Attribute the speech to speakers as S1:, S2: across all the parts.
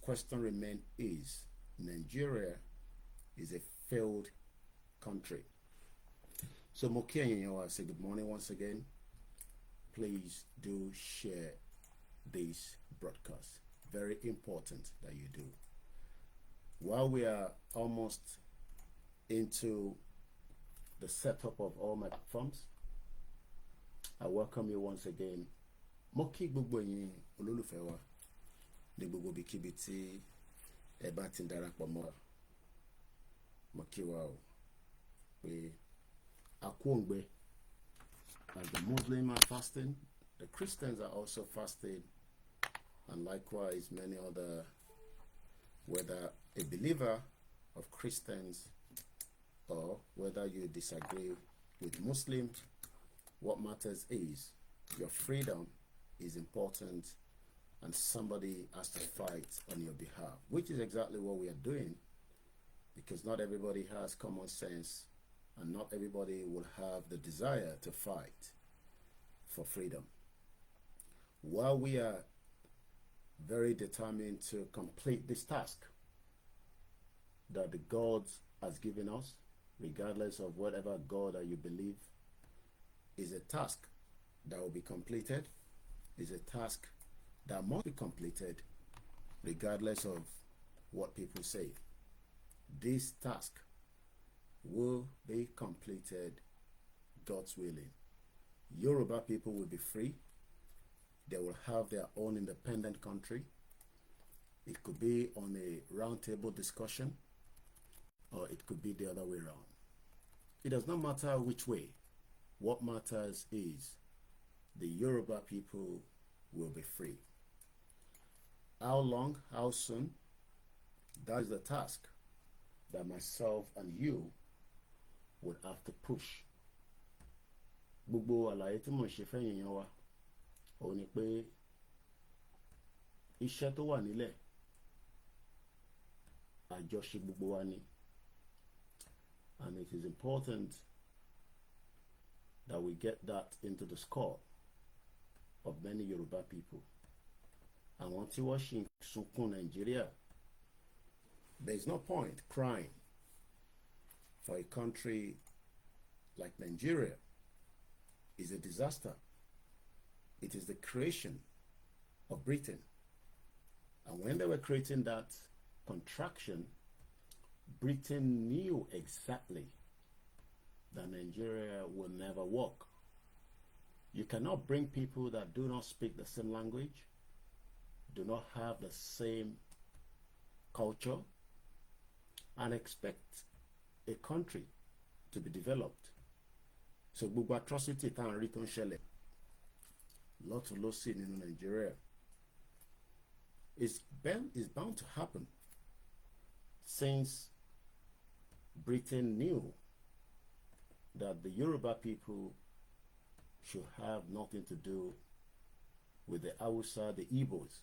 S1: question remains is Nigeria is a failed country. So Mokian, I say good morning once again. Please do share this broadcast. Very important that you do. While we are almost into the setup of all my platforms, I welcome you once again. Moki gbogbo yin olólùfẹ́ wa ní gbogbo bíkíbi tí ẹ bá ti darapọ̀ mọ́ wa. Moki wa o pé akwongbe, as the Muslims are fasting, the Christians are also fasting, and likewise many other, whether a believer of Christians or whether you disagree with Muslims, what matters is your freedom is important and somebody has to fight on your behalf, which is exactly what we are doing, because not everybody has common sense and not everybody will have the desire to fight for freedom. While we are very determined to complete this task that the God has given us, regardless of whatever God that you believe, is a task that will be completed, is a task that must be completed regardless of what people say. This task will be completed, God's willing. Yoruba people will be free. They will have their own independent country. It could be on a roundtable discussion, or it could be the other way around. It does not matter which way. What matters is the Yoruba people will be free. How long, how soon? That is the task that myself and you would have to push. Gbogbo àlàyé tí mo ṣe fẹ́yìn yan wa, ó ní pé iṣẹ́ tó wà nílẹ̀ àjọṣe gbogbo wa ni, and it is important that we get that into the score of many Yoruba people. Àwọn tí wọ́n ṣì ń sunkún Nigeria, there is no point crying for a country like Nigeria. Is a disaster. It is the creation of Britain. And when they were creating that contraction, Britain knew exactly that Nigeria will never work. You cannot bring people that do not speak the same language, do not have the same culture, and expect a country to be developed. So gbogbo atrocity tá à ń rí tó ń ṣẹlẹ̀ lọ́tún lósì nínú Nigeria is bound to happen, since Britain knew that the Yoruba people should have nothing to do with the Hausa, the Igbos.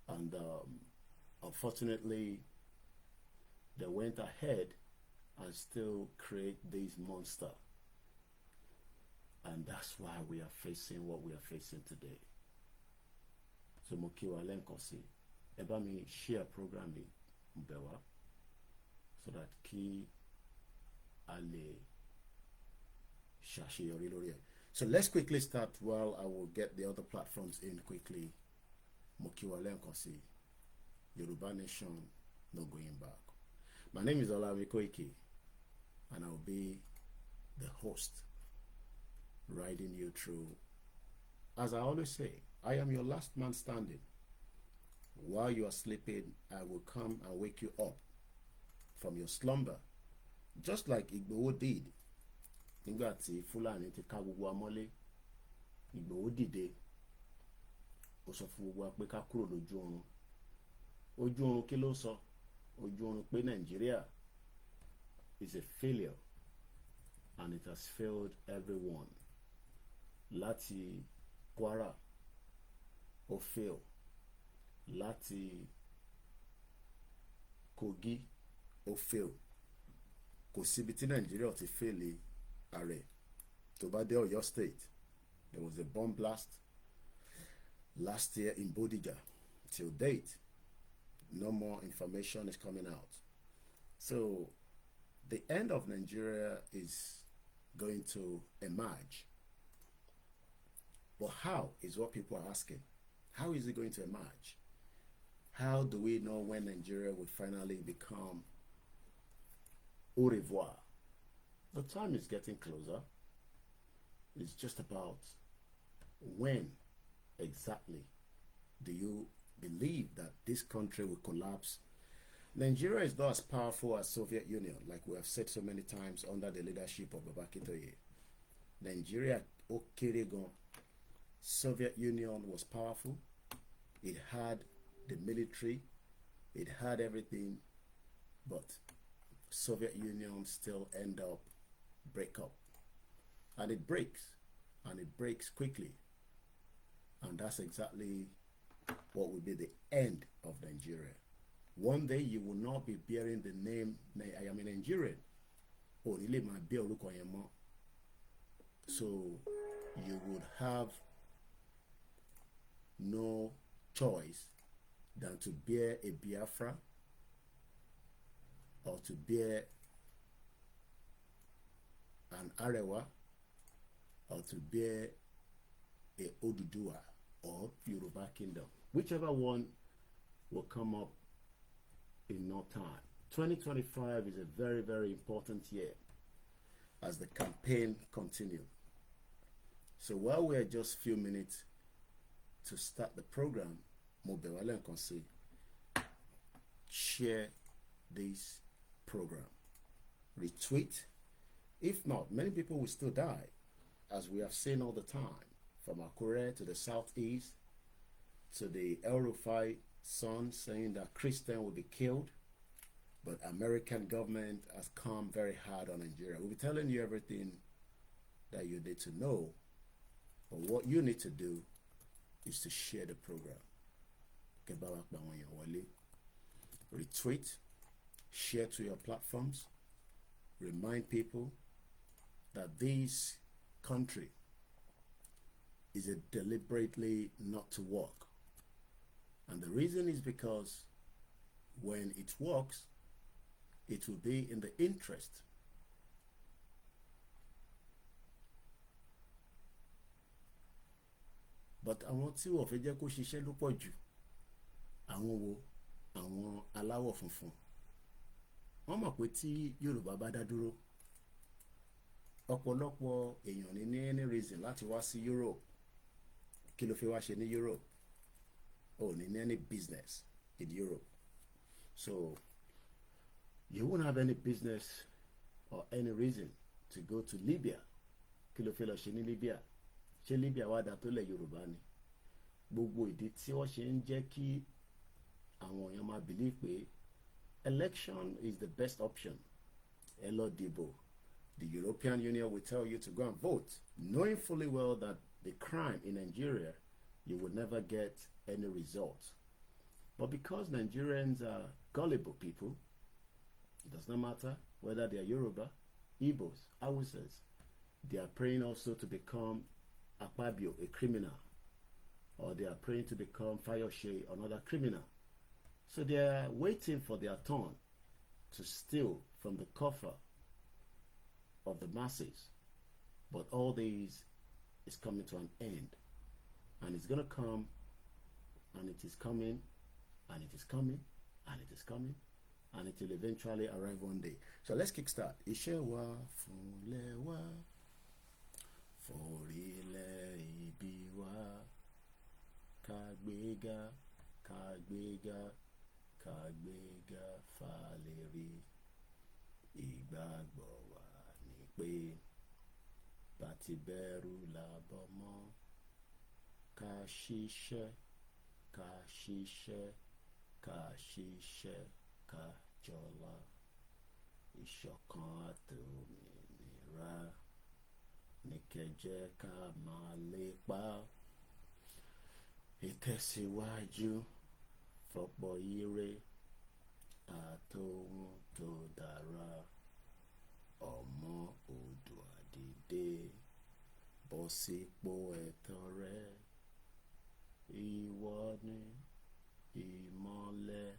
S1: And unfortunately, they went ahead and still create this monster. And that's why we are facing what we are facing today. So Mokiwa Lenkosi, eba mi share programming mbewa, so that ki ale shashiyori lori. So let's quickly start while I will get the other platforms in quickly. Mokiwa Lenkosi, Yoruba Nation, no going back. My name is OLAYOMI KOIKI, and I'll be the host, riding you through. As I always say, I am your last man standing. While you are sleeping, I will come and wake you up from your slumber, just like Igboho did. Nígbà tí Fúlàní ti ká gbogbo wa mọ́lé, Igboho dìde, ó sọ fún gbogbo wa pé ká kúrò lójú oorun. Ojú oorun kí ló sọ? Ojú oorun pé Nigeria is a failure, and it has failed everyone. Láti Kwara, ó fail. Láti Kogi, ó fail. Kò síbi tí Nigeria ti fail ààrẹ. Tó bá dé Ọ̀yọ́ State, there was a bomb blast last year in Bodija. till date, no more information is coming out. So the end of Nigeria is going to emerge. But how is what people are asking. How is it going to emerge? How do we know when Nigeria will finally become au revoir? The time is getting closer. It's just about when exactly do you believe that this country will collapse. Nigeria is not as powerful as Soviet Union, like we have said so many times under the leadership of Babakitoye. Nigeria, Okeregon, Soviet Union was powerful. It had the military, it had everything, but Soviet Union still end up break up. And it breaks quickly. And that's exactly what will be the end of Nigeria. One day you will not be bearing the name, I am a Nigerian. So you would have no choice than to bear a Biafra or to bear an Arewa or to bear a Oduduwa or Yoruba Kingdom. Whichever one will come up in no time. 2025 is a very, very important year as the campaign continues. So while we're just a few minutes to start the program, Mobewale and Konse, share this program, retweet. If not, many people will still die, as we have seen all the time, from Akure to the southeast, to the El Rufai son saying that Christian will be killed, but American government has come very hard on Nigeria. We'll be telling you everything that you need to know, but what you need to do is to share the program. Retweet, share to your platforms, remind people that this country is a deliberately not to work. And the reason is because when it works, it will be in the interest but àwọn tí wọ́n fẹ́ jẹ́ kó ṣiṣẹ́ ló pọ̀ jù. Àwọn wo? Àwọn aláwọ̀ funfun. Wọ́n mọ̀ pé tí Yorùbá bá dá dúró, ọ̀pọ̀lọpọ̀ èèyàn ní any reason láti wá sí Europe. Kí ló fẹ́ wá ṣe ní Europe? Oh, ní any business in Europe. So you won't have any business or any reason to go to Libya. Kí ló fẹ́ lọ ṣe ní Libya? Ṣé Libya wá dá tó lẹ̀ Yorùbá ni? Gbogbo ìdí tí wọ́n ṣe ń jẹ́ kí àwọn èèyàn máa believe pé election is the best option. Ẹ lọ dìbò. The European Union will tell you to go and vote, knowing fully well that the crime in Nigeria, you will never get any results. But because Nigerians are gullible people, it does not matter whether they are Yoruba, Igbos, Hausas, they are praying also to become Akpabio, a criminal, or they are praying to become Fayoshe, another criminal. So they are waiting for their turn to steal from the coffer of the masses. But all this is coming to an end. And it's going to come, and it is coming, and it is coming, and it is coming, and it will eventually arrive one day. So let's kickstart. Iṣẹ́ wa fúnlẹ̀ wa, forílẹ̀ ibi wa, kàgbéga, kàgbéga, kàgbéga fàlérí. Ìgbàgbọ́ wa ni pé bàtí bẹ̀rù làbọ̀ mọ́. Ká ṣiṣẹ́, ká ṣiṣẹ́, ká ṣiṣẹ́, ká jọlá. Ìṣọ̀kan àtòmìnira ní kẹ́ ká máa lépa. Ìtẹ̀síwájú fọ́pọ̀ ire àtòhun tó dára. Ọmọ Oòduà dìde, bọ́ sípò ẹ̀tọ́ rẹ. Ìwọ ni ìmọ́lẹ̀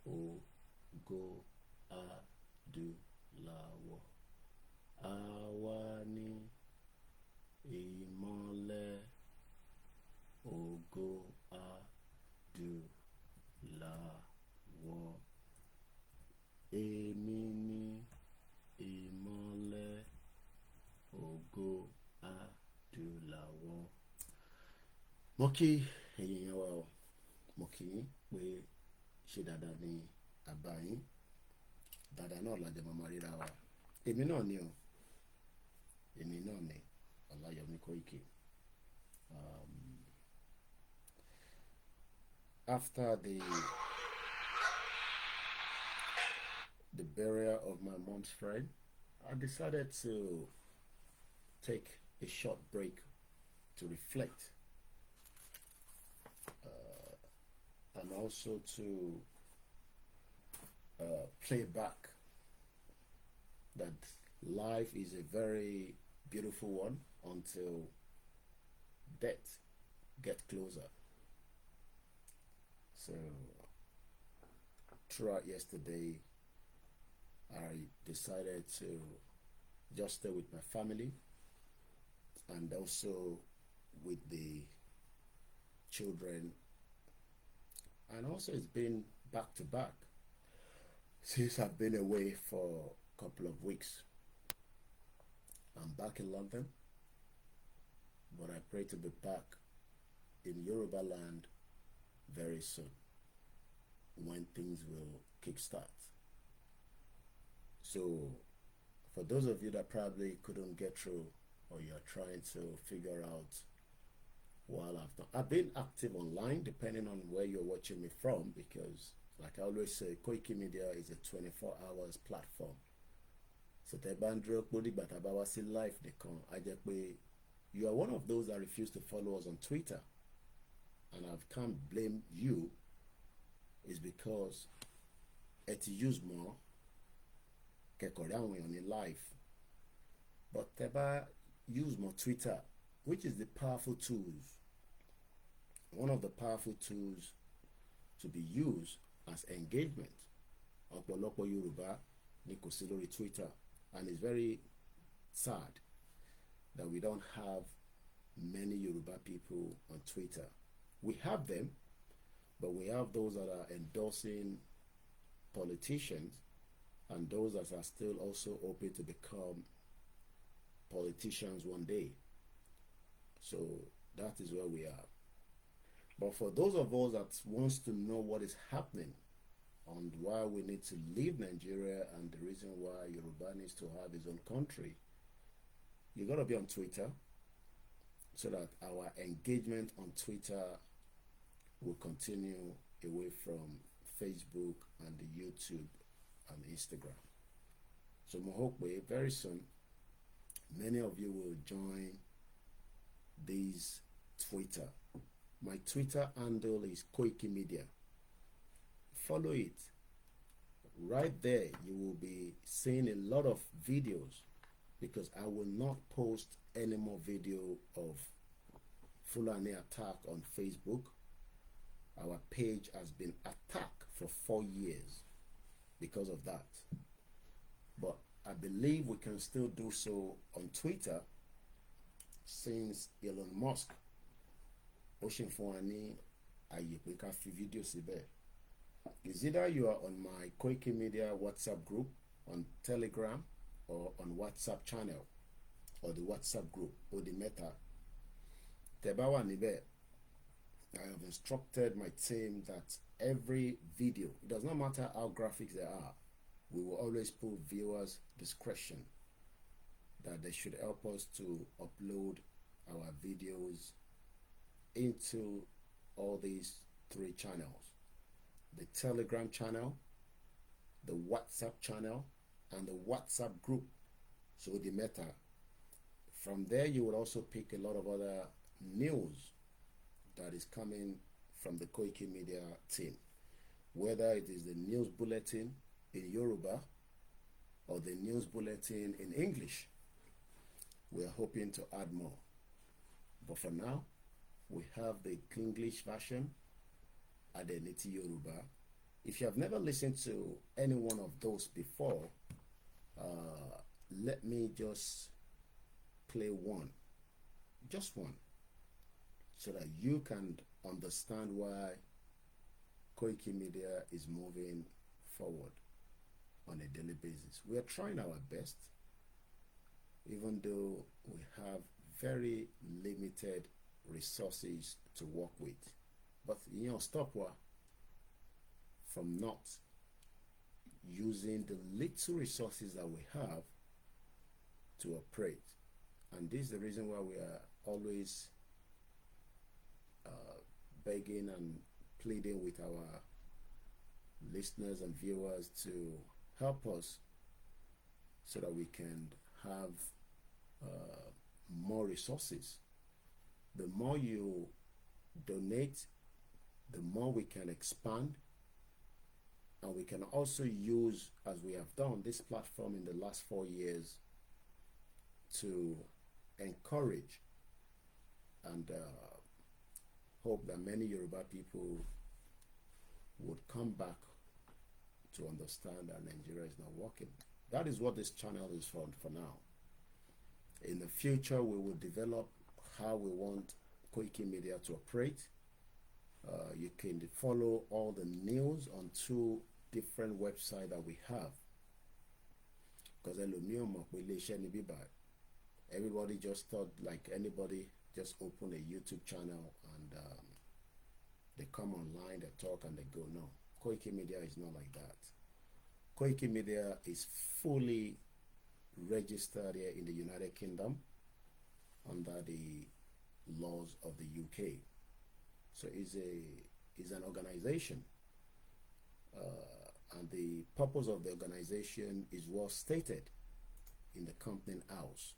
S1: ògo adúláwọ̀. Àwa ni ìmọ́lẹ̀ ògo adúláwọ̀. Èmi ni ìmọ́lẹ̀ ògo adúláwọ̀. Mo kí ẹ̀yin yẹn wá o, mo kí yín pé ṣe dáadáa ní àbá yín, dáadáa náà lájọ máa ríra wa. Èmi náà ni o, èmi náà ni OLAYOMI KOIKI. After the burial of my mom's friend, I decided to take a short break to reflect and also to play back that life is a very beautiful one until death gets closer. So throughout yesterday, I decided to just stay with my family and also with the children. And also it's been back to back since I've been away for a couple of weeks. I'm back in London, but I pray to be back in Yoruba land very soon when things will kickstart. So for those of you that probably couldn't get through or you're trying to figure out while I've been active online depending on where you're watching me from, because like I always say, Koikimedia is a 24 hours platform. So life you are one of those that refuse to follow us on Twitter, and I can't blame you. It's because it use more in life, but use more Twitter, which is the powerful tools, one of the powerful tools to be used as engagement. Ọ̀pọ̀lọpọ̀ Yorùbá ní kò sí lórí Twitter, and it's very sad that we don't have many Yoruba people on Twitter. We have them, but we have those that are endorsing politicians and those that are still also hoping to become politicians one day. So that is where we are. But for those of us that wants to know what is happening and why we need to leave Nigeria and the reason why Yoruba needs to have his own country, you got to be on Twitter so that our engagement on Twitter will continue away from Facebook and the YouTube and Instagram. So I hope very soon many of you will join this Twitter. My Twitter handle is Koikimedia. Follow it. Right there you will be seeing a lot of videos, because I will not post any more video of Fulani attack on Facebook. Our page has been attacked for 4 years because of that. But I believe we can still do so on Twitter, since Elon Musk Ocean Fuani Ayepeka video sibe. Is either you are on my Koikimedia WhatsApp group on Telegram or on WhatsApp channel or the WhatsApp group or the Meta. Tebawa nibe. I have instructed my team that every video, it does not matter how graphic they are, we will always put viewers' discretion, that they should help us to upload our videos into all these 3 channels: the Telegram channel, the WhatsApp channel, and the WhatsApp group, so the Meta. From there you will also pick a lot of other news that is coming from the Koikimedia team, whether it is the news bulletin in Yoruba or the news bulletin in English. We are hoping to add more, but for now we have the English version Adeniti Yoruba. If you have never listened to any one of those before, let me just play one, just one, so that you can understand why Koikimedia is moving forward on a daily basis. We are trying our best, even though we have very limited resources to work with. But stop from not using the little resources that we have to operate. And this is the reason why we are always begging and pleading with our listeners and viewers to help us so that we can have more resources. The more you donate, the more we can expand, and we can also use, as we have done, this platform in the last 4 years to encourage and hope that many Yoruba people would come back to understand that Nigeria is not working. That is what this channel is for now. In the future, we will develop how we want Koikimedia to operate. You can follow all the news on 2 different websites that we have. Because everybody just thought like anybody just open a YouTube channel and they come online, they talk and they go. No, Koikimedia is not like that. Koikimedia is fully registered here in the United Kingdom under the laws of the UK. So it's an organization, and the purpose of the organization is well stated in the Company House.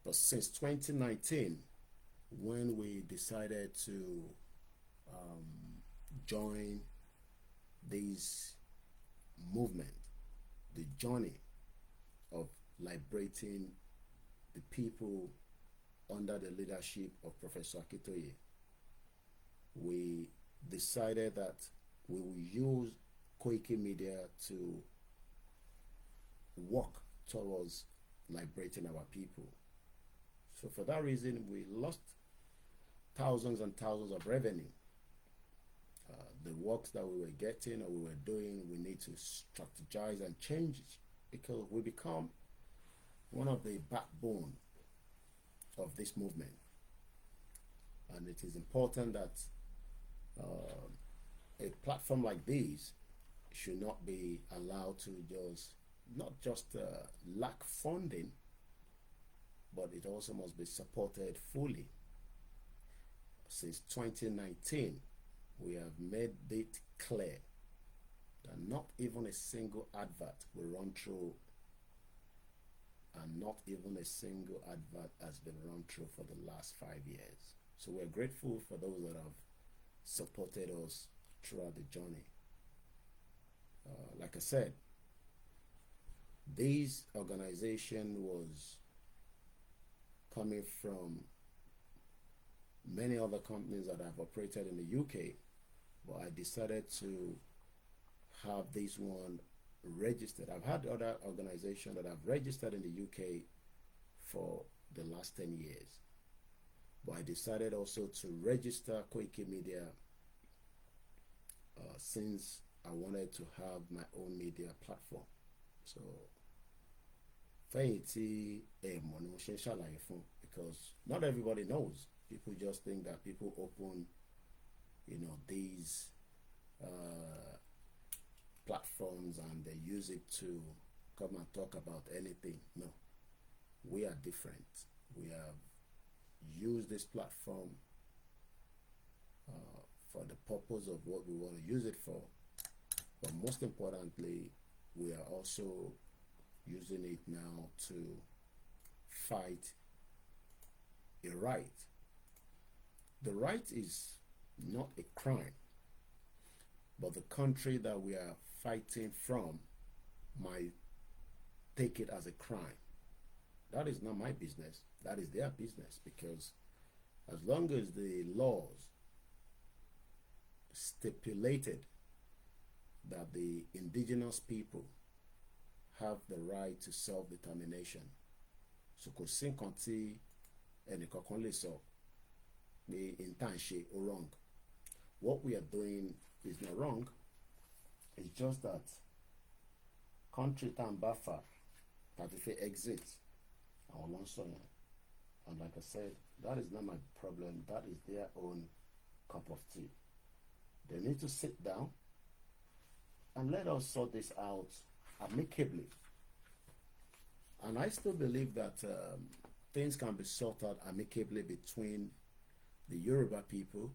S1: But since 2019, when we decided to join this movement, the journey of liberating the people under the leadership of Professor Akitoye, we decided that we will use Koikimedia to work towards liberating our people. So for that reason, we lost thousands and thousands of revenue. The works that we were getting or we were doing, we need to strategize and change it, because we become one of the backbone of this movement. And it is important that a platform like this should not be allowed to not just lack funding, but it also must be supported fully. Since 2019, we have made it clear that not even a single advert will run through, and not even a single advert has been run through for the last 5 years. So we're grateful for those that have supported us throughout the journey. Like I said, this organization was coming from many other companies that have operated in the UK, but I decided to have this one registered. I've had other organizations that have registered in the UK for the last 10 years, but I decided also to register Koikimedia since I wanted to have my own media platform. So because not everybody knows. People just think that people open, these platforms and they use it to come and talk about anything. No, we are different. We have used this platform for the purpose of what we want to use it for, but most importantly, we are also using it now to fight a right. The right is not a crime, but the country that we are fighting from might take it as a crime. That is not my business. That is their business, because as long as the laws stipulated that the indigenous people have the right to self-determination. So kò sí nǹkan tí ẹnìkankan lè sọ pé in tá à ń ṣe ó wrong. What we are doing is not wrong. It's just that country tá à ń bá fà tàbí fẹ́ exit àwọn ló ń sọ yẹn. And like I said, that is not my problem. That is their own cup of tea. They need to sit down and let us sort this out amicably. And I still believe that things can be sorted out amicably between the Yoruba people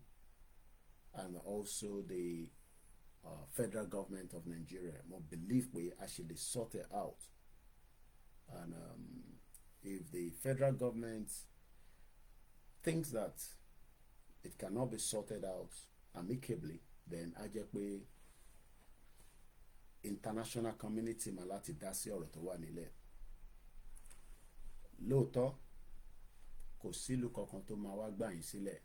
S1: and also the federal government of Nigeria. More believe we actually sort it out. And if the federal government thinks that it cannot be sorted out amicably, then I just pé international community máa láti dá sí ọ̀rọ̀ tó wà nílẹ̀. Lóòótọ́ kò sílùú kankan tó máa wá gbà yín sílẹ̀.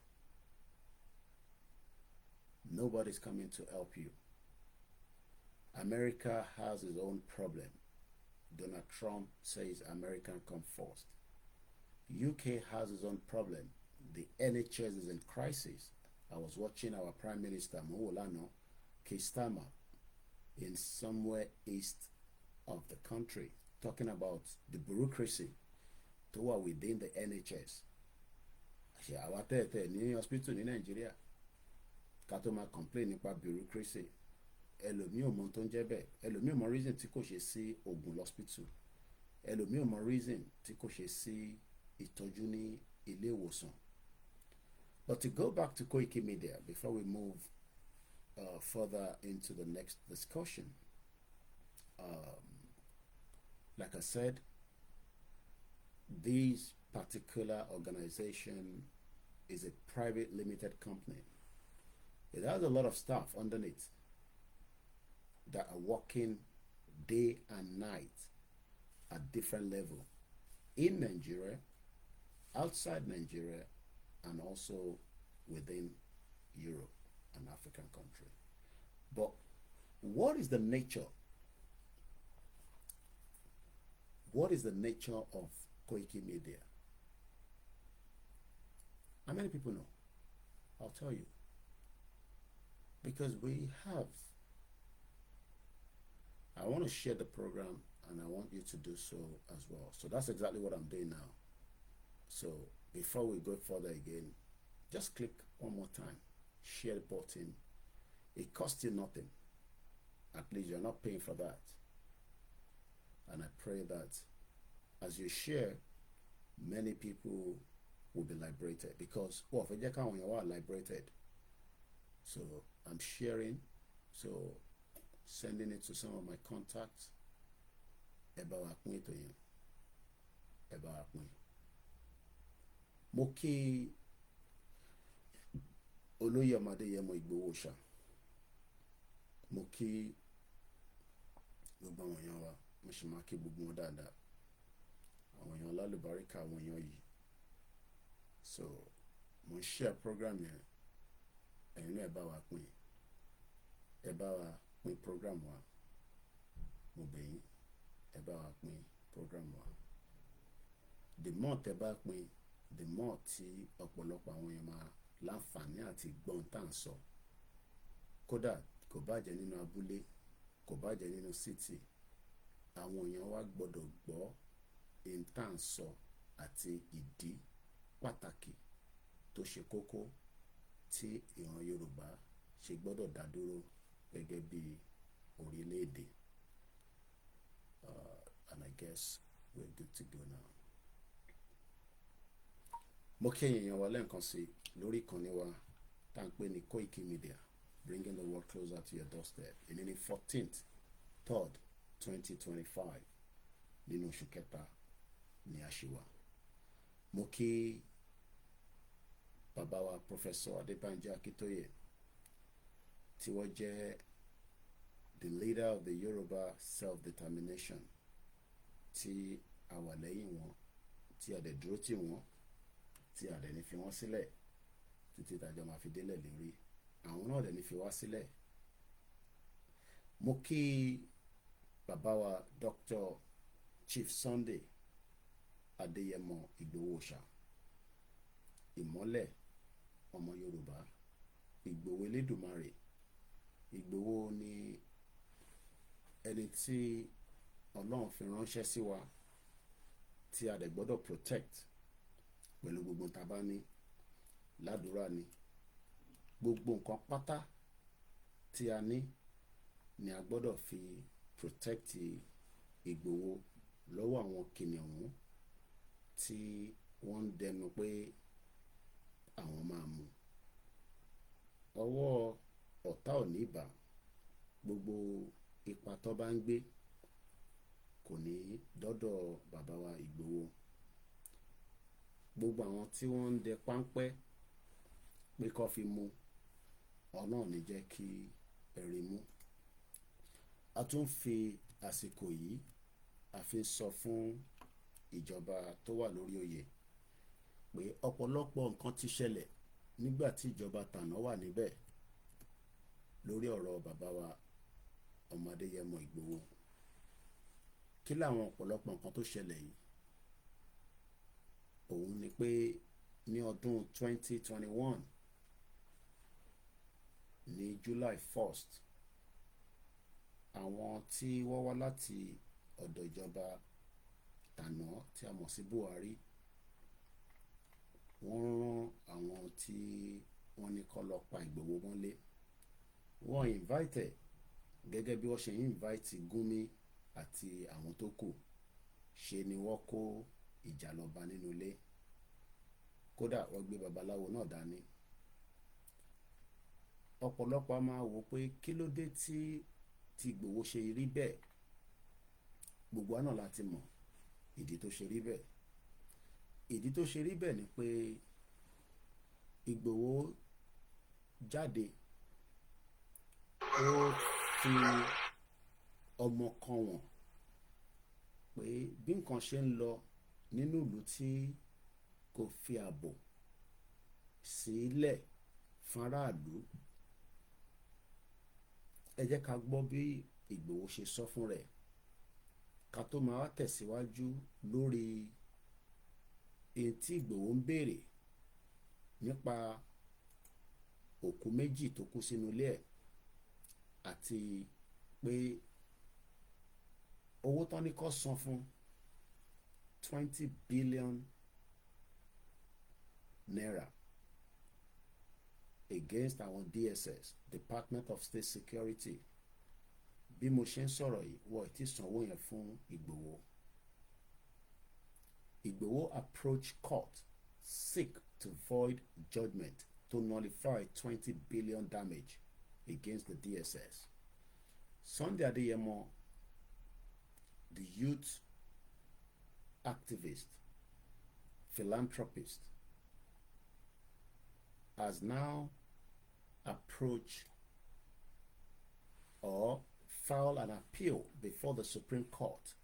S1: Nobody's coming to help you. America has its own problem. Donald Trump says American come first. UK has its own problem. The NHS is in crisis. I was watching our Prime Minister Mowolano Kistama in somewhere east of the country talking about the bureaucracy to what within the NHS. Àwa tẹ́tẹ́ ní hospital ní Nàìjíríà ká tó máa complain nípa bureaucracy. Ẹlòmíì ò mọ tó ń jẹ́ bẹ́ẹ̀. Ẹlòmíì ò mọ reason tí kò ṣe sí oògùn hospital. Ẹlòmíì ò mọ reason tí kò ṣe sí ìtọ́jú ní ilé ìwòsàn. But to go back to Koikimedia before we move further into the next discussion, like I said, this particular organization is a private limited company. It has a lot of staff underneath that are working day and night at different levels in Nigeria, outside Nigeria, and also within Europe and African country. But what is the nature? What is the nature of Koikimedia? How many people know? I'll tell you. Because we have. I want to share the program and I want you to do so as well. So that's exactly what I'm doing now. So before we go further again, just click one more time, share the button. It costs you nothing. At least you're not paying for that. And I pray that as you share, many people will be liberated, because if you are liberated, so I'm sharing, so sending it to some of my contacts. Mo kí OLAYOMI Igboho. Mo kí gbogbo àwọn èèyàn wa, mo sì máa kí gbogbo wọn dáadáa. Àwọn èèyàn lálùbáríkà àwọn èèyàn yìí. So mo share program yẹn. Ẹ̀yin náà ẹ bá wa pín. Ẹ bá wa pín program wa. Mo bẹ̀ yín, ẹ bá wa pín program wa. The more tẹ́ bá pín, the more tí ọ̀pọ̀lọpọ̀ àwọn èèyàn máa láǹfààní àti gbọ́n tá à ń sọ. Kódà kò bá jẹ́ nínú abúlé, kò bá jẹ́ nínú city, àwọn èèyàn wa gbọ́dọ̀ gbọ́ in tá à ń sọ àti ìdí pàtàkì tó ṣe kókó tí ìran Yorùbá ṣe gbọ́dọ̀ dá dúró gẹ́gẹ́ bí orílẹ̀-èdè. And I guess we're good to go now. Mo kí èèyàn wa lẹ́ẹ̀kan sí lórí ìkànnì wa tá à ń pè ní Koikimedia, bringing the world closer to your doorstep. Èní ní 14th 3rd 2025 nínú oṣù kẹta ní àṣìwà. Mo kí bàbá wa Professor Adébánjí Akíntóyè tí wọ́n jẹ́ the leader of the Yoruba self-determination, tí a wà lẹ́yìn wọn, tí a dẹ̀ dúró tì wọ́n, tí a dẹ̀ ní fi wọ́n sílẹ̀ títí tàjọ́ máa fi délẹ̀ lérí àwọn náà dẹ̀ ní fi wá sílẹ̀. Mo kí bàbá wa Dr. Chief Sunday Igboho ṣá, ìmọ́lẹ̀ ọmọ Yorùbá, Ìgbòho Elédùmarè. Ìgbòho ni ẹni tí Ọlọ́run fi ránṣẹ́ sí wa tí a dẹ̀ gbọ́dọ̀ protect pẹ̀lú gbogbo tá bá ní, ládùúrà ni, gbogbo nǹkan pátá tí a ní ni a gbọ́dọ̀ fi protect Ìgbòho lọ́wọ́ àwọn kìnìún tí wọ́n ń dẹnu pé àwọn máa mú. Ọwọ́ ọ̀tá ò ní bà, gbogbo ipa tó bá ń gbé kò ní dọ́dọ̀ bàbá wa Ìgbòho. Gbogbo àwọn tí wọ́n ń dẹ páńpẹ́ pé kó fi mú, Ọlọ́run ní jẹ́ kí ẹ̀rí mú. A tún fi àsìkò yìí a fi sọ fún ìjọba tó wà lórí oyè pé ọ̀pọ̀lọpọ̀ nǹkan ti ṣẹlẹ̀ nígbà tí ìjọba tàná wà níbẹ̀ lórí ọ̀rọ̀ bàbá wa ọmọ Adéyẹmọ Ìgbòho. Kí làwọn ọ̀pọ̀lọpọ̀ nǹkan tó ṣẹlẹ̀ yìí? Òun ni pé ní ọdún 2021 ní July 1st, àwọn tí wọ́n wá láti ọ̀dọ̀ ìjọba tàná tí a mọ̀ sí Buhari, wọ́n rán àwọn tí wọ́n ní kó lọ pa Ìgbòho mọ́lé. Wọ́n invite gẹ́gẹ́ bí wọ́n ṣe invite Gumi àti àwọn tó kù, ṣe ni wọ́n kó ìjà lọ bá nínú ilé. Kódà wọ́n gbé babaláwo náà dání. Ọ̀pọ̀lọpọ̀ a máa wò pé kí ló dé tí Ìgbòho ṣe rí bẹ́ẹ̀. Gbogbo àná láti mọ̀ ìdí tó ṣe rí bẹ́ẹ̀. Ìdí tó ṣe rí bẹ́ẹ̀ ni pé Ìgbòho jáde, ó fi ọmọ kan wọ̀n pé bí nǹkan ṣe ń lọ nínú ìlú tí kò fi ààbò sílẹ̀ fún aráàlú. Ẹ jẹ́ ká gbọ́ bí Ìgbòho ṣe sọ fún rẹ̀ ká tó máa tẹ̀síwájú lórí èyí tí Ìgbòho ń béèrè nípa òkú méjì tó kú sínú ilé ẹ̀ àti pé owó tán ní kó san fún 20 billion naira against our DSS, Department of State Security. Bí mo ṣe ń sọ̀rọ̀ yìí, wọ́n ti sanwó yẹn fún Ìgbòho. Ìgbòho approach court seek to void judgment to nullify 20 billion damage against the DSS. Sunday Adeyemo, the youth activist, philanthropist, has now approached or filed an appeal before the Supreme Court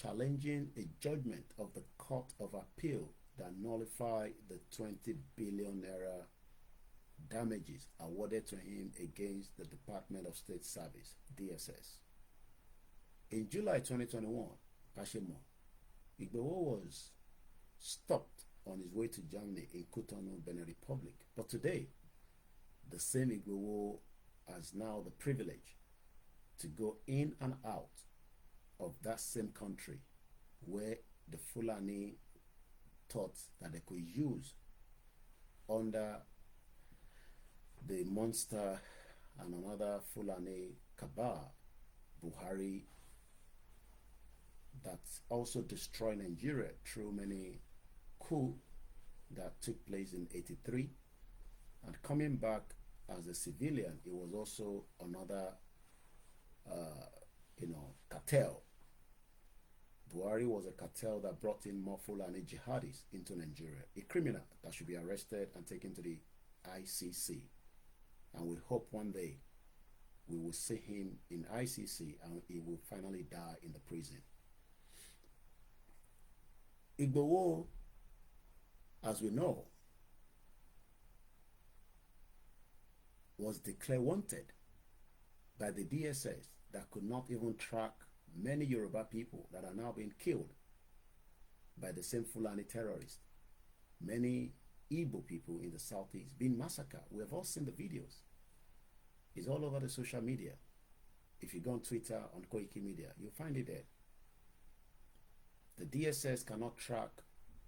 S1: challenging a judgment of the Court of Appeal that nullified the 20 billion naira damages awarded to him against the Department of State Service, DSS. In July 2021, Kashimo Igboho was stopped on his way to Germany in Cotonou, Benin Republic. But today, the same Igboho has now the privilege to go in and out of that same country where the Fulani thought that they could use under the monster and another Fulani cabal, Buhari, that also destroyed Nigeria through many coups that took place in '83. And coming back as a civilian, it was also another cartel. Buhari was a cartel that brought in more Fulani jihadis into Nigeria, a criminal that should be arrested and taken to the ICC. And we hope one day we will see him in ICC and he will finally die in the prison. Igboho, as we know, was declared wanted by the DSS that could not even track many Yoruba people that are now being killed by the same Fulani terrorists. Many Igbo people in the southeast being massacred. We have all seen the videos. It's all over the social media. If you go on Twitter, on Koikimedia, you'll find it there. The DSS cannot track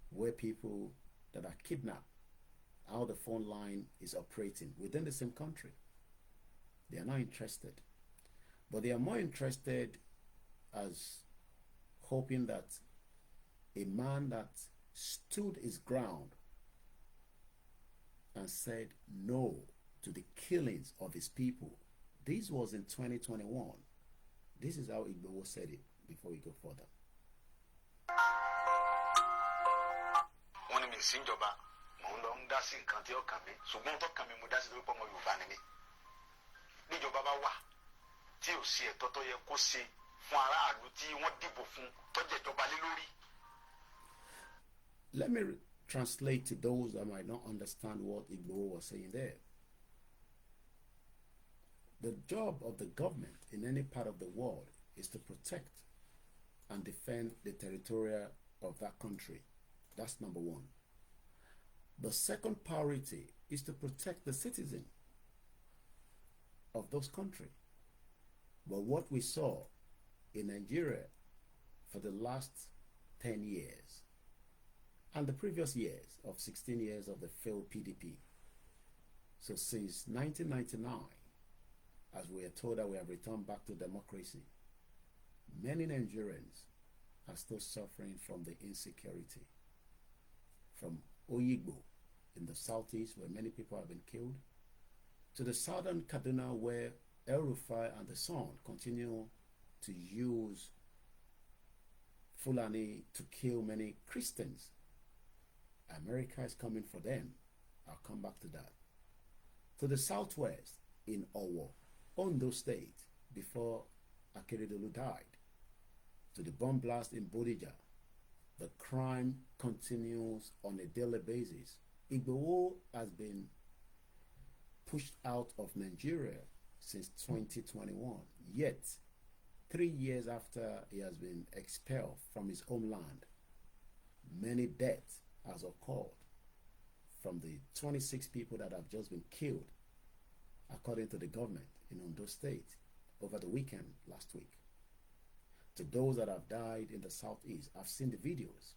S1: where people that are kidnapped, how the phone line is operating within the same country. They are not interested. But they are more interested as hoping that a man that stood his ground and said no to the killings of his people. This was in 2021. This is how Igboho said it before we go further. Let me translate to those that might not understand what Igboho was saying there. The job of the government in any part of the world is to protect and defend the territory of that country. That's number one. The second priority is to protect the citizen of those countries. But what we saw in Nigeria for the last 10 years and the previous years of 16 years of the failed PDP. So since 1999, as we are told that we have returned back to democracy, many Nigerians are still suffering from the insecurity. From Oyigbo in the southeast, where many people have been killed, to the southern Kaduna, where El Rufai and the Son continue to use Fulani to kill many Christians. America is coming for them. I'll come back to that. To the southwest, in Owo, Ondo State, before Akeredolu died, to the bomb blast in Bodija. The crime continues on a daily basis. Igboho has been pushed out of Nigeria since 2021. Yet, 3 years after he has been expelled from his homeland, many deaths has occurred from the 26 people that have just been killed, according to the government in Ondo State over the weekend last week. To those that have died in the southeast, I've seen the videos,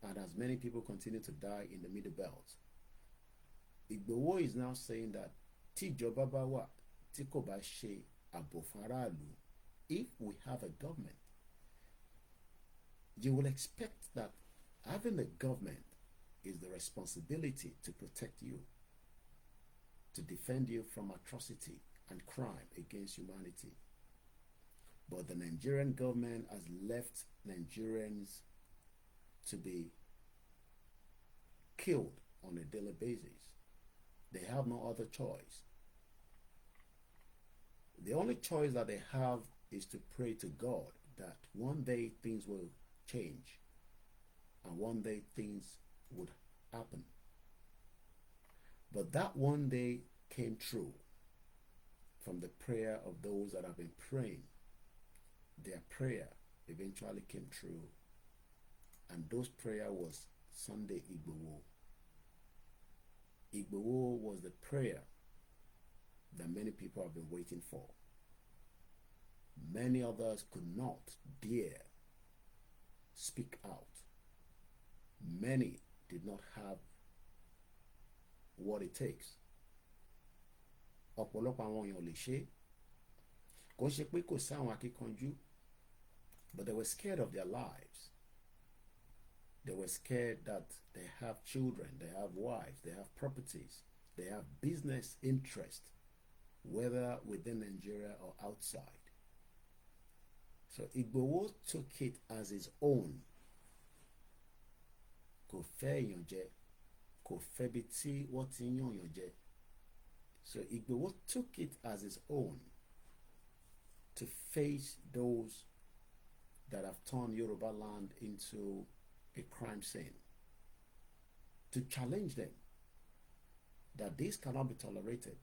S1: and as many people continue to die in the middle belt. Igboho is now saying that Tijoba Bawa, Tikoba She Abofaralu, if we have a government, you will expect that having a government is the responsibility to protect you, to defend you from atrocity and crime against humanity. But the Nigerian government has left Nigerians to be killed on a daily basis. They have no other choice. The only choice that they have is to pray to God that one day things will change and one day things would happen. But that one day came true from the prayer of those that have been praying. Their prayer eventually came true, and those prayer was Sunday Igboho. Igboho was the prayer that many people have been waiting for. Many others could not dare speak out. Many did not have what it takes. Ọ̀pọ̀lọpọ̀ àwọn èèyàn lè ṣe, kò ṣe pé kò sáwọn akíkanjú, but they were scared of their lives. They were scared that they have children, they have wives, they have properties, they have business interest, whether within Nigeria or outside. So Igboho took it as his own. Kò fẹ́ èèyàn jẹ, kò fẹ́ bí tí wọ́n ti ń yàn yàn jẹ. So Igboho took it as his own to face those that have turned Yoruba land into a crime scene, to challenge them that this cannot be tolerated.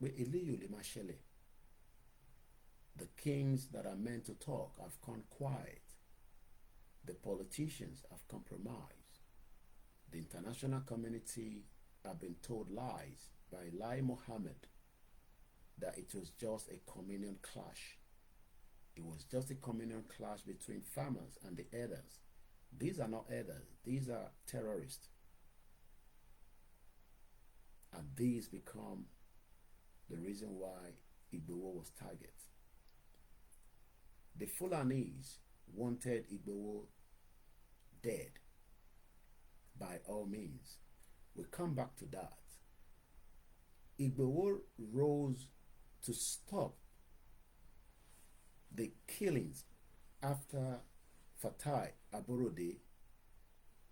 S1: pé eléyìí ò lè máa ṣẹlẹ̀. The kings that are meant to talk have gone quiet. The politicians have compromised. The international community have been told lies by Lai Mohammed that it was just a communion clash. It was just a communion clash between farmers and the herders. These are not herders, these are terrorists. And these become the reason why Igboho was targeted. The Fulanese wanted Igboho dead by all means. We'll come back to that. Igboho rose to stop the killings after Fatai Aborode,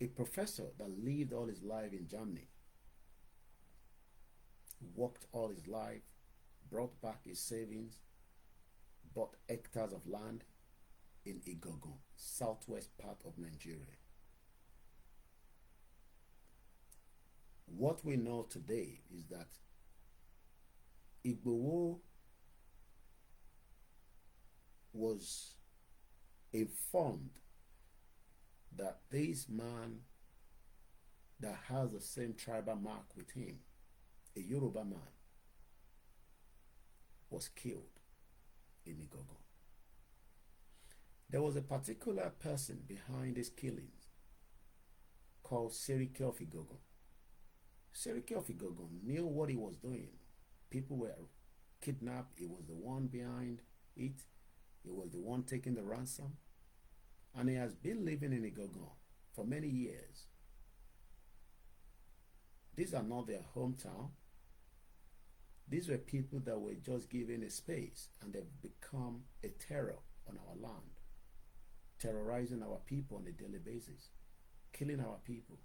S1: a professor that lived all his life in Germany, worked all his life, brought back his savings, bought hectares of land in Igboho, southwest part of Nigeria. What we know today is that Igboho was informed that this man that has the same tribal mark with him, a Yoruba man, was killed in Igboho. There was a particular person behind these killings called Seriki of Igboho. Seriki of Igboho knew what he was doing. People were kidnapped. He was the one behind it. He was the one taking the ransom. And he has been living in Igboho for many years. These are not their hometown. These were people that were just given a space, and they've become a terror on our land, terrorizing our people on a daily basis, killing our people.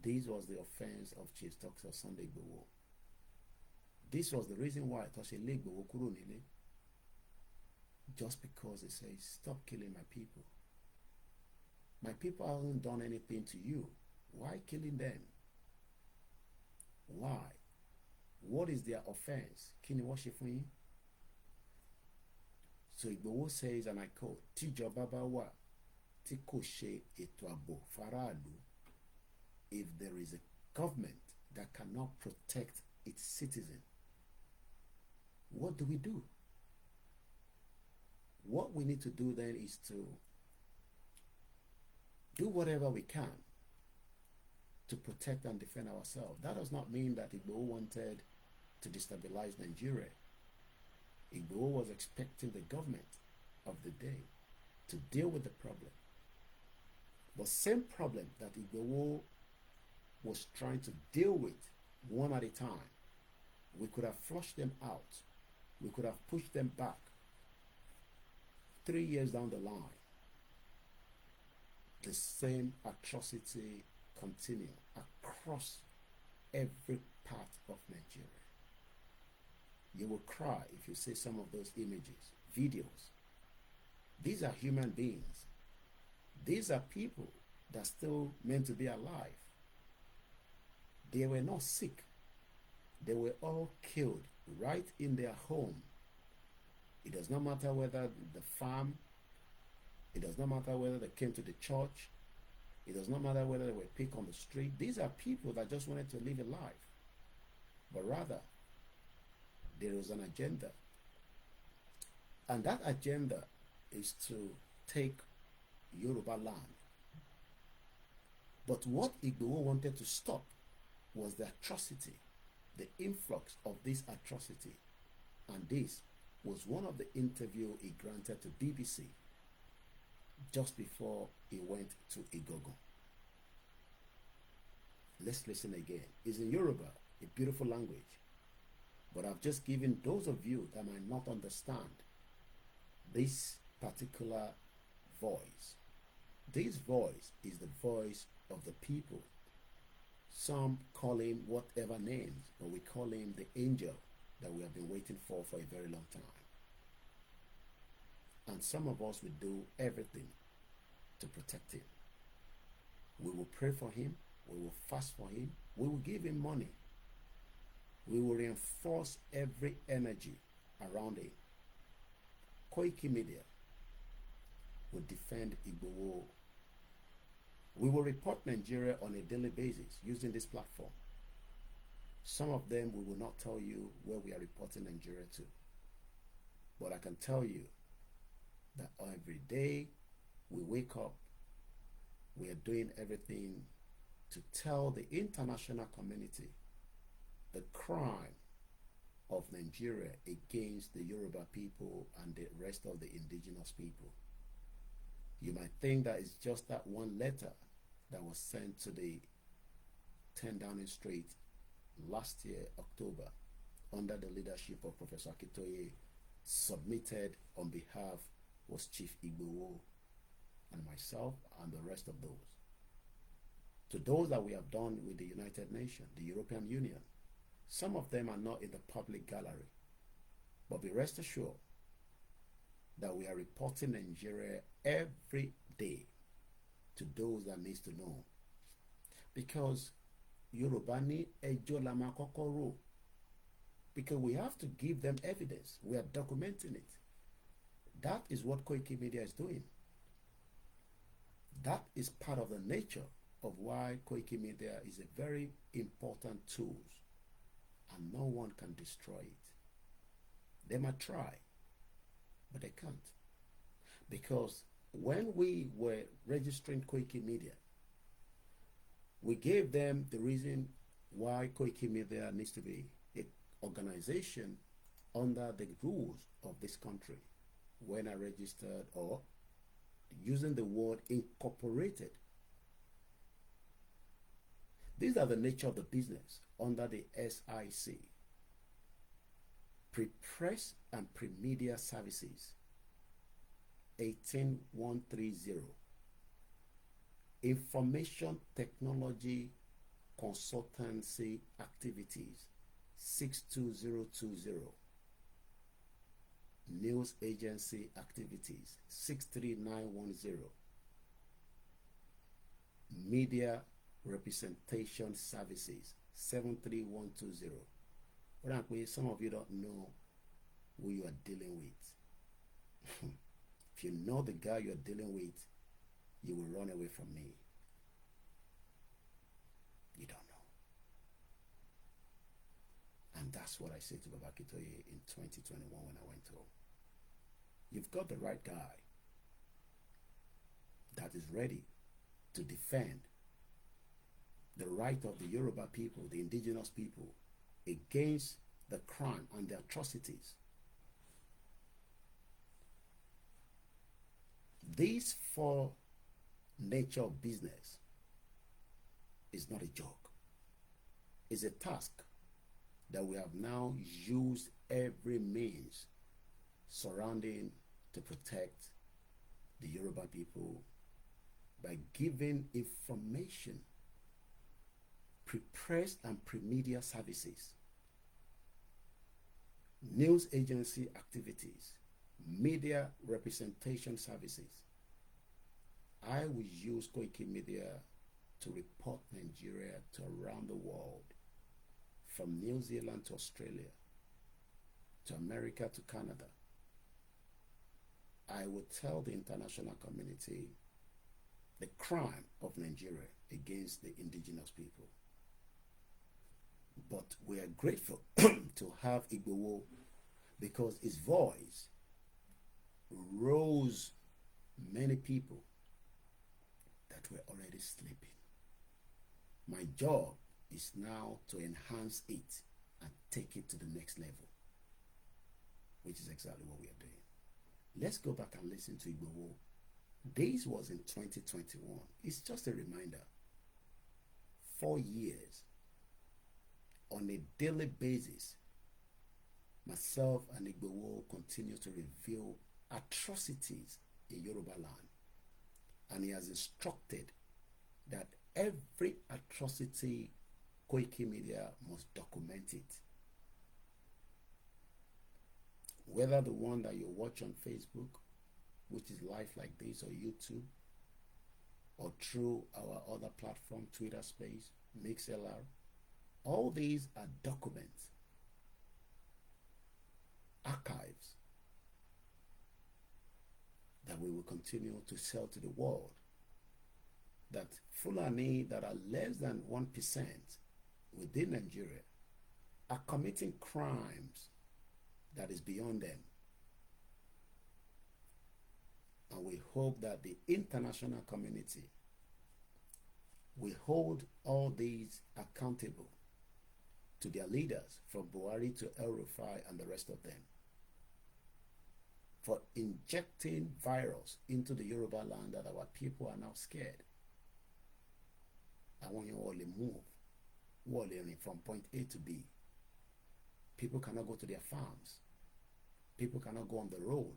S1: This was the offense of Chief Dr. Sunday Igboho. This was the reason why Toshile Igboho kúrò nílé. Just because he says, stop killing my people. My people haven't done anything to you. Why killing them? Why? What is their offense? Kí ni wọ́n ṣe fún yín? So Igboho says, and I quote, tíjọba bá wà tí kò ṣe ètò ààbò faraàlú, if there is a government that cannot protect its citizen, what do we do? What we need to do then is to do whatever we can to protect and defend ourselves. That does not mean that Igboho wanted to destabilize Nigeria. Igboho was expecting the government of the day to deal with the problem. The same problem that Igboho was trying to deal with one at a time, we could have flushed them out. We could have pushed them back 3 years down the line. The same atrocity continue across every part of Nigeria. You will cry if you see some of those images, videos. These are human beings. These are people that are still meant to be alive. They were not sick. They were all killed right in their home. It does not matter whether the farm, it does not matter whether they came to the church, it does not matter whether they were picked on the street. These are people that just wanted to live a life. But rather, there is an agenda. And that agenda is to take Yoruba land. But what Igboho wanted to stop was the atrocity, the influx of this atrocity. And this was one of the interviews he granted to BBC just before he went to Igboho. Let's listen again. It's in Yoruba, a beautiful language. But I've just given those of you that might not understand this particular voice. This voice is the voice of the people. Some call him whatever names, but we call him the angel that we have been waiting for a very long time. And some of us will do everything to protect him. We will pray for him. We will fast for him. We will give him money. We will reinforce every energy around it. Koikimedia will defend Igboho. We will report Nigeria on a daily basis using this platform. Some of them we will not tell you where we are reporting Nigeria to. But I can tell you that every day we wake up, we are doing everything to tell the international community the crime of Nigeria against the Yoruba people and the rest of the indigenous people. You might think that it's just that one letter that was sent to the 10 Downing Street last year, October, under the leadership of Professor Akitoye, submitted on behalf was Chief Igboho and myself and the rest of those. To those that we have done with the United Nations, the European Union, some of them are not in the public gallery, but be rest assured that we are reporting Nigeria every day to those that needs to know. Because Yoruba ni ejo la ma koko ro. Because we have to give them evidence. We are documenting it. That is what Koikimedia is doing. That is part of the nature of why Koikimedia is a very important tool, and no one can destroy it. They might try, but they can't. Because when we were registering Koikimedia, we gave them the reason why Koikimedia needs to be an organization under the rules of this country. When I registered, or using the word incorporated, these are the nature of the business under the SIC. Pre-Press and Pre-Media Services, 18130. Information Technology Consultancy Activities, 62020. News Agency Activities, 63910. Media Representation Services, 73120. But some of you don't know who you are dealing with. If you know the guy you are dealing with, you will run away from me. You don't know. And that's what I said to Baba Kitoye in 2021 when I went home. You've got the right guy that is ready to defend the right of the Yoruba people, the indigenous people, against the crime and the atrocities. This for nature of business is not a joke. It's a task that we have now used every means surrounding to protect the Yoruba people by giving information, pre-press and pre-media services, news agency activities, media representation services. I will use Koikimedia to report Nigeria to around the world, from New Zealand to Australia, to America to Canada. I will tell the international community the crime of Nigeria against the indigenous people. But we are grateful to have Igboho, because his voice rose many people that were already sleeping. My job is now to enhance it and take it to the next level, which is exactly what we are doing. Let's go back and listen to Igboho. This was in 2021. It's just a reminder. 4 years, on a daily basis, myself and Igboho continue to reveal atrocities in Yoruba land. And he has instructed that every atrocity, Koikimedia must document it. Whether the one that you watch on Facebook, which is live like this, or YouTube, or through our other platform, Twitter Space, MixLR, all these are documents that we will continue to sell to the world that Fulani that are less than 1% within Nigeria are committing crimes that is beyond them. And we hope that the international community will hold all these accountable to their leaders, from Buhari to El-Rufai and the rest of them, for injecting virus into the Yoruba land that our people are now scared. I want you all to move from point A to B. People cannot go to their farms. People cannot go on the road.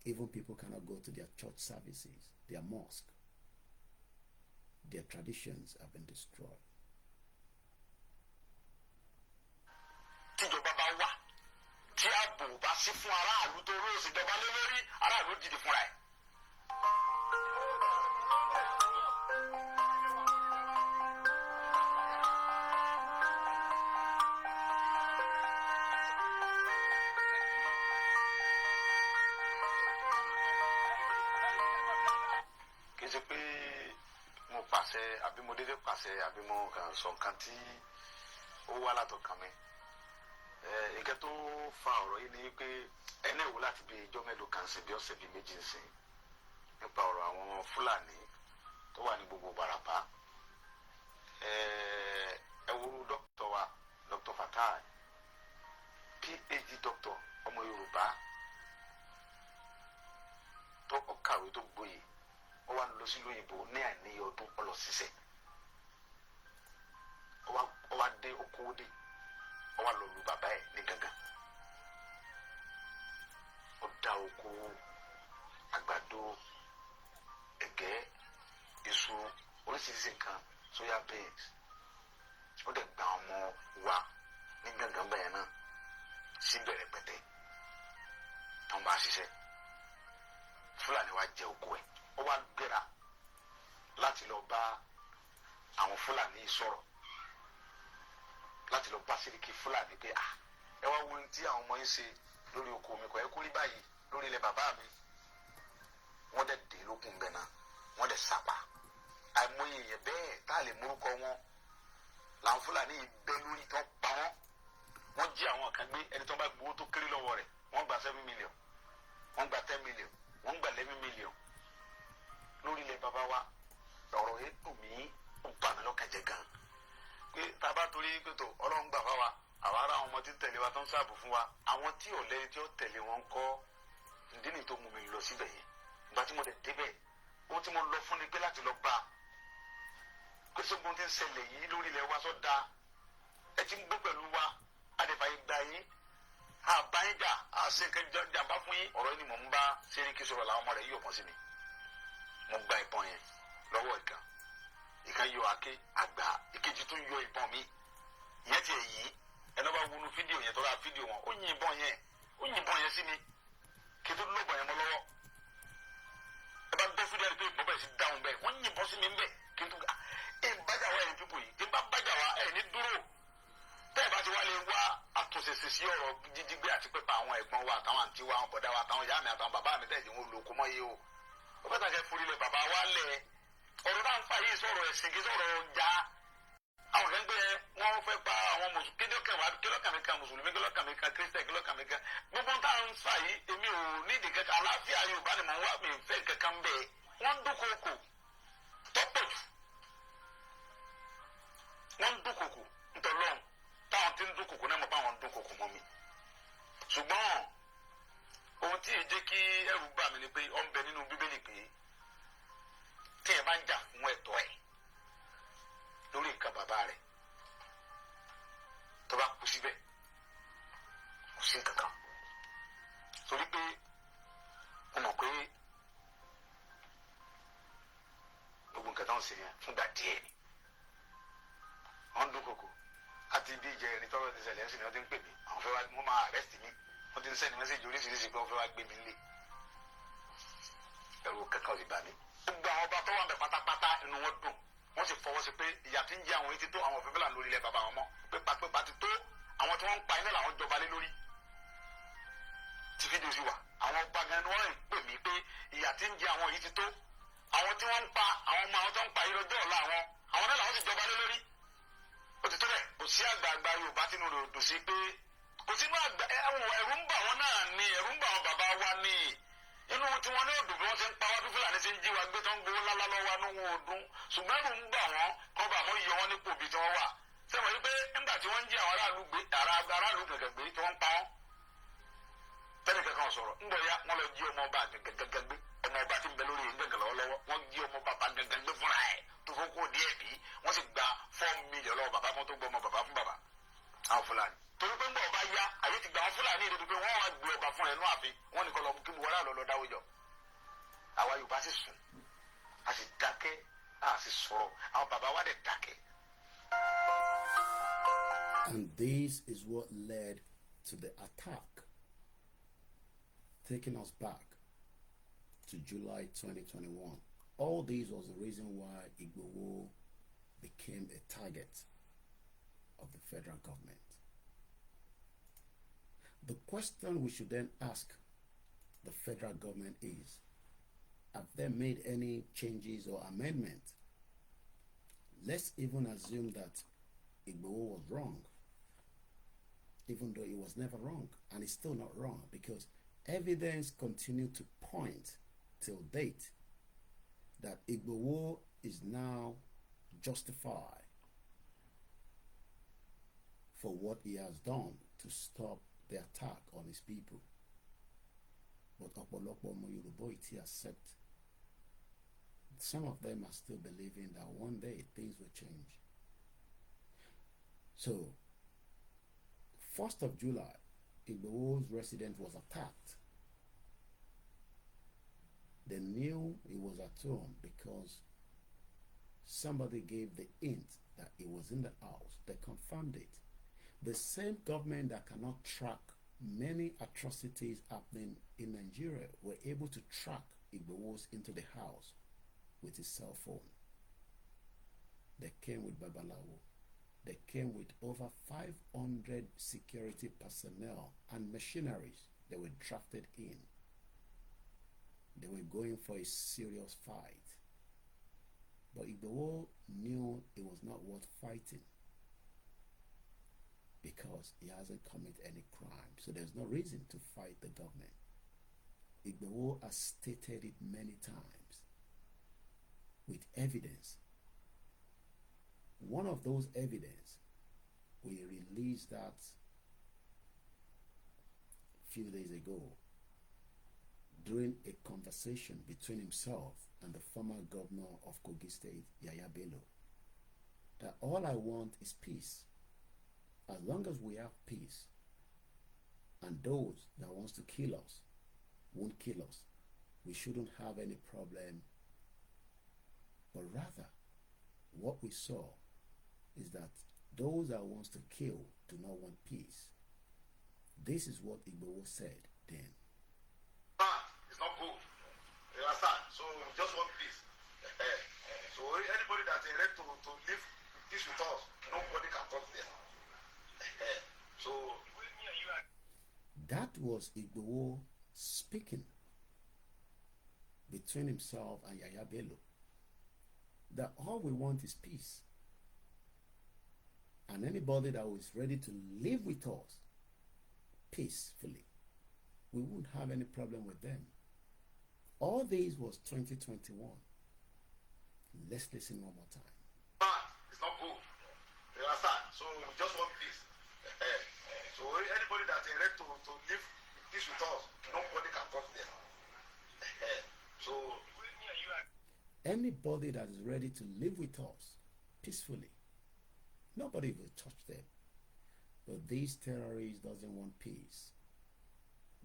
S1: Even people cannot go to their church services, their mosque. Their traditions have been destroyed.
S2: Àbí mo dédé pàṣẹ àbí mo kàn sọ nǹkan tí ó wá látọkàn mi. Nǹkan tó fa ọ̀rọ̀ yìí ni pé ẹni ìwò láti bí ijọ́ mélòó kan sí bí ọ̀sẹ̀ bí méjì ń sìn nípa ọ̀rọ̀ àwọn Fúlàní tó wà ní gbogbo Ìbàràpá. Ẹ wo dókítà wa, Dr. Fatai, PhD doctor, ọmọ Yorùbá tó kàwé tó gboyè. Ó wá lọ sí lóyìnbó ní àìníye ọdún ọlọ ṣiṣẹ́. Ó wá dé okòó dé. Ó wá lọ lu bàbá ẹ̀ ní gangan. Ó dá oko àgbàdo, ẹ̀gẹ́, iṣu, oríṣiríṣi nǹkan, soya beans. Ó dẹ̀ gba ọmọ wa ní gangan bẹ́ẹ̀ náà sí bẹ̀rẹ̀ pẹ̀tẹ́. Tó ń bá ṣiṣẹ́. Fúlàní wa jẹ oko ẹ̀. Ó wá gbéra láti lọ bá àwọn Fúlàní sọ̀rọ̀, láti lọ bá Sẹ́ríkì Fúlàní pé ẹ wá wo ohun tí àwọn ọmọ yín ṣe lórí oko mi, kò ẹ kó rí báyìí lórí ilẹ̀ bàbá mi. Wọ́n dẹ̀ dé lókun bẹ́ẹ̀ náà, wọ́n dẹ̀ sàpà. Àìmọye èèyàn bẹ́ẹ̀ tá a lè múrúkọ wọn làwọn Fúlàní yìí bẹ́ lórí tó pa wọ́n. Wọ́n jí àwọn kan gbé, ẹni tó bá gbowó tó kéré lọ́wọ́ rẹ̀ wọ́n gba 7 million, wọ́n gba 10 million, wọ́n gba 11 million. Lórí ilẹ̀ bàbá wa ọ̀rọ̀ yẹn dùn mí, ó bà mí lọ́kàn jẹ́ gan. Pé tá a bá torí pé tó Ọlọ́run gbà fáwa, àwa ará àwọn ọmọ tí ń tẹ̀lé wa tó ń sáàbù fún wa, àwọn tí ò lẹ́yìn tí ó tẹ̀lé wọn ń kọ́. Ìdí nìyí tó mú mi lọ síbẹ̀ yẹn. Ìgbà tí mo dẹ̀ débẹ̀, ohun tí mo lọ fún ni pé láti lọ bá a. Pé sógun ti ń ṣẹlẹ̀ yìí lórí ilẹ̀ wa sọ da. Ẹ ti ń gbé pẹ̀lú wa, adẹ̀fàyè gbà yín. Àbáyín jà, àṣẹ jàmbá fún yín. Ọ̀rọ̀ yìí ni mò ń bá Sẹ́ríkì sọ̀rọ̀ làwọn ọmọ rẹ̀ yóò pọ̀ sí mi. Mo gba ìbọn yẹn lọ́wọ́ ìkan yọ àké àgbà, ìkejì tún yọ ìbọn mi. Ìyẹn ti èyí ẹni bá wọnú fídíò yẹn tó ra fídíò wọn, ó yin ìbọn yẹn sí mi kí tó lọ́gbọ̀n yẹn mọ́ lọ́wọ́. Ẹ bá gbọ́ fídíò yẹn pé ìbọn bẹ́ẹ̀ sí dáhùn bẹ́ẹ̀, wọ́n yin ìbọn sí mi ń bẹ̀ kí n tó ẹ bájà wá ẹ̀yìn pípò yìí, tí n bá bájà wá ẹ̀ ní dúró. Tẹ́ ẹ bá ti wá lè wá àtúnṣe sí ọ̀rọ̀ jíjígbé àti pípa àwọn ẹ̀gbọ́n wa àtàwọn àǹtí wa, àwọn bọ̀dá wa àtàwọn ìyá mi àtàwọn bàbá mi tẹ̀sí wọn lóko mọ́ yé o. Ó bẹ́ẹ̀ tàkẹ́ forí lẹ̀ bàbá wa lẹ̀. Ọ̀rọ̀ náà ń fà yìí sọ̀rọ̀ ẹ̀sìn kí sọ̀rọ̀ ọjà. Àwọn kan gbé wọn fẹ́ pa àwọn mùsùlùmí, kílọ̀kàn mi kan mùsùlùmí, kílọ̀kàn mi kan kírísítẹ̀, kílọ̀kàn mi kan. Gbogbo táwọn ń fà yìí èmi ò ní ìdí kankan, àlàáfíà Yorùbá ni mò ń wá, mi fẹ́ kankan bẹ́ẹ̀. Wọ́n ń dúnkòkò tọ́pọ̀ jù. Wọ́n ń dúnkòkò ntọ́lọ́run. Táwọn ti ń dúnkòkò náà mọ̀ pé àwọn ń dúnkòkò mọ́ mi. Ṣùgbọ́n ohun tí èyí jẹ́ kí ẹrù bà mí ni pé ó ń bẹ nínú Bíbélì pé tí ẹ bá ń jà fún ẹ̀tọ́ ẹ̀ lórí nǹkan bàbá rẹ̀ tó bá kú síbẹ̀ kò sí nǹkan kan. Torí pé mo mọ̀ pé gbogbo nǹkan tó ń ṣe yẹn fúngbà díẹ̀ ni. Wọ́n ń dúnkòkò àti bí ìjẹ́ ẹni tọ́rọ̀ ti ṣẹlẹ̀ ń sìn ni wọ́n ti ń pè mí, àwọn fẹ́ wá wọ́n máa arrest mi. Wọ́n ti ń sẹ́ni mẹ́sẹ̀jì oríṣiríṣi pé wọ́n fẹ́ wá gbé mi nílé. Ẹ̀rù kankan ò lè bà mí. Gbogbo àwọn ọba tó wà bẹ̀ pátápátá inú wọn dùn. Wọ́n sì fọwọ́ sí pé ìyà tí ń jẹ àwọn etí tó àwọn òfin bẹ́là lórí ilẹ̀ bàbá wọn mọ́. Pépà ti tó àwọn tí wọ́n ń pa iná làwọn jọba lé lórí. Tí fídíò sì wà àwọn ọba gan ni wọ́n ń pè mí pé ìyà tí ń jẹ àwọn yìí ti tó àwọn tí wọ́n ń pa àwọn ọmọ àwọn tó ń pa yìí lọ́jọ́ ọ̀la àwọn náà làwọn sì jọba lé lórí ó ti tó bẹ́ẹ̀ kò sí àgbààgbà Yorùbá tínú rẹ̀ ò dùn sí pé kò sínú àgbà ẹ̀rù ń bà wọ́n náà ni ẹ̀rù ń bà wọ́n bàbá wa ni inú tí wọ́n ní òdùn bí wọ́n ti ń pa wá bí Fúlàní ti ń jí wa gbé tó ń gbowó lálá lọ́wọ́ inú wọn òdùn ṣùgbọ́n ẹ̀rù ń bà wọ́n kọ́ bà wọ́n yọ wọ́n nípò bí tí wọ́n wà sẹ́wọ̀n yìí pé nígbà tí wọ́n ń jí àwọn aráàlú gẹ̀gẹ̀ gbé tí wọ́n ń pa wọ́n tẹ́lẹ̀ kankan sọ̀rọ̀ ńgbọ̀ ya wọ́n lọ jí ọmọ ọba gẹ̀gẹ̀ gbé ọmọ ọba tí ń bẹ lórí gẹ̀gẹ̀ lọ́wọ́lọ́wọ́ wọ́n jí ọmọ bàbá gẹ̀gẹ̀ gbé fúnra ẹ̀ tó fún kó díẹ̀ bí wọ́n sì gba 4 million lọ́wọ́ bàbá kan tó gbọ́ ọmọ bàbá fún bàbá àwọn Fúlàní torí pé ńgbọ̀ ọba ya àyè ti gba àwọn Fúlàní ìdòdò pé wọ́n wá gbé ọba fún ẹ̀ nú àfin wọ́n ní kọ́ lọ kí wọ́n rà lọ dáwọ́ jọ àwa Yorùbá sì sùn a sì dákẹ́ a sì sọ̀rọ̀ àwọn bàbá wa dẹ̀ dákẹ́.
S1: And this is what led to the attack, taking us back to July 2021. All this was the reason why Igboho became a target of the federal government. The question we should then ask the federal government is, have they made any changes or amendments? Let's even assume that Igboho was wrong, even though it was never wrong, and it's still not wrong because evidence continued to point till date that Igboho is now justified for what he has done to stop the attack on his people. But Ọ̀pọ̀lọpọ̀ ọmọ Yorùbá ò tí accept. Some of them are still believing that one day things will change. So, 1st of July, Igboho's residence was attacked. They knew he was at home because somebody gave the hint that he was in the house. They confirmed it. The same government that cannot track many atrocities happening in Nigeria were able to track Igboho's into the house with his cell phone. They came with Babalawo. They came with over 500 security personnel and machineries they were drafted in. They were going for a serious fight. But Igboho knew it was not worth fighting because he hasn't committed any crime. So there's no reason to fight the government. Igboho has stated it many times with evidence. One of those evidence, we released that a few days ago during a conversation between himself and the former governor of Kogi State, Yaya Bello, that all I want is peace. As long as we have peace, and those that wants to kill us won't kill us, we shouldn't have any problem. But rather, what we saw is that those that wants to kill do not want peace. This is what Igboho said then.
S2: It's not good. You understand? So we just want peace. So anybody that's ready to live peace with us, nobody can touch them. So
S1: that was Igboho speaking between himself and Yaya Bello. That all we want is peace. And anybody that was ready to live with us peacefully, we wouldn't have any problem with them. All this was 2021. Let's listen one more time.
S2: It's not good. You understand? So we just want peace. So anybody that's ready to live peace with us, nobody can touch them. So
S1: anybody that is ready to live with us peacefully, nobody will touch them. But these terrorists doesn't want peace.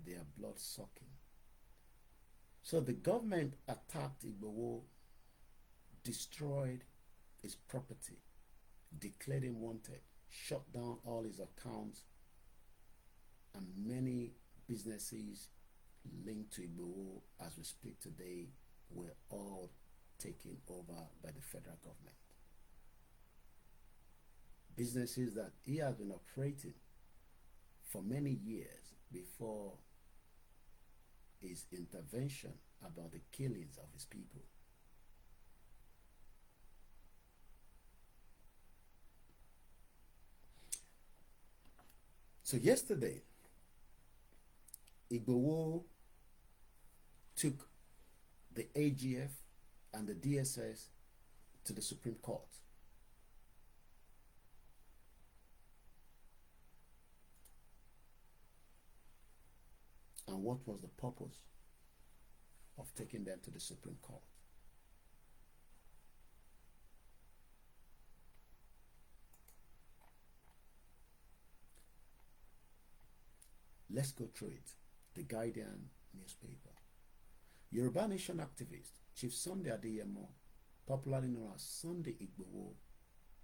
S1: They are blood-sucking. So the government attacked Igboho, destroyed his property, declared him wanted, shut down all his accounts, and many businesses linked to Igboho as we speak today were all taken over by the federal government. Businesses that he has been operating for many years before his intervention about the killings of his people. So yesterday, Igboho took the AGF and the DSS to the Supreme Court. And what was the purpose of taking them to the Supreme Court? Let's go through it. The Guardian newspaper. Yoruba Nation activist Chief Sunday Igboho, popularly known as Sunday Igboho,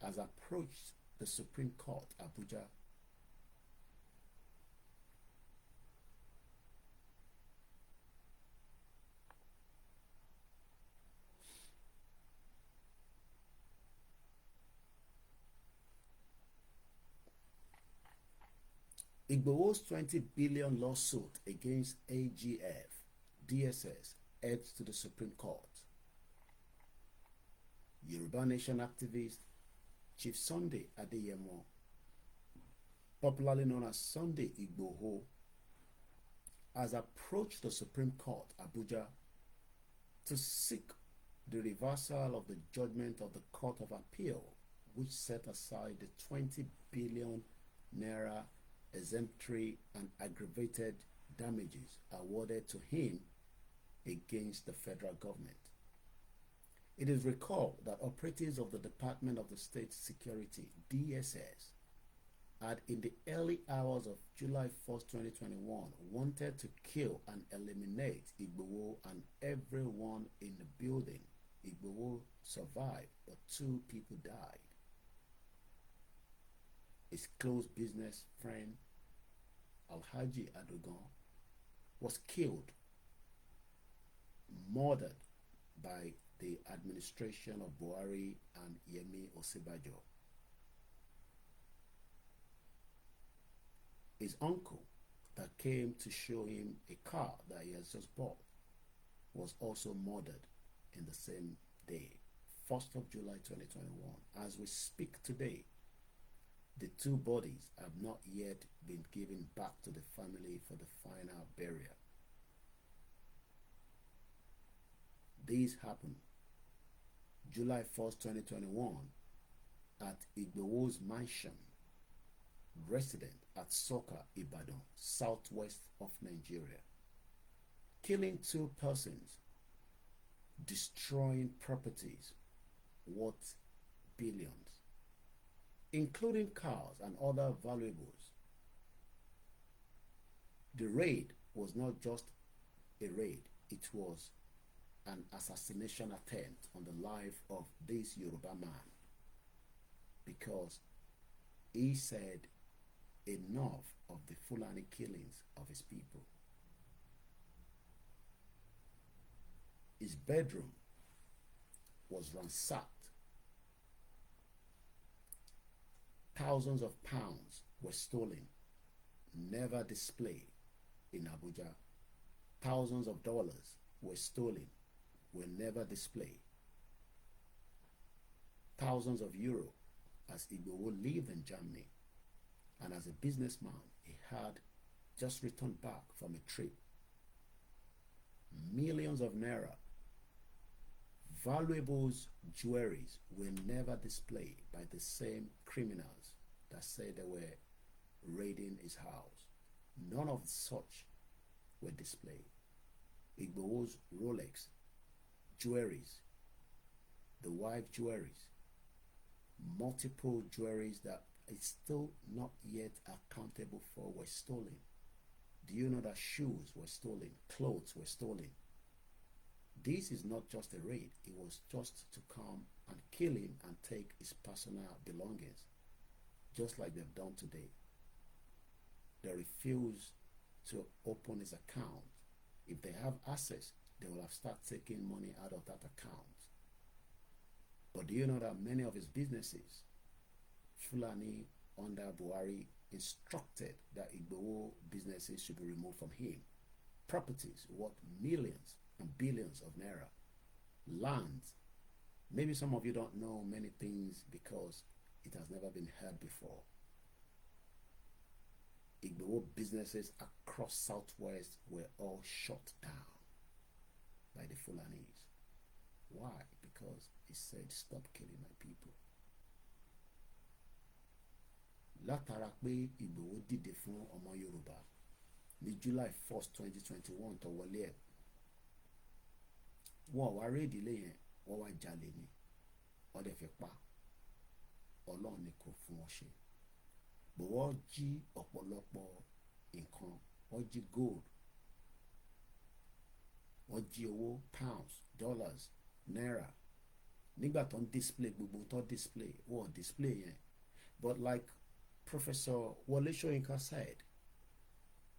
S1: has approached the Supreme Court, Abuja, Igboho's 20 billion lawsuit against AGF, DSS heads to the Supreme Court. Yoruba Nation activist Chief Sunday Igboho, popularly known as Sunday Igboho, has approached the Supreme Court, Abuja, to seek the reversal of the judgment of the Court of Appeal, which set aside the 20 billion naira exemplary and aggravated damages awarded to him against the federal government. It is recalled that operatives of the Department of the State Security, DSS, had in the early hours of July 1st, 2021, wanted to kill and eliminate Igboho and everyone in the building. Igboho survived, but 2 people died. His close business friend, Alhaji Adogan, was killed, murdered by the administration of Buhari and Yemi Osinbajo. His uncle that came to show him a car that he has just bought was also murdered in the same day, 1st of July 2021. As we speak today, the 2 bodies have not yet been given back to the family for the final burial. This happened July 1st, 2021 at Igboho's mansion, resident at Soka, Ibadan, southwest of Nigeria, killing 2 persons, destroying properties worth billions, including cars and other valuables. The raid was not just a raid, it was an assassination attempt on the life of this Yoruba man, because he said enough of the Fulani killings of his people. His bedroom was ransacked. Thousands of pounds were stolen, never displayed in Abuja. Thousands of dollars were stolen, were never displayed. Thousands of euros, as Igboho lived in Germany, and as a businessman, he had just returned back from a trip. Millions of naira, valuables, jewelries were never displayed by the same criminals that said they were raiding his house. None of such were displayed. Igboho's Rolex, jewelries, the wife jewelries, multiple jewelries that is still not yet accountable for were stolen. Do you know that shoes were stolen, clothes were stolen? This is not just a raid. It was just to come and kill him and take his personal belongings, just like they've done today. They refuse to open his account. If they have access, they will have started taking money out of that account. But do you know that many of his businesses, Fulani under Buhari instructed that Igboho businesses should be removed from him? properties worth millions and billions of naira, lands. Maybe some of you don't know many things because it has never been heard before. Igboho businesses across Southwest were all shut down by the Fulanis. Why? Because he said, stop killing my people. Látara pé Igboho dìde fún ọmọ Yorùbá ní July 1st 2021 tó wọlé ẹ̀. Wọ́n wá rédí ilé yẹn, wọ́n wá jalè ni, wọ́n dẹ̀ fẹ́ pa. Ọlọ́run ni kò fún wọn ṣe. Bó wọ́n jí ọ̀pọ̀lọpọ̀ nǹkan, wọ́n jí gold, wọ́n jí owó, pounds, dollars, naira. Nígbà tó ń display gbogbo tó display, wọ́n display yẹn. But like Professor Wole Soyinka said,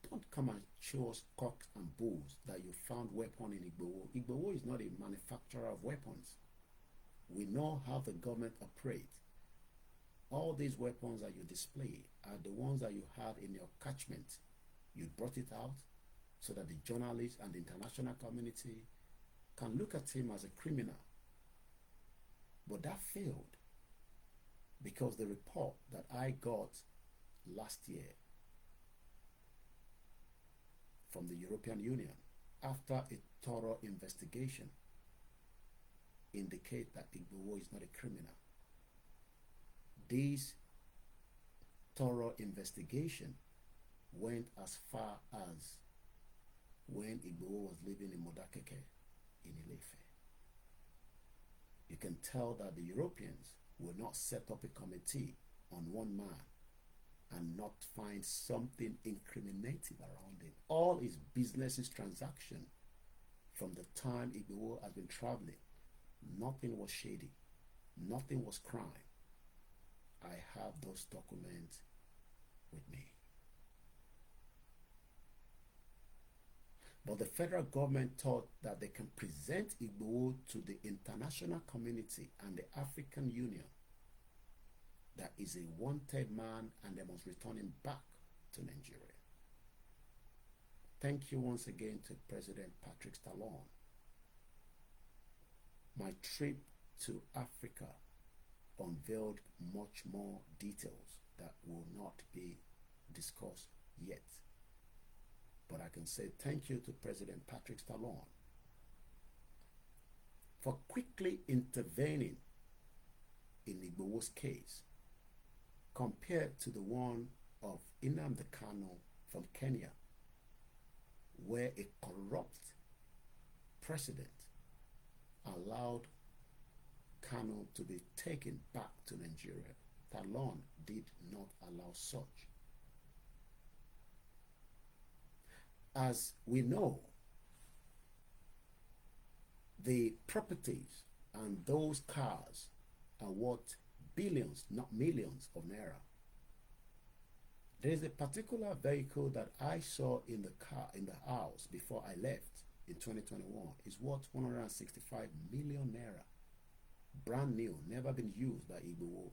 S1: don't come and show us cocks and bulls that you found weapon in Igboho. Igboho is not a manufacturer of weapons. We know how the government operates. All these weapons that you display are the ones that you had in your catchment. You brought it out so that the journalists and the international community can look at him as a criminal. But that failed because the report that I got last year from the European Union after a thorough investigation indicate that Igboho is not a criminal. This thorough investigation went as far as when Igboho was living in Modakeke in Ile-Ife. You can tell that the Europeans will not set up a committee on one man and not find something incriminating around him. All his business transaction from the time Igboho has been traveling, nothing was shady, nothing was crime. I have those documents with me. But the federal government thought that they can present Igboho to the international community and the African Union that is a wanted man and they must return him back to Nigeria. Thank you once again to President Patrick Talon. My trip to Africa unveiled much more details that will not be discussed yet. But I can say thank you to President Patrick Talon for quickly intervening in Igboho's case compared to the one of Nnamdi Kanu from Kenya, where a corrupt president allowed Kanu to be taken back to Nigeria. Talon did not allow such. As we know, the properties and those cars are worth billions, not millions of naira. There is a particular vehicle that I saw in the house before I left in 2021. It's worth 165 million naira. Brand new, never been used by Igboho.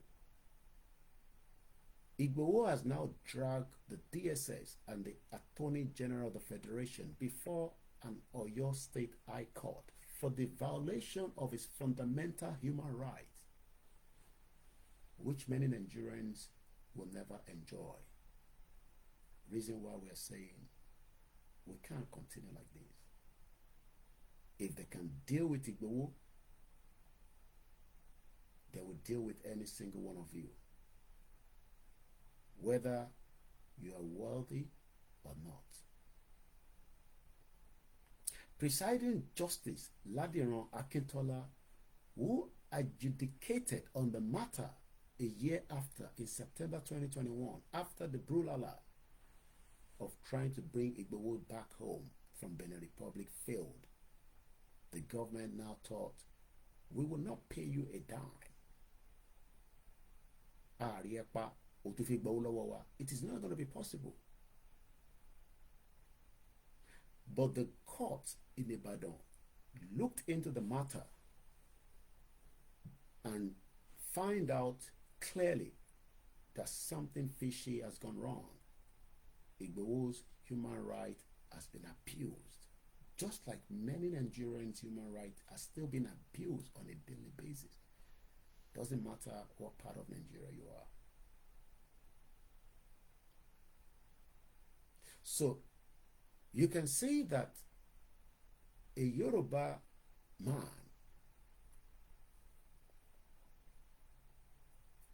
S1: Igboho has now dragged the DSS and the Attorney General of the Federation before an Oyo State High Court for the violation of his fundamental human rights, which many Nigerians will never enjoy. Reason why we are saying we can't continue like this. If they can deal with Igboho, they will deal with any single one of you, whether you are wealthy or not. Presiding Justice Ladiran Akintola, who adjudicated on the matter a year after, in September 2021, after the brouhaha of trying to bring Igboho back home from Benin Republic failed, the government now thought, we will not pay you a dime. It is not going to be possible. But the court in Ibadan looked into the matter and find out clearly that something fishy has gone wrong. Igboho's human rights has been abused, just like many Nigerians' human rights are still being abused on a daily basis. Doesn't matter what part of Nigeria you are. So you can see that a Yoruba man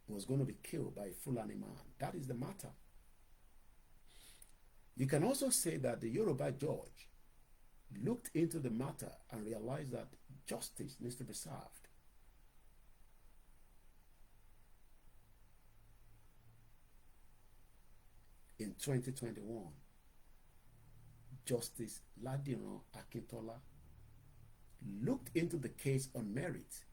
S1: was going to be killed by a Fulani man. That is the matter. You can also say that the Yoruba judge looked into the matter and realized that justice needs to be served. In 2021, Justice Ladiran Akintola looked into the case on merit.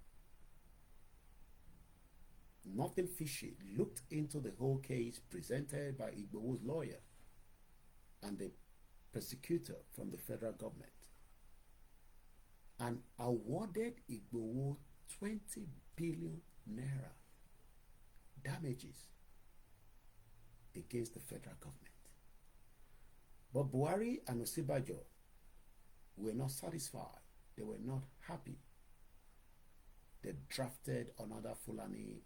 S1: Nothing fishy, looked into the whole case presented by Igboho's lawyer and the prosecutor from the federal government, and awarded Igboho 20 billion naira damages against the federal government. But Buhari and Osibajo were not satisfied. They were not happy. They drafted another Fulani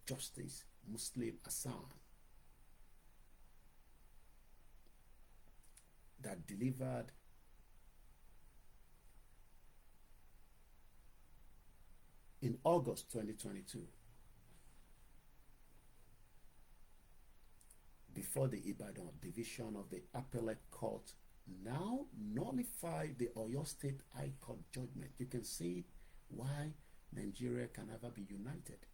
S1: justice, Muslim Hassan, that delivered in August 2022 before the Ibadan division of the appellate court now nullified the Oyo State High Court judgment. You can see why Nigeria can never be united.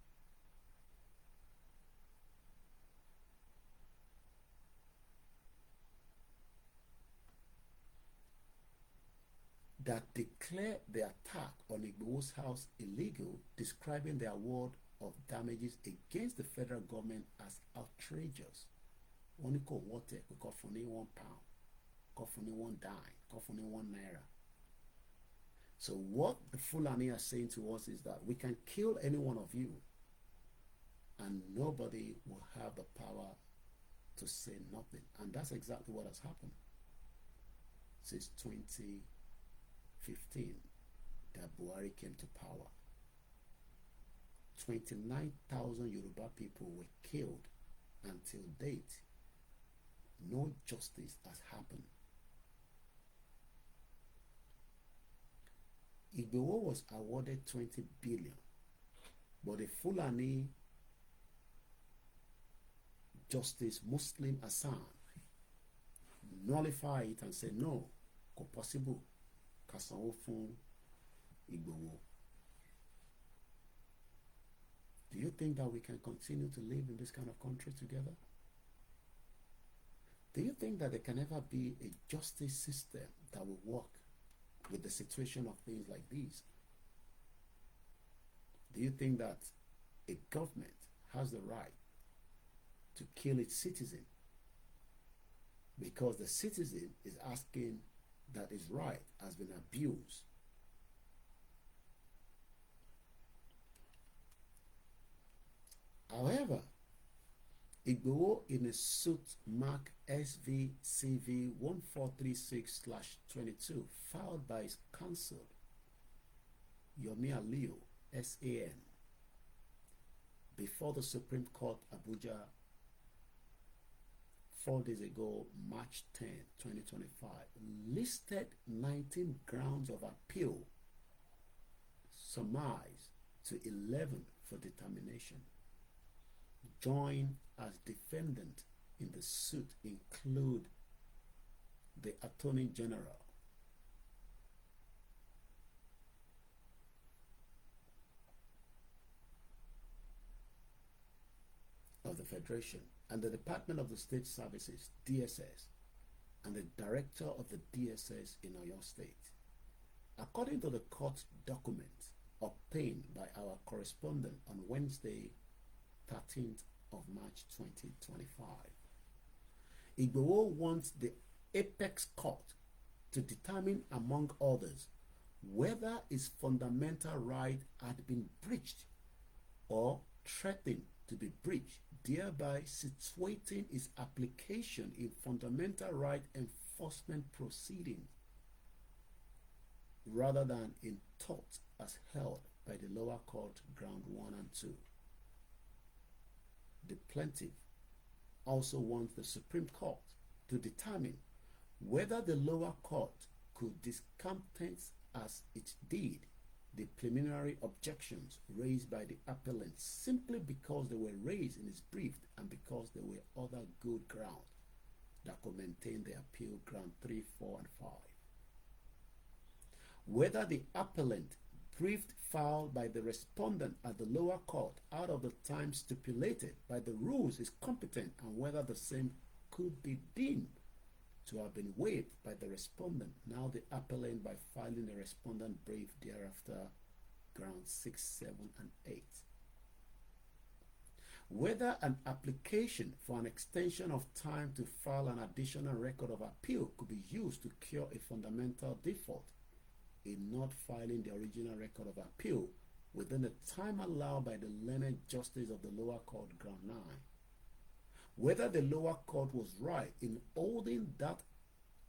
S1: That declared the attack on Igboho's house illegal, describing the award of damages against the federal government as outrageous. Wọ́n ní kò wọ́tẹ̀, we kò fún ní £1, kò fún ní £1, kò fún ní £1. So what the Fulani are saying to us is that we can kill any one of you and nobody will have the power to say nothing. And that's exactly what has happened since 2015 that Buhari came to power. 29,000 Yoruba people were killed until date. No justice has happened. Igboho was awarded 20 billion, but the Fulani Justice Muslim Hassan nullified it and said no, kò possible, ká sanwó fún Igboho. Do you think that we can continue to live in this kind of country together? Do you think that there can ever be a justice system that will work with the situation of things like these? Do you think that a government has the right to kill its citizen because the citizen is asking that his right has been abused? However, Igboho, in a suit marked SVCV 1436/22 filed by his counsel Yomi Aliyu SAN before the Supreme Court Abuja 4 days ago, March 10, 2025, listed 19 grounds of appeal, summarized to 11 for determination. Joined as defendant in the suit include the Attorney General, of the Federation and the Department of the State Services, DSS, and the Director of the DSS in Oyo State. According to the court documents obtained by our correspondent on Wednesday, 13th of March 2025, Igboho wants the apex court to determine, among others, whether his fundamental right had been breached or threatened to be breached, thereby situating its application in fundamental right enforcement proceedings rather than in tort as held by the lower court ground 1 and 2. The plaintiff also wants the Supreme Court to determine whether the lower court could discountenance as it did the preliminary objections raised by the appellant simply because they were raised in his brief and because there were other good grounds that could maintain the appeal ground 3, 4, and 5. Whether the appellant briefed filed by the respondent at the lower court out of the time stipulated by the rules is competent, and whether the same could be deemed to have been waived by the respondent, now the appellant, by filing the respondent brief thereafter, grounds 6, 7, and 8. Whether an application for an extension of time to file an additional record of appeal could be used to cure a fundamental default in not filing the original record of appeal within the time allowed by the learned justice of the lower court, ground 9. Whether the lower court was right in holding that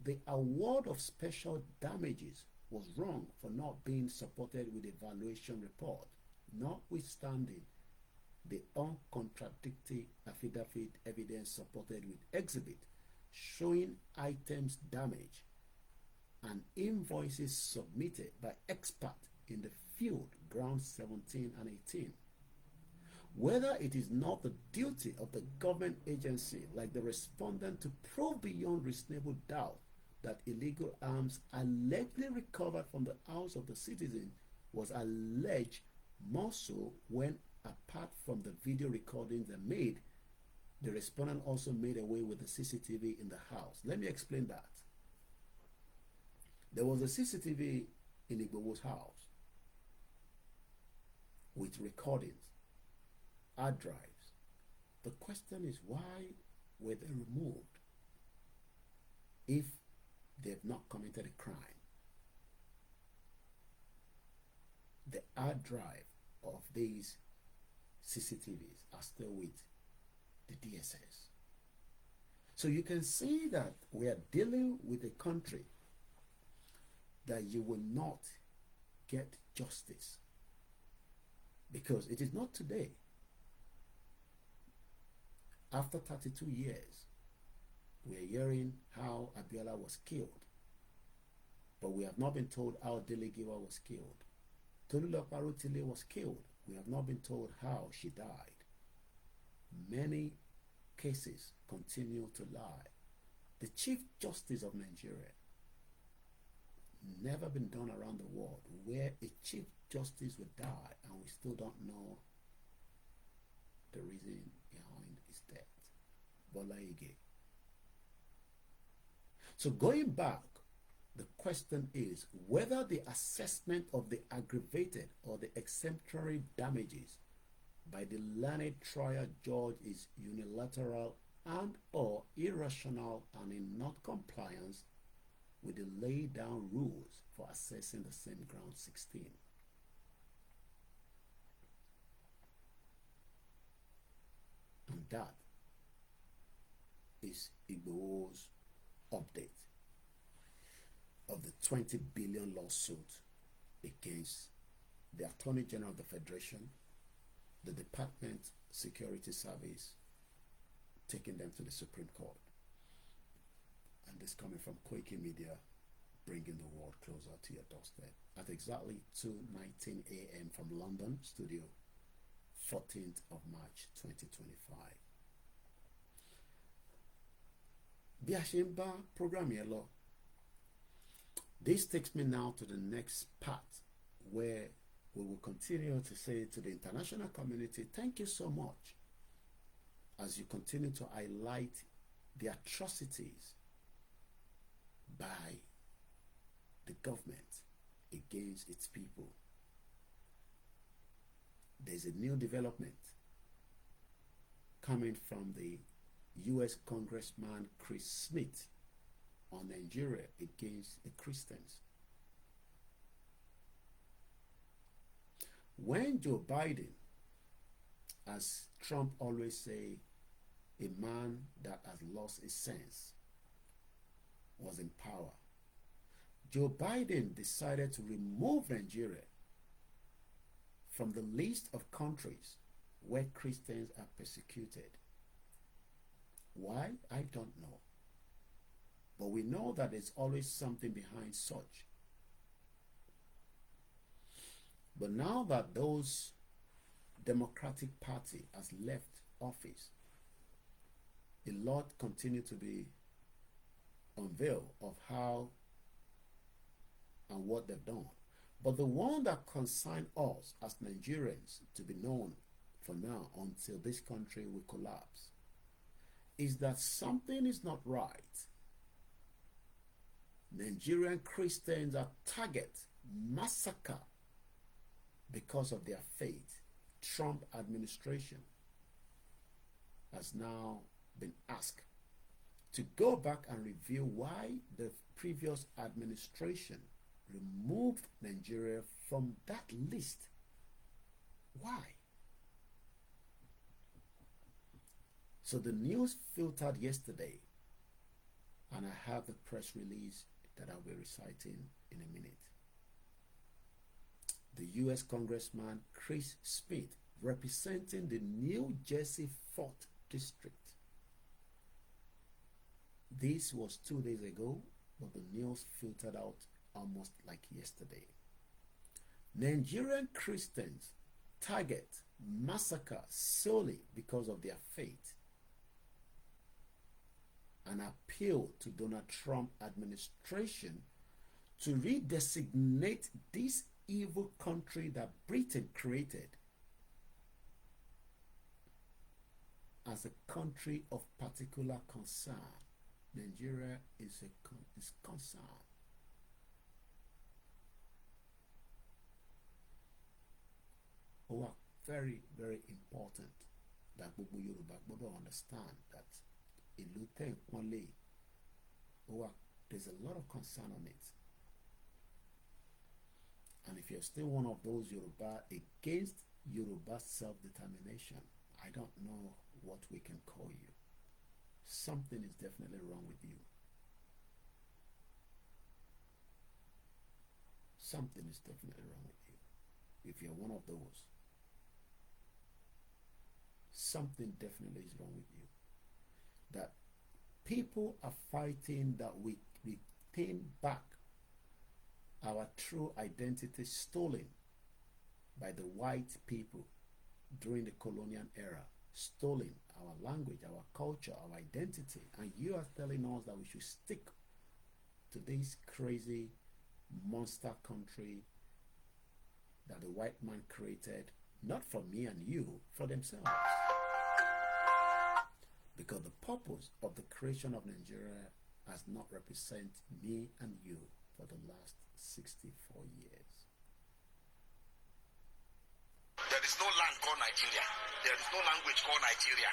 S1: the award of special damages was wrong for not being supported with a valuation report, notwithstanding the uncontradictory affidavit evidence supported with exhibit showing items damaged and invoices submitted by experts in the field, grounds 17 and 18. Whether it is not the duty of the government agency like the respondent to prove beyond reasonable doubt that illegal arms allegedly recovered from the house of the citizen was alleged, more so when, apart from the video recordings they made, the respondent also made away with the CCTV in the house. Let me explain that. There was a CCTV in Igboho's house with recordings, hard drives. The question is, why were they removed if they've not committed a crime? The hard drive of these CCTVs are still with the DSS. So you can see that we are dealing with a country that you will not get justice, because it is not today, after 32 years, we are hearing how Abiola was killed, but we have not been told how Dele Giwa was killed. Tolulope Arotile was killed. We have not been told how she died. Many cases continue to lie. The Chief Justice of Nigeria, never been done around the world where a Chief Justice would die and we still don't know the reason behind his death. Bola Ige. So going back, the question is whether the assessment of the aggravated or the exemplary damages by the learned trial judge is unilateral and or irrational and in not compliance with the laid down rules for assessing the same ground 16. And that is Igboho's update of the 20 billion lawsuit against the Attorney General of the Federation, the Department Security Service, taking them to the Supreme Court. And this coming from Koikimedia, bringing the world closer to your doorstep at exactly 2:19 a.m. from London studio, 14th of March 2025. Bí a ṣe ń bá program yẹn lọ, this takes me now to the next part where we will continue to say to the international community, thank you so much as you continue to highlight the atrocities by the government against its people. There's a new development coming from the U.S. Congressman Chris Smith on Nigeria against the Christians. When Joe Biden as Trump always say, a man that has lost his sense was in power. Joe Biden decided to remove Nigeria from the list of countries where Christians are persecuted. Why? I don't know. But we know that there's always something behind such. But now that those Democratic Party has left office, a lot continue to be unveiled of how and what they've done. But the one that concern us as Nigerians to be known for now until this country will collapse is that something is not right. Nigerian Christians are target massacre because of their faith. Trump administration has now been asked to go back and review why the previous administration removed Nigeria from that list. Why? So the news filtered yesterday, and I have the press release that I'll be reciting in a minute. The U.S. Congressman Chris Smith, representing the New Jersey 4th District. This was 2 days ago, but the news filtered out almost like yesterday. Nigerian Christians target massacre solely because of their faith. An appeal to Donald Trump administration to redesignate this evil country that Britain created as a country of particular concern. Nigeria is concerned. Oh, very, very important that gbogbo Yorùbá gbọ́dọ̀ understand that ìlú tẹ̀ ń pọ́nlé, there's a lot of concern on it. And if you're still one of those Yoruba against Yoruba self-determination, I don't know what we can call you. Something is definitely wrong with you. Something is definitely wrong with you. If you're one of those, something definitely is wrong with you. That people are fighting that we retain back our true identity stolen by the white people during the colonial era, stolen our language, our culture, our identity, and you are telling us that we should stick to this crazy monster country that the white man created, not for me and you, for themselves. Because the purpose of the creation of Nigeria has not represented me and you for the last 64 years.
S2: There is no land called Nigeria. There is no language called Nigeria.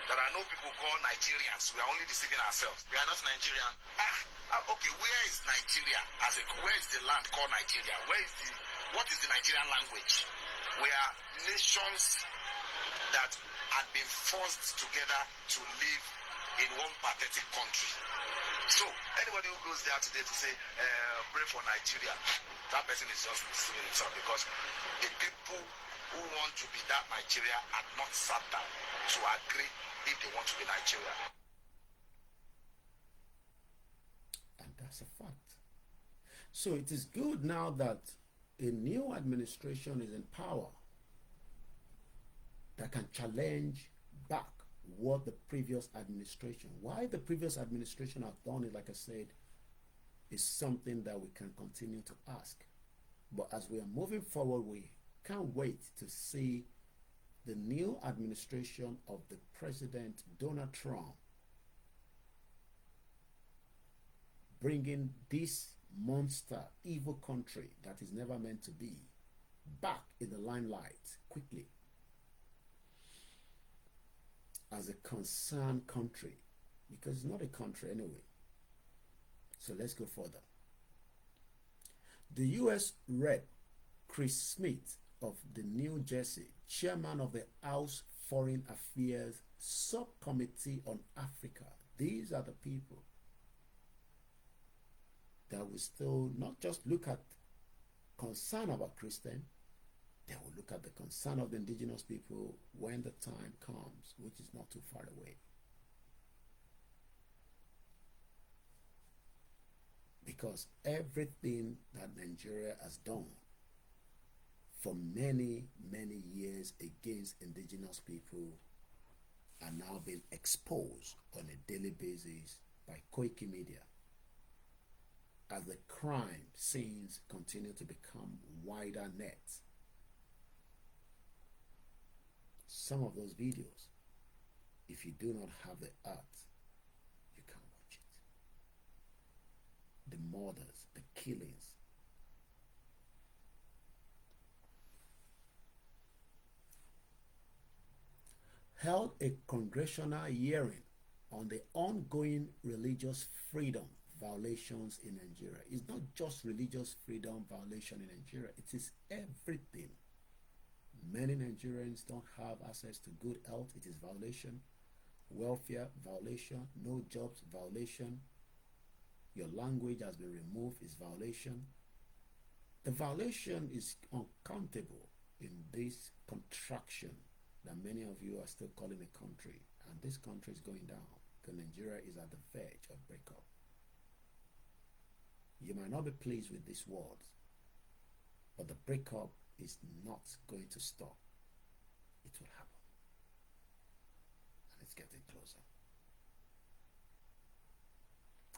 S2: There are no people called Nigerians. We are only deceiving ourselves. We are not Nigerian. Okay, where is Nigeria? Where is the land called Nigeria? What is the Nigerian language? We are nations that had been forced together to live in one pathetic country. So anybody who goes there today to say, pray for Nigeria, that person is just deceiving himself, because the people who want to be that Nigeria are not sat down to agree if they want to be Nigeria.
S1: And that's a fact. So it is good now that a new administration is in power that can challenge back what the previous administration, why the previous administration have done it, like I said, is something that we can continue to ask. But as we are moving forward, we can't wait to see the new administration of the President Donald Trump bringing this monster, evil country that is never meant to be back in the limelight quickly as a concerned country, because it's not a country anyway. So let's go further. The U.S. Rep. Chris Smith of the New Jersey, chairman of the House Foreign Affairs Subcommittee on Africa. These are the people that will still not just look at concern about Christian, they will look at the concern of the indigenous people when the time comes, which is not too far away. Because everything that Nigeria has done for many, many years against indigenous people are now being exposed on a daily basis by Koikimedia as the crime scenes continue to become wider nets. Some of those videos, if you do not have the art, you can't watch it. The murders, the killings. Held a congressional hearing on the ongoing religious freedom violations in Nigeria. It's not just religious freedom violation in Nigeria, it is everything. Many Nigerians don't have access to good health, it is violation. Welfare violation, no jobs violation. Your language has been removed is violation. The violation is uncountable in this contraction that many of you are still calling a country, and this country is going down because Nigeria is at the verge of breakup. You might not be pleased with these words, but the breakup is not going to stop. It will happen, and it's getting closer.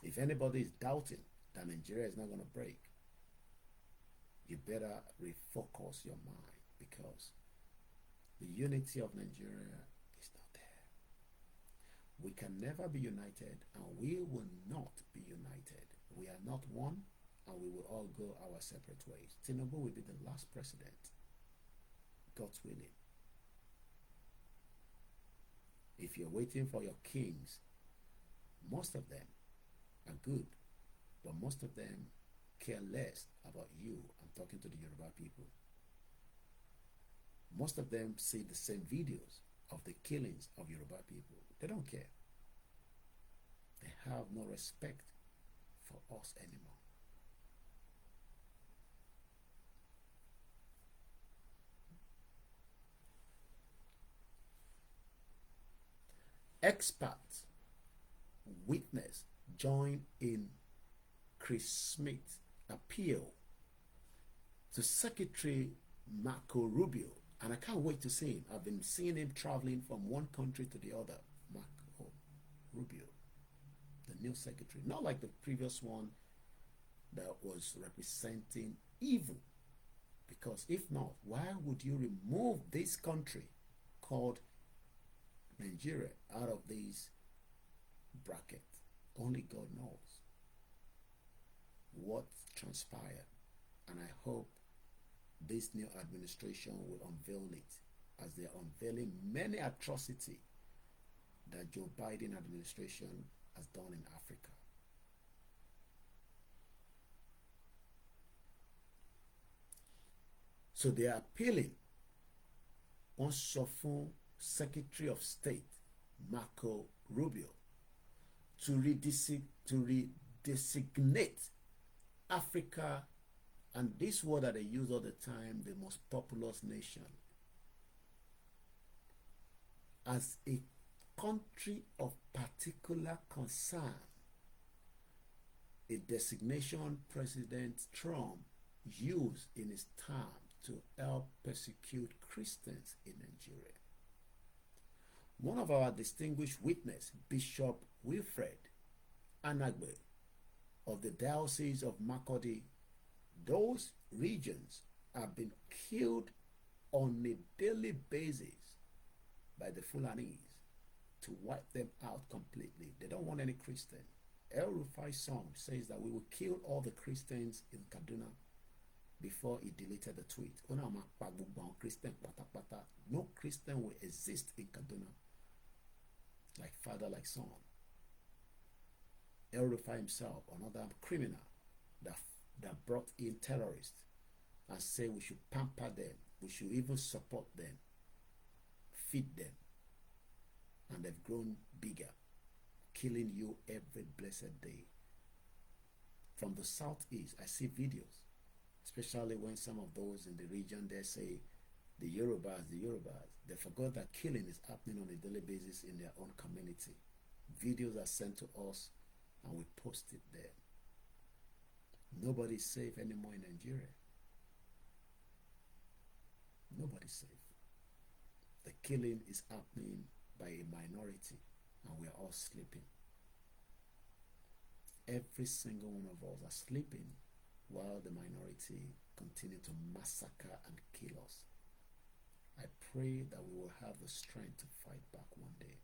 S1: If anybody is doubting that Nigeria is not going to break, you better refocus your mind, because the unity of Nigeria is not there. We can never be united, and we will not be united. We are not one, and we will all go our separate ways. Tinubu will be the last president, God's willing. If you're waiting for your kings, most of them are good, but most of them care less about you. I'm talking to the Yoruba people. Most of them see the same videos of the killings of Yoruba people. They don't care. They have no respect for us anymore. Experts, witness join in Chris Smith's appeal to Secretary Marco Rubio, and I can't wait to see him. I've been seeing him traveling from one country to the other. Marco Rubio, the new secretary, not like the previous one that was representing evil. Because if not, why would you remove this country called Nigeria out of this bracket? Only God knows what transpired, and I hope this new administration will unveil it, as they are unveiling many atrocities that Joe Biden administration has done in Africa. So they are appealing on Sofun Secretary of State Marco Rubio to redesignate Africa, and this word that they use all the time, the most populous nation, as a country of particular concern, a designation President Trump used in his term to help persecute Christians in Nigeria. One of our distinguished witnesses, Bishop Wilfred Anagbe of the Diocese of Makurdi, those regions have been killed on a daily basis by the Fulanis to wipe them out completely. They don't want any Christian. El Rufai's song says that we will kill all the Christians in Kaduna before he deleted the tweet. No Christian will exist in Kaduna. Like father, like son. El Rufai himself, another criminal that brought in terrorists and say we should pamper them, we should even support them, feed them, and they've grown bigger, killing you every blessed day. From the southeast, I see videos, especially when some of those in the region, they say the Yorubas, they forgot that killing is happening on a daily basis in their own community. Videos are sent to us and we post it there. Nobody's safe anymore in Nigeria. Nobody's safe. The killing is happening by a minority and we are all sleeping. Every single one of us are sleeping while the minority continue to massacre and kill us. I pray that we will have the strength to fight back one day.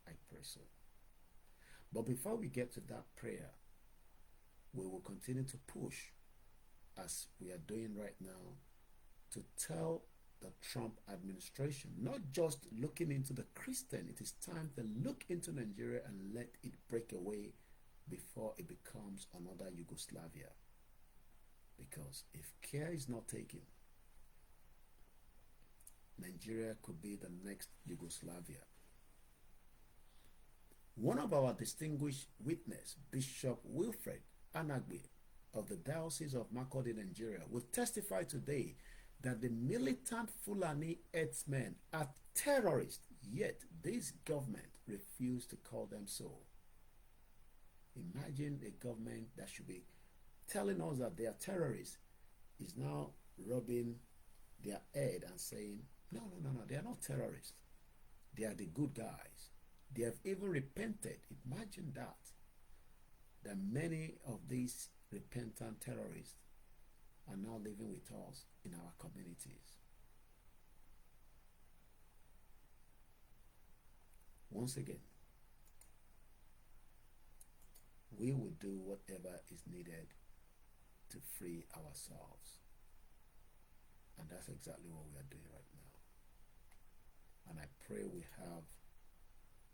S1: I pray so. But before we get to that prayer, we will continue to push, as we are doing right now, to tell the Trump administration, not just looking into the Christian, it is time to look into Nigeria and let it break away before it becomes another Yugoslavia. Because if care is not taken, Nigeria could be the next Yugoslavia. One of our distinguished witnesses, Bishop Wilfred Anagbe of the Diocese of Makurdi, Nigeria, will testify today that the militant Fulani herdsmen are terrorists, yet this government refused to call them so. Imagine a government that should be telling us that they are terrorists is now rubbing their head and saying, no, they are not terrorists. They are the good guys. They have even repented. Imagine that. That many of these repentant terrorists are now living with us in our communities. Once again, we will do whatever is needed to free ourselves. And that's exactly what we are doing right now. And I pray we have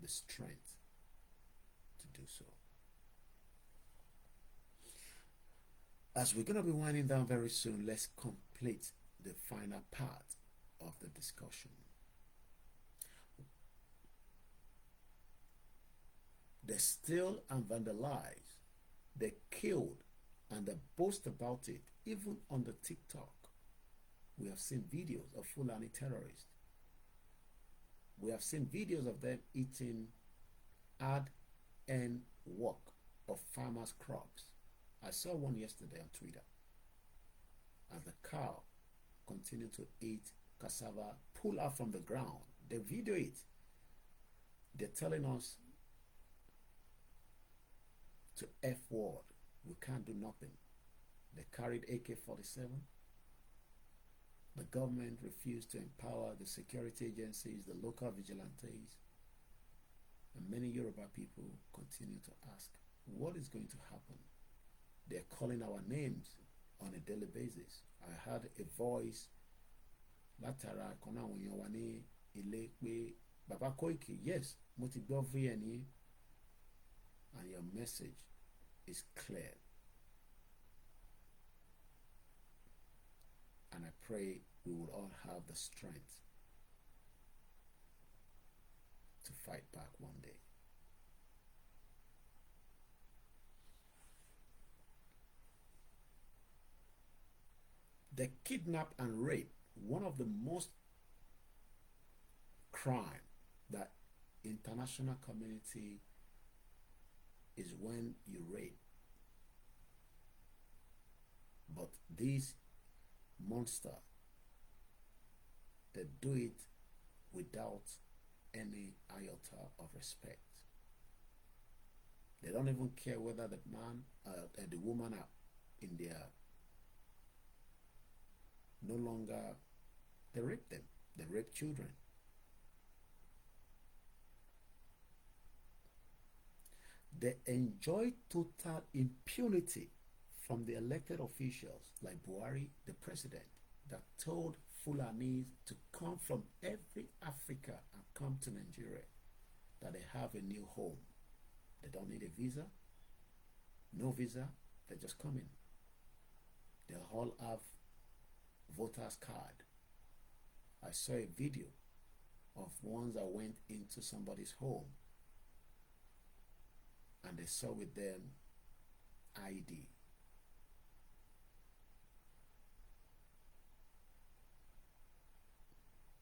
S1: the strength to do so. As we're going to be winding down very soon, let's complete the final part of the discussion. They steal and vandalize, they killed, and they boast about it, even on the TikTok. We have seen videos of Fulani terrorists. We have seen videos of them eating hard and work of farmers' crops. I saw one yesterday on Twitter. As the cow continued to eat cassava, pull out from the ground. They video it. They're telling us to F word. We can't do nothing. They carried AK-47. The government refused to empower the security agencies, the local vigilantes, and many Yoruba people continue to ask, what is going to happen? They're calling our names on a daily basis. I heard a voice, Latara Kona Wanyawani, Ilekwe, Baba Koiki, yes, Motibovri and your message is clear. And I pray we will all have the strength to fight back one day. They kidnap and rape, one of the most crime that international community is when you rape. But these monster, they do it without any iota of respect. They don't even care whether the man and the woman are in their no longer. They rape them. They rape children. They enjoy total impunity from the elected officials like Buhari, the president, that told Fulanis to come from every Africa and come to Nigeria, that they have a new home. They don't need a visa, no visa, they just come in. They all have voters card. I saw a video of ones that went into somebody's home and they saw with them ID.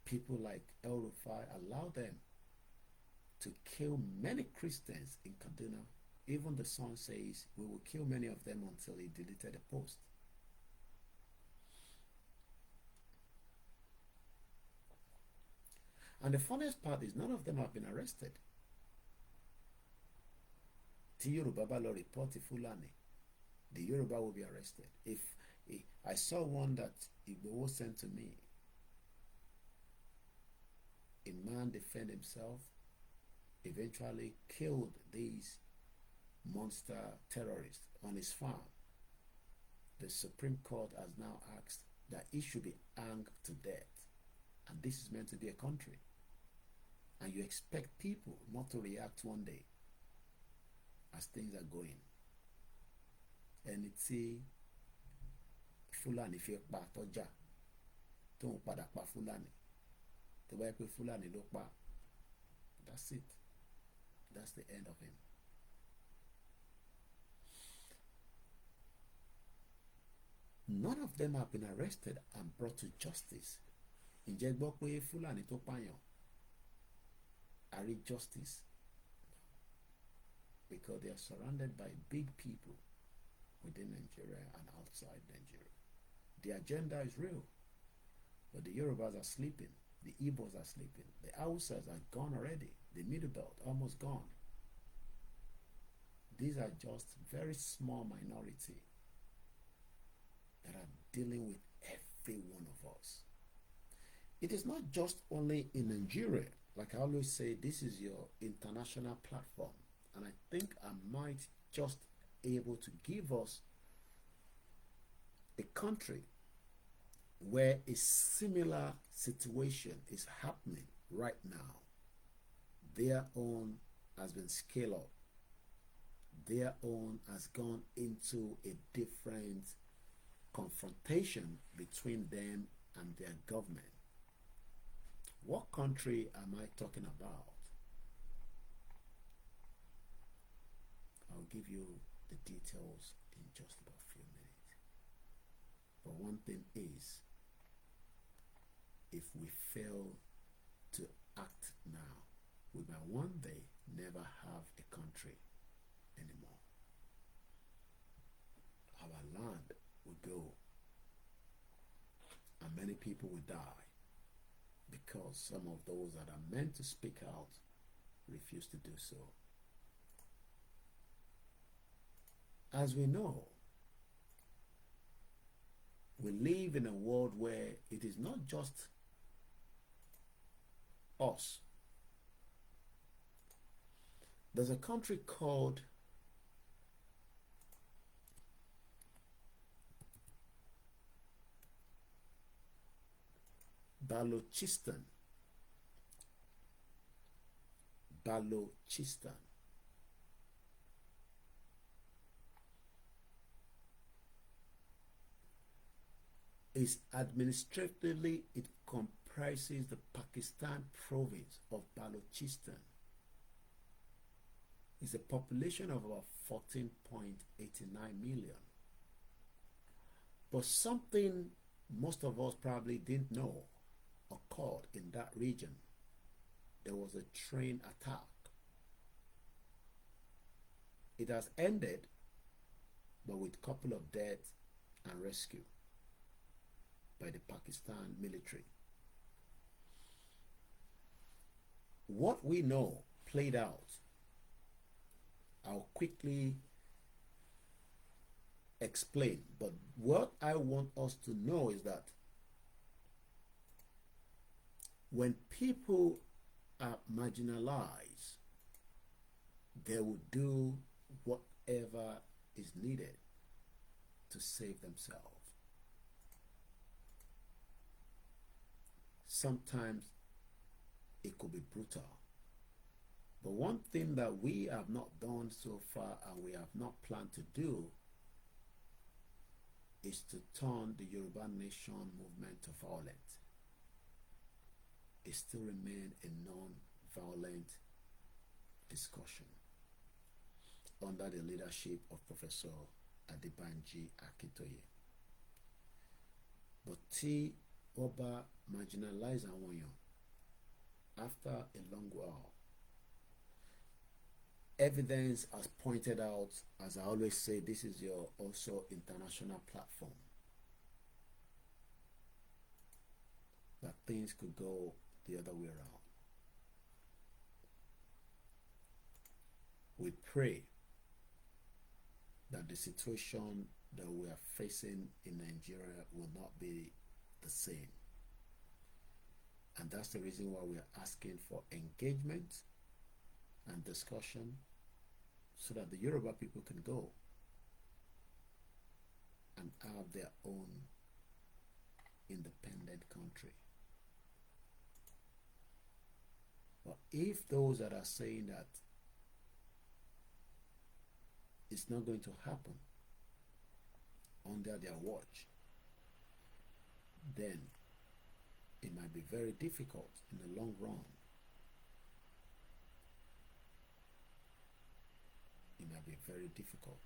S1: People like El-Rufai allow them to kill many Christians in Kaduna. Even the son says, we will kill many of them until he deleted the post. And the funniest part is none of them have been arrested. Tí Yorùbá bá lọ report Fulani, the Yoruba will be arrested. If I saw one that Igboho sent to me, a man defended himself, eventually killed these monster terrorists on his farm. The Supreme Court has now asked that he should be hanged to death. And this is meant to be a country. And you expect people not to react one day as things are going. And it's a Fulani fi pa tọ́jà tó ń padà pa Fulani. Tó bá yẹ pé Fulani ló pa, that's it. That's the end of him. None of them have been arrested and brought to justice. Ǹjẹ́ gbọ́ pé Fulani tó pààyàn a rí justice? Because they are surrounded by big people within Nigeria and outside Nigeria. The agenda is real, but the Yorubas are sleeping, the Igbos are sleeping, the Hausas are gone already, the Middle Belt almost gone. These are just very small minority that are dealing with every one of us. It is not just only in Nigeria. Like I always say, this is your international platform. And I think I might just able to give us a country where a similar situation is happening right now. Their own has been scaled up. Their own has gone into a different confrontation between them and their government. What country am I talking about? I'll give you the details in just about a few minutes. But one thing is, if we fail to act now, we might one day never have a country anymore. Our land will go, and many people will die because some of those that are meant to speak out refuse to do so. As we know, we live in a world where it is not just us. There's a country called Balochistan. Balochistan. Is administratively, it comprises the Pakistan province of Balochistan. It's a population of about 14.89 million. But something most of us probably didn't know occurred in that region. There was a train attack. It has ended, but with a couple of deaths and rescue by the Pakistan military. What we know played out, I'll quickly explain, but what I want us to know is that when people are marginalized, they will do whatever is needed to save themselves. Sometimes it could be brutal. But one thing that we have not done so far and we have not planned to do is to turn the Yoruba Nation movement to violence. it still remains a non-violent discussion under the leadership of Professor Adebanji Akintoye. But tí wọ́n bá marginalize àwọn èèyàn after a long while, evidence has pointed out, as I always say, this is your also international platform, that things could go the other way around. We pray that the situation that we are facing in Nigeria will not be the same. And that's the reason why we are asking for engagement and discussion so that the Yoruba people can go and have their own independent country. But if those that are saying that it's not going to happen under their watch, then it might be very difficult in the long run. It might be very difficult.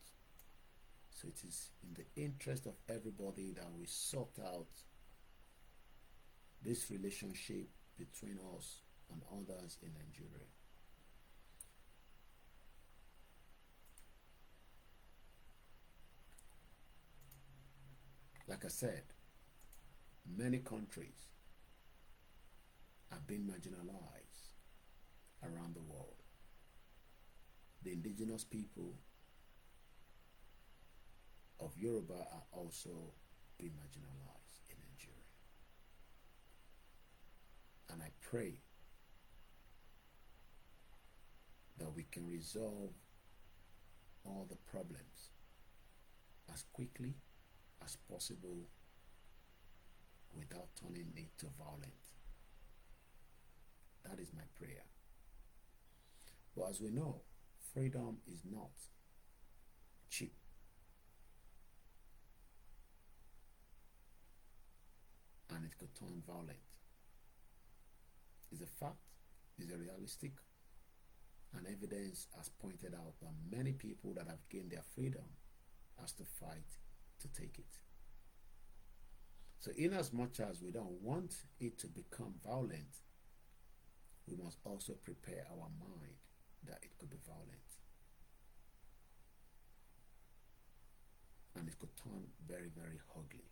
S1: So it is in the interest of everybody that we sort out this relationship between us and others in Nigeria. Like I said, many countries have been marginalized around the world. The indigenous people of Yoruba are also being marginalized in Nigeria. And I pray that we can resolve all the problems as quickly as possible without turning it to violence. That is my prayer. But as we know, freedom is not cheap. And it could turn violent. It's a fact, it's a realistic, and evidence has pointed out that many people that have gained their freedom has to fight to take it. So in as much as we don't want it to become violent, we must also prepare our mind that it could be violent. And it could turn very, very ugly.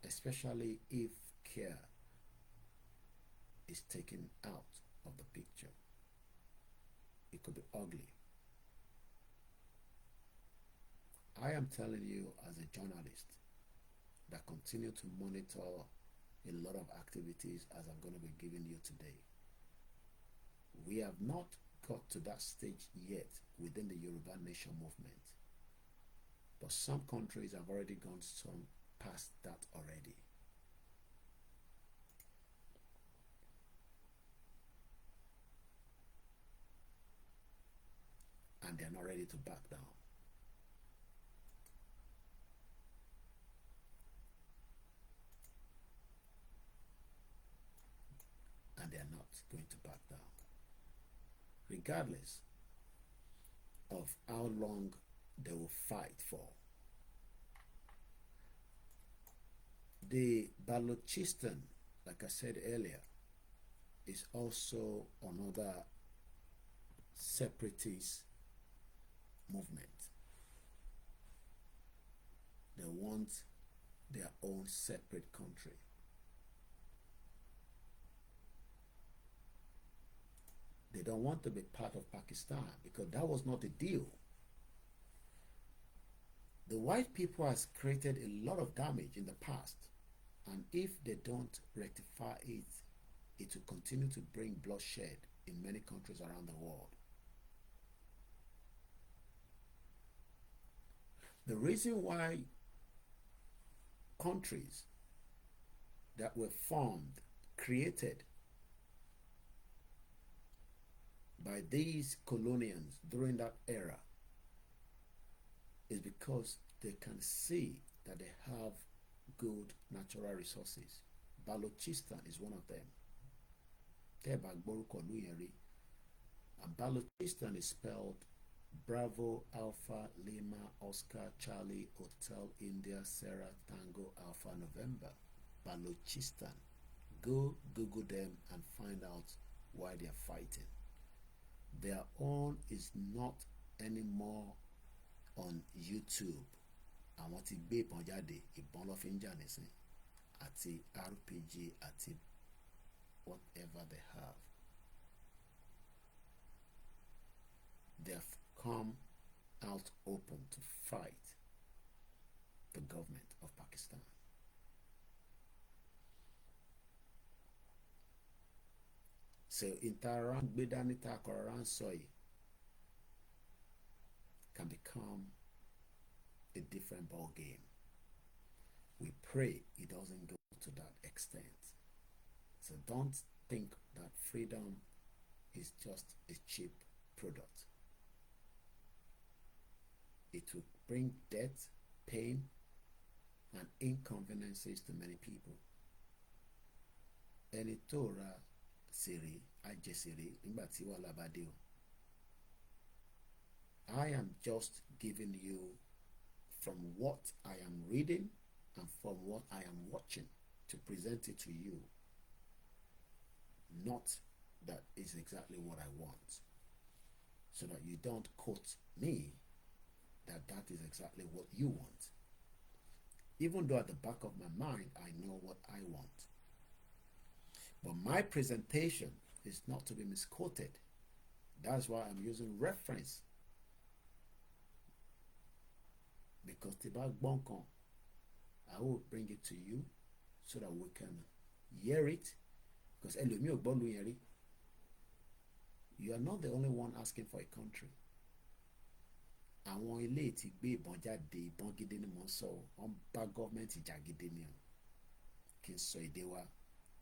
S1: Especially if care is taken out of the picture. It could be ugly. I am telling you as a journalist that continue to monitor a lot of activities as I'm going to be giving you today. We have not got to that stage yet within the Yoruba Nation movement. But some countries have already gone some past that already. And they're not ready to back down. And they're not going to back down. Regardless of how long they will fight for. The Balochistan, like I said earlier, is also another separatist movement. They want their own separate country. They don't want to be part of Pakistan because that was not the deal. The white people has created a lot of damage in the past, and if they don't rectify it, it will continue to bring bloodshed in many countries around the world. The reason why countries that were formed, created by these colonials during that era is because they can see that they have good natural resources. Balochistan is one of them. tẹ́ ẹ bá gbórúkọ ìlú yẹn rí, and Balochistan is spelled Bravo Alpha Lima Oscar Charlie Hotel India Sarah Tango Alpha November. Balochistan. Go Google them and find out why they are fighting. Their own is not anymore on YouTube. Àwọn tí gbé ìbọn jáde, ìbọn ló fi ń jà nísìn, àti RPG àti whatever they have. They have come out open to fight the government of Pakistan. So interact Bedanita Koran Soy can become a different ball game. We pray it doesn't go to that extent. So don't think that freedom is just a cheap product. It will bring death, pain, and inconveniences to many people. Ẹni tó ra sèré ajẹsèré nígbà tí wàhálà bá dé o. I am just giving you from what I am reading and from what I am watching to present it to you. Not that is exactly what I want. So that you don't quote me that is exactly what you want. Even though at the back of my mind, I know what I want. But my presentation is not to be misquoted. That's why I'm using reference. Because I will bring it to you so that we can hear it. Because you are not the only one asking for a country. Àwọn ilé tí gbé ìbọn jáde, ìbọn gidi ni mo ń sọ, wọ́n bá gọ́ọ̀mẹ̀ntì jà gidi ni o. Kí n sọ èdè wa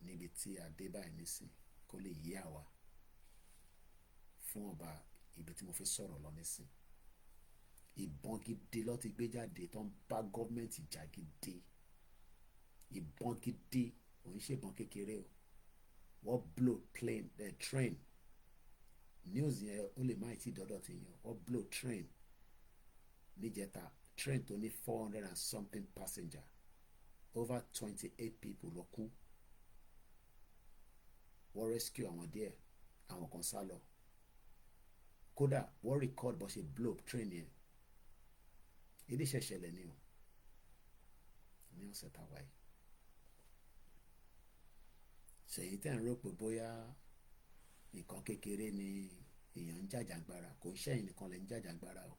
S1: níbi tí a dé báyìí nísìn kó lè yé àwa fún ọba ibi tí mo fi sọ̀rọ̀ lọ nísìn. Ìbọn gidi ló ti gbé jáde tó ń bá gọ́ọ̀mẹ̀ntì jà gidi. Ìbọn gidi ò ń ṣe ìbọn kékeré o. Wọ́n blow plane, train. News yẹn ó lè má ti dọ́dọ̀ ti yàn. Wọ́n blow train. Níjẹta train tó ní 400 and something passenger, over 28 people ló kú. Wọ́n rescue àwọn díẹ̀, àwọn kan sá lọ. Kódà wọ́n record bó ṣe blow train yẹn. Ilé iṣẹ́ ṣẹlẹ̀ ni o ní ọ̀sẹ̀ tàwa yìí. Ṣèyí tẹ́ ń rò pé bóyá nǹkan kékeré ni èèyàn ń jàjàgbara, kò ń ṣẹ̀yìn nìkan lè ń jàjàgbara o.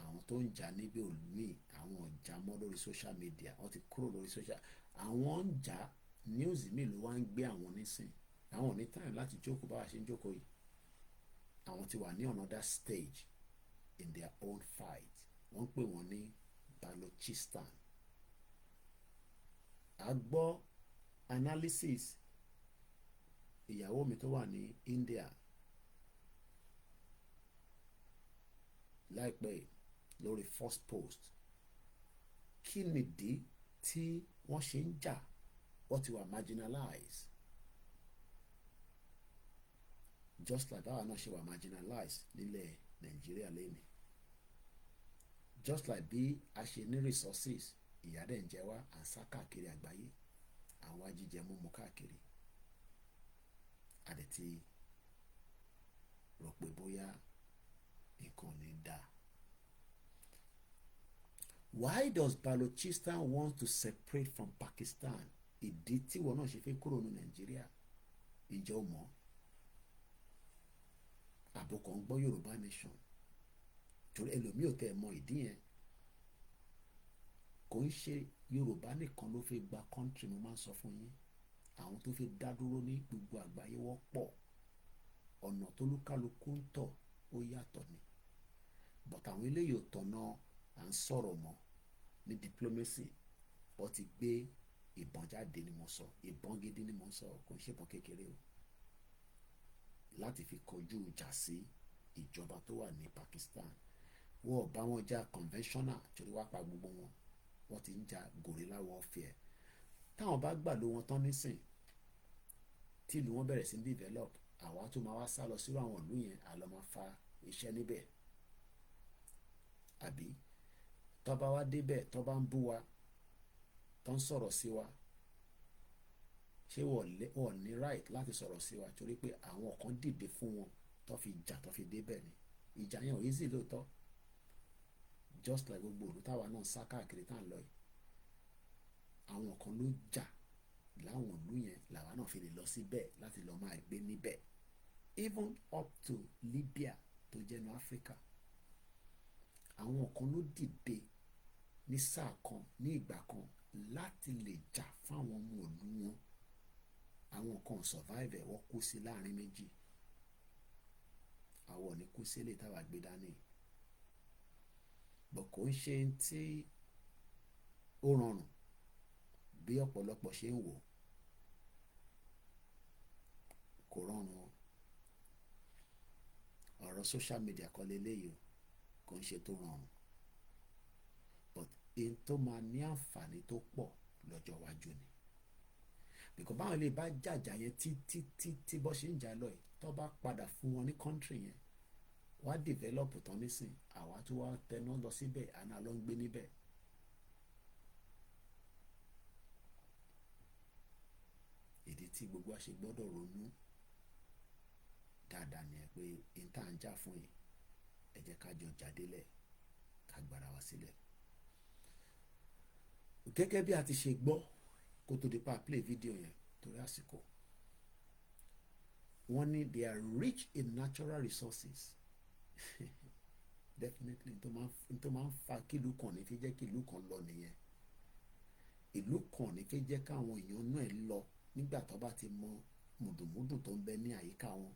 S1: Àwọn tó ń jà níbi òmíì, àwọn ọ̀jà mọ́ lórí social media, wọ́n ti kúrò lórí social. Àwọn ń jà news mi ló wá ń gbé àwọn nísìn. Àwọn ò ní time láti jókòó báwa ṣe ń jókòó yìí. Àwọn ti wà ní another stage in their own fight. Wọ́n pè wọ́n ní Balochistan. A gbọ́ analysis ìyàwó mi tó wà ní India láìpẹ́ lórí first post. Kí nìdí tí wọ́n ṣe ń jà? Wọ́n ti wà marginalized. Just like báwa náà ṣe wà marginalized nílẹ̀ Nàìjíríà lẹ́nu. Just like bí a ṣe ní resources, ìyà dẹ̀ ń jẹ wá, à ń sá káàkiri àgbáyé, àwọn ajíjẹ múmu káàkiri. A dẹ̀ ti rò pé bóyá nǹkan ò ní dáa. Why does Balochistan want to separate from Pakistan? Ìdí tí wọn náà ṣe fẹ́ kúrò ní Nàìjíríà, ìjọ mọ́. Àbùkù ń gbọ́ Yorùbá nation. Torí ẹlòmíì ò tẹ́ ẹ mọ ìdí yẹn. Kò ń ṣe Yorùbá nìkan ló fi gba country, mo máa ń sọ fún yín. Àwọn tó fi dá dúró ní gbogbo àgbáyé wọ́n pọ̀. Ọ̀nà tó lúkálukú ń tọ̀ ó yàtọ̀ ni. But àwọn eléyìí ò tọ̀nà à ń sọ̀rọ̀ mọ́ ní diplomacy. Wọ́n ti gbé ìbọn jáde ni mo sọ. Ìbọn gidi ni mo sọ, kò ń ṣe ìbọn kékeré o. Láti fi kojú ìjà sí ìjọba tó wà ní Pakistan. Wọ́n ò bá wọn jà conventional torí wá pa gbogbo wọn. Wọ́n ti ń jà guerrilla warfare. Táwọn bá gbàlú wọn tán nísìn, tí ìlú wọn bẹ̀rẹ̀ sí ní develop, àwa tó máa wá sá lọ sírú àwọn ìlú yẹn àlọ́ máa fa iṣẹ́ níbẹ̀. Àbí tó bá wá débẹ̀ tó bá ń bú wa tó ń sọ̀rọ̀ sí wa, ṣé wọ́n ní right láti sọ̀rọ̀ sí wa torí pé àwọn kan dìde fún wọn tó fi jà tó fi débẹ̀ ni. Ìjà yẹn ò easy lóòótọ́, just like gbogbo òru táwa náà sá káàkiri tá à ń lọ yìí, àwọn kan ló jà láwọn ìlú yẹn làwa náà fi lè lọ síbẹ̀ láti lọ máa gbé níbẹ̀, even up to Libya tó jẹ́ ní Africa. Àwọn kan ló dìde ní sáà kan ní ìgbà kan láti lè jà fáwọn ọmọ ìlú wọn. Àwọn kan survive ẹ̀, wọ́n kú sí láàrin méjì. Àwọn ò ní kú sí ilé táwa gbé dání. Bọ̀ kò ń ṣe tí ó rọrùn bí ọ̀pọ̀lọpọ̀ ṣe ń wò. Kò rọrùn o. Ọ̀rọ̀ social media kọ́ leléyìí o, kò ń ṣe tó rọrùn. But in tó máa ní àǹfààní tó pọ̀ lọ́jọ́ iwájú ni. Because báwọn lè bá jàjà yẹn tí bọ́ ṣe ń jà lọ yìí, tó bá padà fún wọn ní country yẹn, wá develop tán nísìn, àwa tó wá tẹná lọ síbẹ̀, àná ló ń gbé níbẹ̀. Ìdí tí gbogbo wa ṣe gbọ́dọ̀ ronú dáadáa ni ẹ pé n tá à ń jà fún yìí, ẹ jẹ́ ká jọ jàdélẹ̀ ká gbára wa sílẹ̀. Gẹ́gẹ́ bí a ti ṣe gbọ́ kó tó di pa play video yẹn torí àsìkò, wọ́n ní they are rich in natural resources. Definitely tó máa ń fa kílù kan ní fi jẹ́ kílù kan lọ nìyẹn. Ìlú kan ní fi jẹ́ káwọn èèyàn náà lọ nígbà tó bá ti mọ mùdùmùdù tó ń bẹ ní àyíká wọn.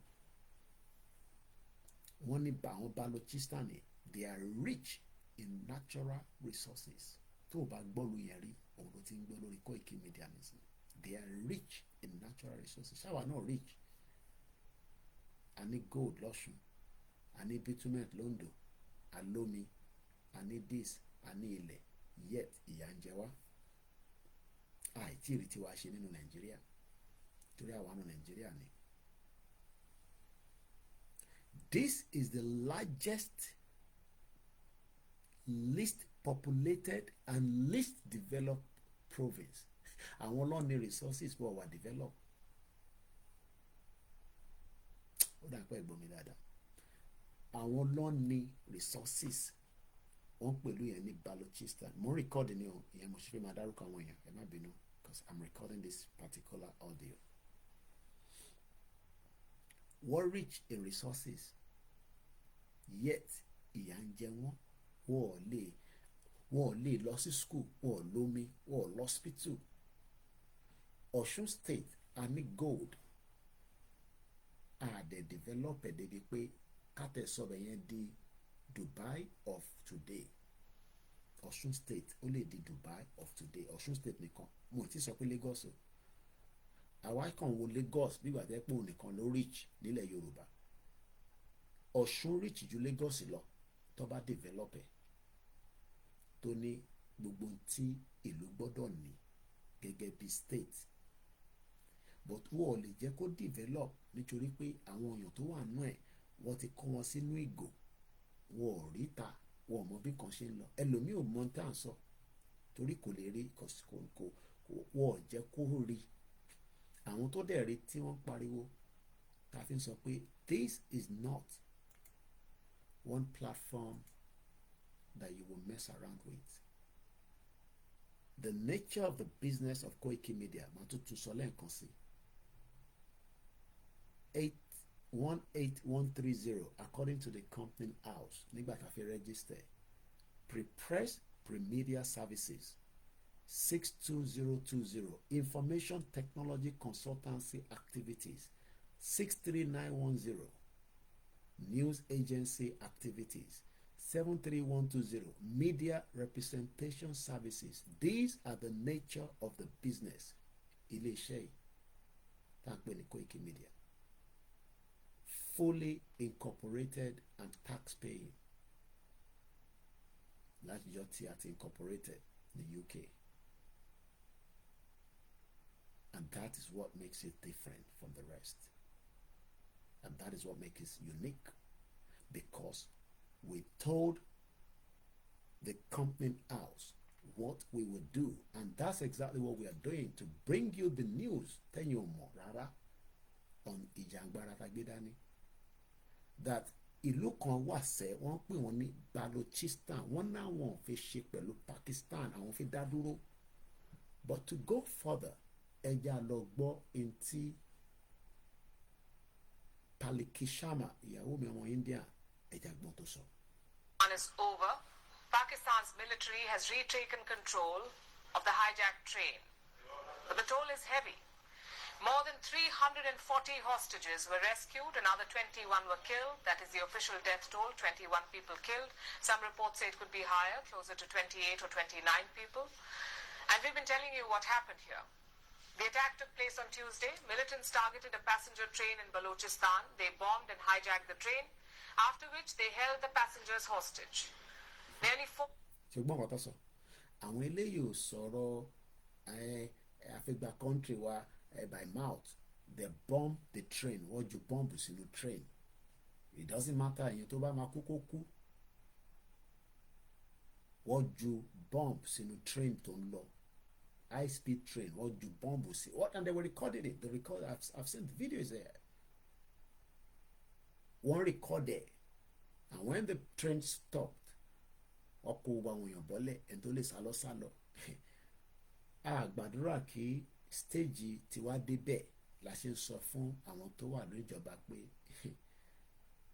S1: Wọ́n ní àwọn Balochistan ni they are rich in natural resources. Tó o bá gbọ́ lu yẹn rí, òun ló ti ń gbọ́ lórí Koikimedia nìsín. They are rich in natural resources. Ṣáwa náà rich. A ní gold lọ́ṣun, a ní bitumen londo, a lómi, a ní this, a ní ilẹ̀, yet ìyà ń jẹ wá. Àìtí rí tiwa ṣe nínú Nàìjíríà torí àwa nínú Nàìjíríà ni. This is the largest, least populated and least developed province. Àwọn ló ní resources bọ̀ wà develop. Ó dà pé ẹ̀gbọ́n mi dáadáa. Àwọn ló ní resources. Wọ́n pẹ̀lú yẹn ní Balochistan. Mo record ni o, ìyẹn mo ṣe fẹ́ máa dárúkọ àwọn èèyàn, ẹ má bínú, because I'm recording this particular audio. Wọ́n rich in resources, yet ìyà ń jẹ wọ́n. Wọ́n ò lè lọ sí school, wọ́n ò lómi, wọ́n ò lọ hospital. Ọ̀ṣun state a ní gold, a dẹ̀ develop ẹ̀ débi pé kátẹ́ sọ̀bẹ̀ yẹn di Dubai of today. Ọ̀ṣun state ó lè di Dubai of today. Ọ̀ṣun state nìkan, mo ti sọ pé Lagos o. Àwa kàn wo Lagos bí ìgbà tẹ́ pé òun nìkan ló rich nílẹ̀ Yorùbá. Ọ̀ṣun rich ju Lagos lọ tó bá develop ẹ̀, tó ní gbogbo tí ìlú gbọ́dọ̀ ní gẹ́gẹ́ bí state. But wọ́n ò lè jẹ́ kó develop nítorí pé àwọn èèyàn tó wà nú ẹ̀ wọ́n ti kó wọn sínú ìgò, wọ́n ò rí ta, wọ́n ò mọ bí kan ṣe ń lọ. Ẹlòmíì ò mọ tá à ń sọ torí kò lè rí, wọ́n ò jẹ́ kó rí. Àwọn tó dẹ̀ rí tí wọ́n pariwo ta fi ń sọ pé this is not one platform that you will mess around with. The nature of the business of Koikimedia, màá tún sọ lẹ́ẹ̀kan sí. 18130 according to the company house nígbà tá a fi register. Pre-press pre-media services 62020 information technology consultancy activities 63910 news agency activities 73120 media representation services. These are the nature of the business. Ilé-iṣẹ́ yìí tá a pè ní Koikimedia, fully incorporated and tax-paying. Láti jọ tí a ti incorporated ní UK. And that is what makes it different from the rest. And that is what makes it unique. Because we told the company house what we would do. And that's exactly what we are doing, to bring you the news. On Ijangbara Tagbedani. That ìlú kan wà sẹ́, wọ́n pè wọ́n ní Balochistan, wọ́n náà wọ́n fi ṣe pẹ̀lú Pakistan, àwọn fi dá dúró. But to go further, ẹja lọ gbọ́ ntí Palikishama, ìyàwó mi ọmọ India, ẹja gbọ́n tó sọ.
S3: Is over. Pakistan's military has retaken control of the hijacked train. But the toll is heavy. More than 340 hostages were rescued, another 21 were killed. That is the official death toll, 21 people killed. Some reports say it could be higher, closer to 28 or 29 people. And we've been telling you what happened here. The attack took place on Tuesday. Militants targeted a passenger train in Balochistan. They bombed and hijacked the train, after which they held the passengers hostage. Nearly 4...
S1: ṣùgbọ́n wọ́n tó sọ àwọn eléyìí ò sọ̀rọ̀ àfẹ́gbà country wa by mouth. They bomb the train. Wọ́n ju bomb sínú train. It doesn't matter èyàn tó bá máa kú kó kú. Wọ́n ju bomb sínú train tó ń lọ. High speed train. Wọ́n ju bomb sí. What? And they were recording it. They record. I've seen the videos there. One recorded. And when the train stopped, ọkọ̀ ògbà àwọn èèyàn bọ́lẹ̀ ẹni tó lè sálọ sálọ. Àgbàdúrà kí stage tiwa débẹ̀ la ṣe ń sọ fún àwọn tó wà lórí ìjọba pé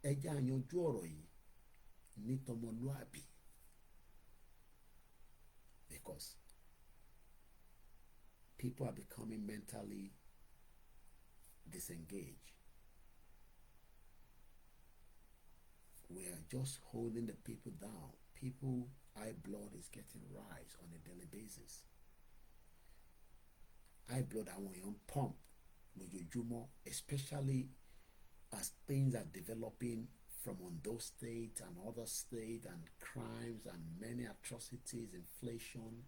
S1: ẹ jẹ́ á yanjú ọ̀rọ̀ yìí ní tọmọlúàbí. Because people are becoming mentally disengaged. We are just holding the people down. People, high blood is getting rise on a daily basis. High blood àwọn èèyàn pump lójoojúmọ́, especially as things are developing from Ondo State and other states, and crimes and many atrocities, inflation.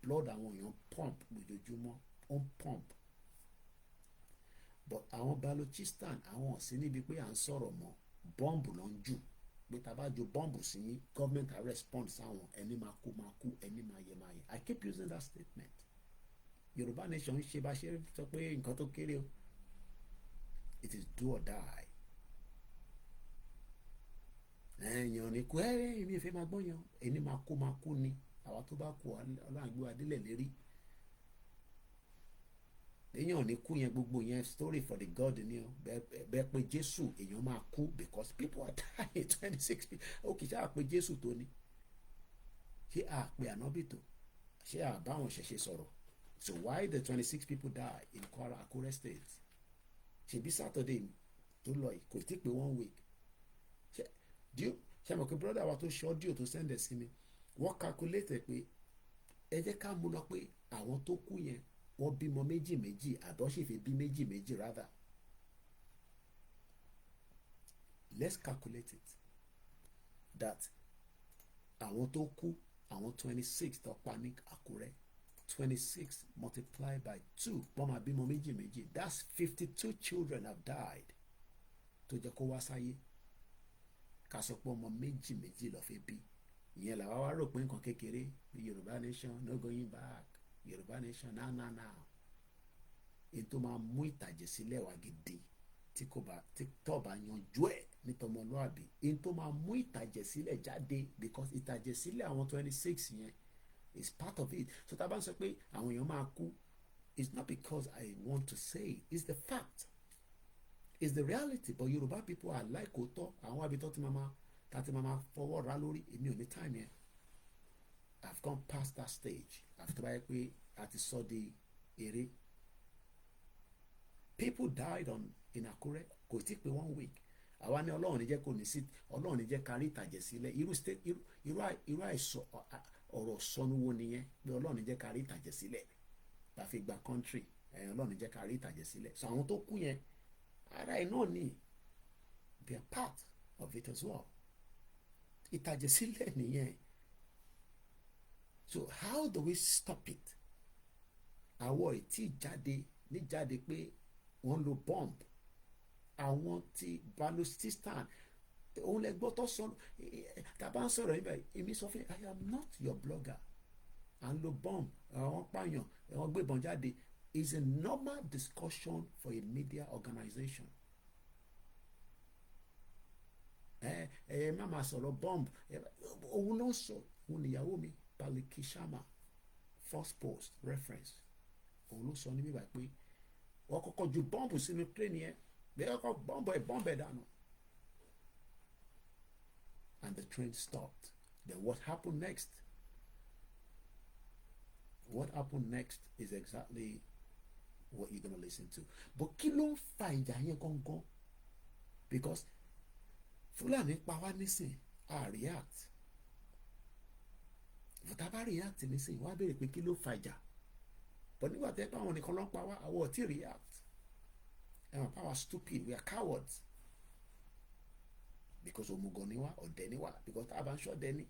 S1: Blood àwọn èèyàn pump lójoojúmọ́, on pump. But àwọn Balochistan, àwọn ọ̀sìn níbi pé à ń sọ̀rọ̀ mọ́, bọ́ǹbù ló ń jù. Pé tá bá ju bọ́ǹbù sí yín, government are response sáwọn ẹni máa kú, ẹni máa yẹ. I keep using that statement. Yorùbá nation ń ṣe bá ṣe sọ pé nǹkan tó kéré o. It is do or die. Èèyàn ní kú èmi ò fẹ́ máa gbọ́ yan, ẹni máa kú ni. Àwa tó bá kú Ọlọ́run gbé wa délẹ̀ lérí. Èèyàn ní kú yẹn gbogbo yẹn story for the God ni o. Bẹ́ẹ̀ pé Jésù èèyàn máa kú because people are dying. 26 people. Ó kì í ṣáà pé Jésù tó ni. Ṣé àpè ànábì tó? Ṣé àbáwọn ṣẹ̀ṣẹ̀ sọ̀rọ̀? So why the 26 people die in Akure State? Ṣebí Saturday tó lọ yìí kò tí pé 1 week. Ṣé mọ̀ pé brother wa tó ṣe audio tó send ẹ̀ sí mi, wọ́n calculate pé ẹ jẹ́ ká mú lọ pé àwọn tó kú yẹn wọ́n bímọ méjì àbọ̀ sì fi bí méjì rather. Let's calculate it. That àwọn tó kú, àwọn 26 tó pa ní Akure, 26 multiplied by 2, wọ́n máa bímọ méjì. That's 52 children have died. Tó jẹ́ kó wá sáyé. Ká sọ pé ọmọ méjì ló fi bí. Ìyẹn làwa wá rò pé nǹkan kékeré bí Yorùbá nation no going back. Yorùbá nation now. Ètò máa mú ìtàjẹ̀ sílẹ̀ wá gidi tí tó bá yanjú ẹ̀ ní tọmọlúàbí. Ètò máa mú ìtàjẹ̀ sílẹ̀ jáde because ìtàjẹ̀ sílẹ̀ àwọn 26 yẹn is part of it. So tá a bá ń sọ pé àwọn èèyàn máa kú, it's not because I want to say it, it's the fact, it's the reality. But Yorùbá people are like òótọ́, àwọn abitọ́ tí mama fọwọ́ ra lórí, èmi ò ní time yẹn. I've gone past that stage. After báyìí pé a ti sọ di eré. People died in Akure, kò tí pé 1 week. Àwa ní Ọlọ́run ní jẹ́ kò ní sí, Ọlọ́run ní jẹ́ kárí ìtàjẹ̀ sílẹ̀. Irú àìsọ ọ̀rọ̀ sọnù wo nìyẹn pé Ọlọ́run ní jẹ́ kárí ìtàjẹ̀ sílẹ̀. Bá fi gba country, Ọlọ́run ní jẹ́ kárí ìtàjẹ̀ sílẹ̀. So àwọn tó kú yẹn, ara ẹ̀ náà ni they are part of it as well. Ìtàjẹ̀ sílẹ̀ nìyẹn. So how do we stop it? Àwọ̀ ìtì jáde ní jáde pé wọ́n lo bomb àwọn ti Balochistan òun lè gbọ́ tó sọ tàbá ń sọ̀rọ̀ níbẹ̀ èmi sọ fún I am not your blogger à ń lo bomb àwọn pààyàn àwọn gbébọn jáde is a normal discussion for a media organization. Má máa sọ̀rọ̀ bomb òun ló sọ òun níyàwó mi Balochistan first post reference òun ló sọ ní bíbá pé wọ́n kọ́kọ́ ju bọ́ǹbù sínú plane yẹn bẹ́ẹ̀ kọ́kọ́ bọ́ǹbù ẹ̀ dànù and the train stopped. Then what happened next? What happened next is exactly what you're gonna listen to. But kí ló ń fa ìjà yẹn gangan? Because Fúlàní pa wá nísìn a react. But a bá react nísìn wọ́n á béèrè pé kí ló fa ìjà? But nígbà tẹ́ bá wọn nìkan ló ń pa wá àwọn ò tí react. Our power stupid, we are cowards. Because òmùgọ̀ ni wá ọ̀dẹ̀ ni wá because tá a bá ń ṣọ̀dẹ̀ ni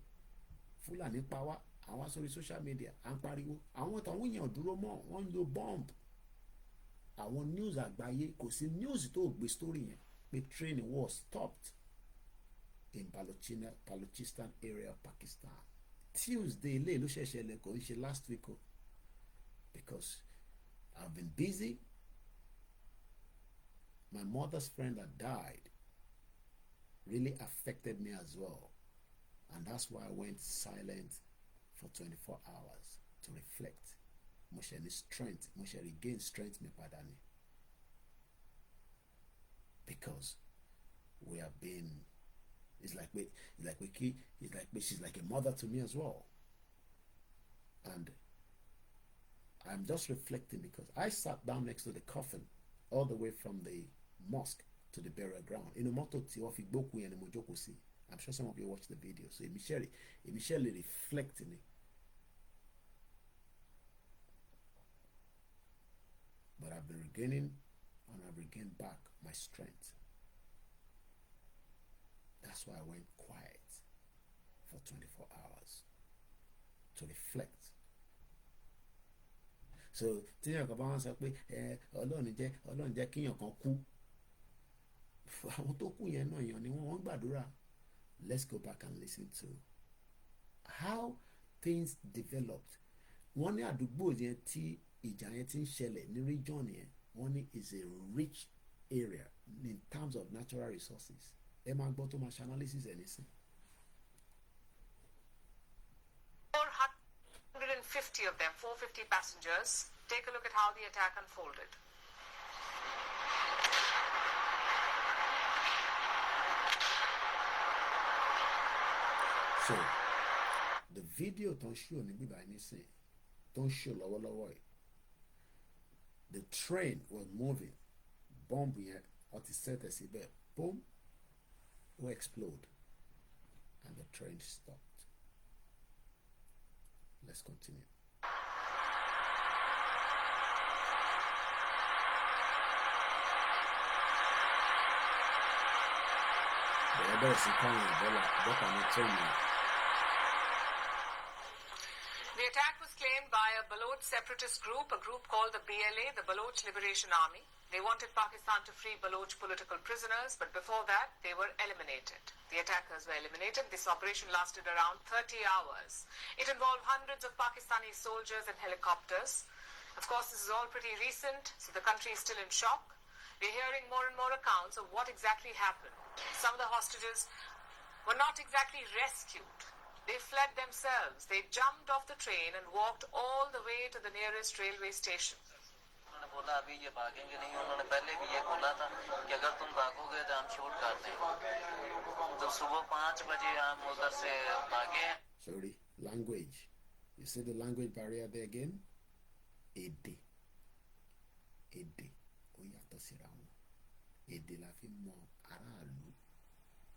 S1: Fúlàní pa wá àwọn sórí social media à ń pariwo àwọn tàwọn èèyàn dúró mọ́ wọ́n ń lo bomb àwọn news àgbáyé kò sí news tó gbé story yẹn pé train was stopped in Balochistan area of Pakistan Tuesday ilé ló ṣẹ̀ṣẹ̀ lẹ̀ kò ń ṣe last week o because I've been busy. My mother's friend that died really affected me as well. And that's why I went silent for 24 hours to reflect. Mo ṣe ní strength, mo ṣe regain strength mi padà ni. Because we have been, she's like a mother to me as well. And I'm just reflecting because I sat down next to the coffin all the way from the mosque to the burial ground. In a motto tí wọ́n fi gbókùn yẹn ni mo jókòó sí. I'm sure some of you watched the video. So initially reflecting it. But I've been regaining and I've regained back my strength. That's why I went quiet for 24 hours to reflect. So tíyàn kan bá wọn sọ pé Ọlọ́run jẹ́ kíyàn kan kú àwọn tó kú yẹn náà yàn ni wọ́n gbàdúrà. Let's go back and listen to how things developed. Wọ́n ní àdúgbò yẹn tí ìjà yẹn ti ń ṣẹlẹ̀ ní region yẹn wọ́n ní is a rich area in terms of natural resources. Ẹ máa gbọ́ tó máa ṣe analysis ẹ̀ nísìn.
S3: 450 of them, 450 passengers. Take a look at how the attack unfolded.
S1: So, the video tó ń show ní bíbá nísìn tó ń show lọ́wọ́lọ́wọ́ yìí. The train was moving. Bomb yẹn ó ti set ẹ̀ síbẹ̀. Boom. Will explode. And the train stopped. Let's continue.
S3: The attack was claimed by a Baloch separatist group, a group called the BLA, the Baloch Liberation Army. They wanted Pakistan to free Baloch political prisoners, but before that, they were eliminated. The attackers were eliminated. This operation lasted around 30 hours. It involved hundreds of Pakistani soldiers and helicopters. Of course, this is all pretty recent, so the country is still in shock. We're hearing more and more accounts of what exactly happened. Some of the hostages were not exactly rescued. They fled themselves. They jumped off the train and walked all the way to the nearest railway station.
S1: Sorry, language. You see the language barrier there again? Èdè. Ó yàtọ̀ síra wọn. Èdè la fi mọ aráàlú.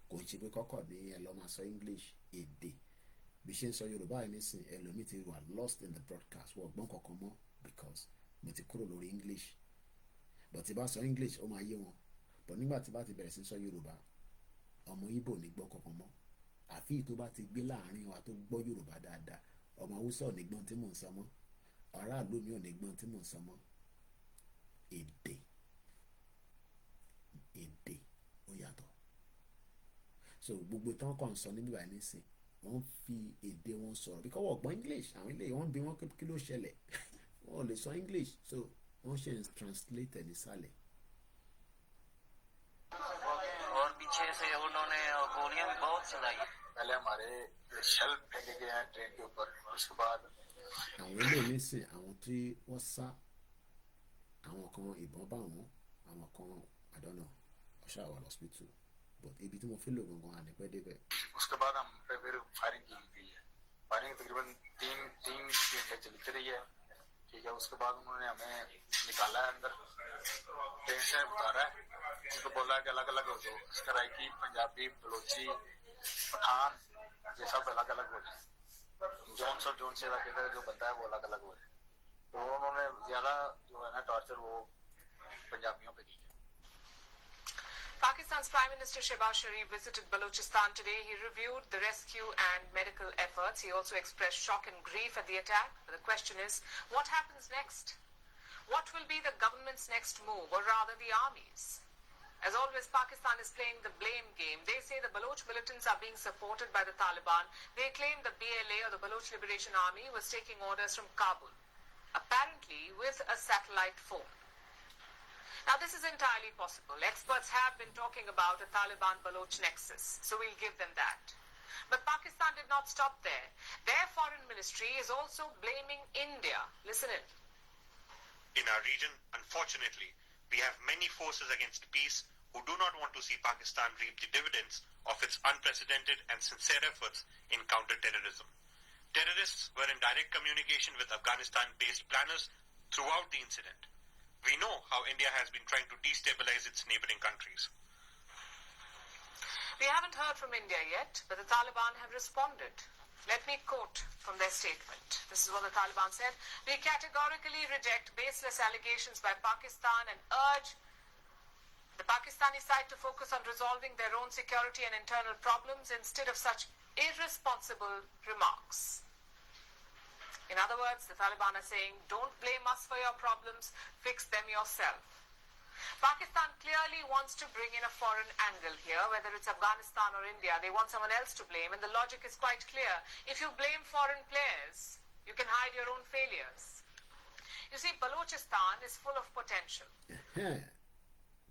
S1: Kò ń ṣe pé kọ́kọ́ ní ẹ lọ́ máa sọ English. Èdè. Bí ṣe ń sọ Yorùbá yìí nísìn ẹlòmíì ti wà lost in the broadcast wọ́n gbọ́n kankan mọ́ because mo ti kúrò lórí English. But tí bá sọ English ó máa yé wọn. But nígbà tí bá ti bẹ̀rẹ̀ sí sọ Yorùbá ọmọ Ìgbò ní gbọ́ kankan mọ́. Àfi tó bá ti gbé láàrin wa tó gbọ́ Yorùbá dáadáa ọmọ Haúsá ò ní gbọ́n tí mò ń sọ mọ́. Aráàlú mi ò ní gbọ́n tí mò ń sọ mọ́. èdè ó yàtọ̀. So gbogbo tán kàn sọ níbi báyìí nísìn wọ́n fi èdè wọn sọ̀rọ̀ because wọ́n gbọ́ English, àwọn ilé wọ́n bí wọ́n kí ló ṣẹlẹ̀ wọ́n lè sọ English, so wọ́n ṣe ń translate nísàlẹ̀.
S4: और पीछे से उन्होंने गोलियां भी बहुत चलाई.
S2: पहले हमारे शेल फेंके गए हैं ट्रेन के ऊपर, उसके बाद
S1: àwọn ilé nísìn àwọn tí wọ́n sá, àwọn kan ìbọn bá wọn, àwọn kan I don't know ọ̀ṣà wà lọ́sibítù, but ibi tí mo fi lò gangan àdìpẹ́ débẹ̀.
S2: उसके बाद हम पे फिर फायरिंग की गई है. फायरिंग तकरीबन तीन घंटे चलती रही है. ठीक है, उसके बाद उन्होंने हमें निकाला है अंदर, ट्रेन से उतारा है, उसको बोला कि अलग अलग हो जाओ. सराइकी, पंजाबी, बलोची, पठान, ये सब अलग अलग हो जाए. जोन से जो बनता है वो अलग अलग हो जाए. तो उन्होंने ज्यादा जो है ना टॉर्चर वो पंजाबियों पे की.
S3: Pakistan's Prime Minister Shehbaz Sharif visited Balochistan today. He reviewed the rescue and medical efforts. He also expressed shock and grief at the attack. But the question is, what happens next? What will be the government's next move, or rather the army's? As always, Pakistan is playing the blame game. They say the Baloch militants are being supported by the Taliban. They claim the BLA, or the Baloch Liberation Army, was taking orders from Kabul, apparently with a satellite phone. Now, this is entirely possible. Experts have been talking about a Taliban-Baloch nexus, so we'll give them that. But Pakistan did not stop there. Their foreign ministry is also blaming India. Listen in.
S5: In our region, unfortunately, we have many forces against peace who do not want to see Pakistan reap the dividends of its unprecedented and sincere efforts in counter-terrorism. Terrorists were in direct communication with Afghanistan-based planners throughout the incident. We know how India has been trying to destabilize its neighboring countries.
S3: We haven't heard from India yet, but the Taliban have responded. Let me quote from their statement. This is what the Taliban said. We categorically reject baseless allegations by Pakistan and urge the Pakistani side to focus on resolving their own security and internal problems instead of such irresponsible remarks. In other words, the Taliban are saying, don't blame us for your problems, fix them yourself. Pakistan clearly wants to bring in a foreign angle here, whether it's Afghanistan or India. They want someone else to blame, and the logic is quite clear. If you blame foreign players, you can hide your own failures. You see, Balochistan is full of potential.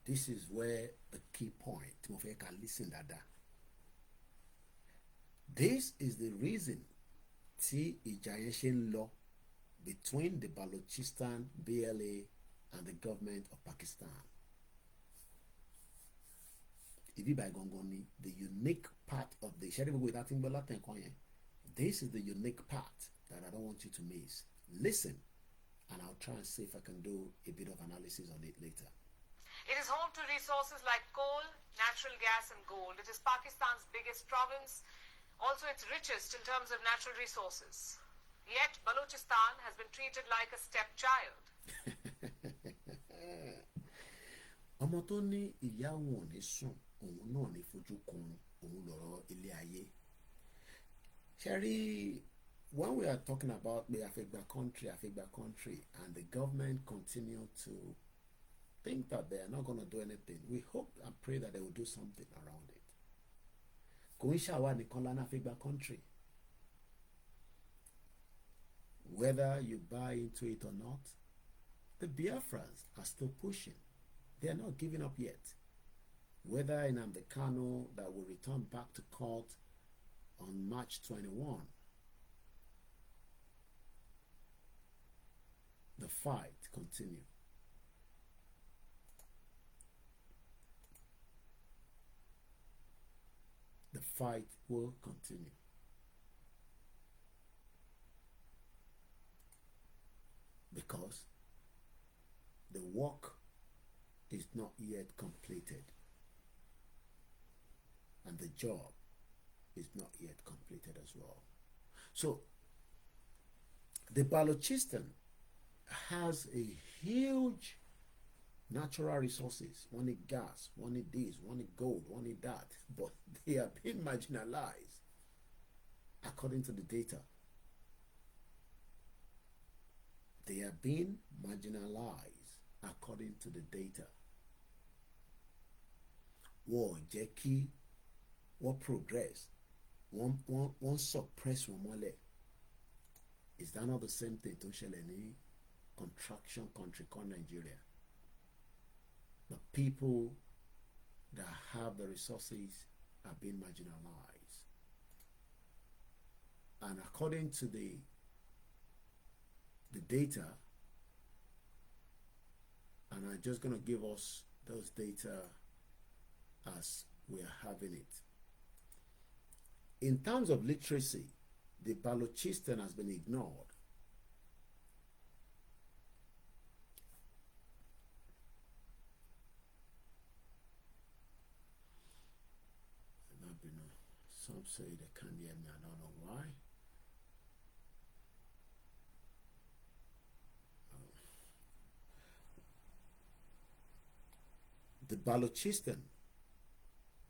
S1: This is where a key point. Listen, Dada. This is the reason ìjà law between the Balochistan BLA and the government of Pakistan. Ibi by gongoni, the unique part of the this is the unique part that I don't want you to miss. Listen, and I'll try and see if I can do a bit of analysis on it later.
S3: It is home to resources like coal, natural gas, and gold. It is Pakistan's biggest province, also its richest in terms of natural resources. Yet, Balochistan has been treated like a stepchild.
S1: ọmọ tó ní ìyá òun ò ní sùn òun náà ní fojú kun òun lọ́rọ̀ ilé ayé. Sherry, when we are talking about the Afegba country, and the government continue to think that they are not going to do anything, we hope and pray that they will do something around it. Koishawa Nikolana Afegba country. Whether you buy into it or not, the Biafrans are still pushing. They are not giving up yet. Whether in Kano that will return back to court on March 21, the fight continues. The fight will continue. Because the work is not yet completed, and the job is not yet completed as well. So the Balochistan has a huge natural resources. One is gas, one is this, one is gold, one is that, but they are being marginalized according to the data. They are being marginalized according to the data. Wọ́n jẹ́ kí wọ́n progress, wọ́n suppress wọn mọ́lẹ̀. Is that not the same thing tó ń ṣẹlẹ̀ ní contraction country called Nigeria? The people that have the resources are being marginalized. And according to the data, and I'm just going to give us those data as we are having it. In terms of literacy, the Balochistan has been ignored. Some say they can't hear me, I don't know why. The Balochistan,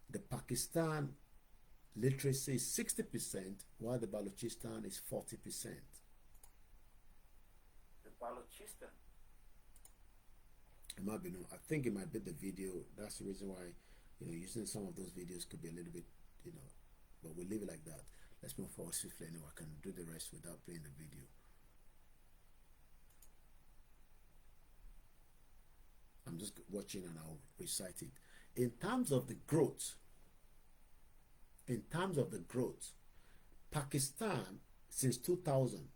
S1: the Pakistan literacy is 60%, while the Balochistan is 40%. The Balochistan, I think it might be the video. That's the reason why, using some of those videos could be a little bit, but we'll leave it like that. Let's move forward swiftly anyway. I can do the rest without playing the video. I'm just watching and I'll recite it. In terms of the growth, Pakistan since 2000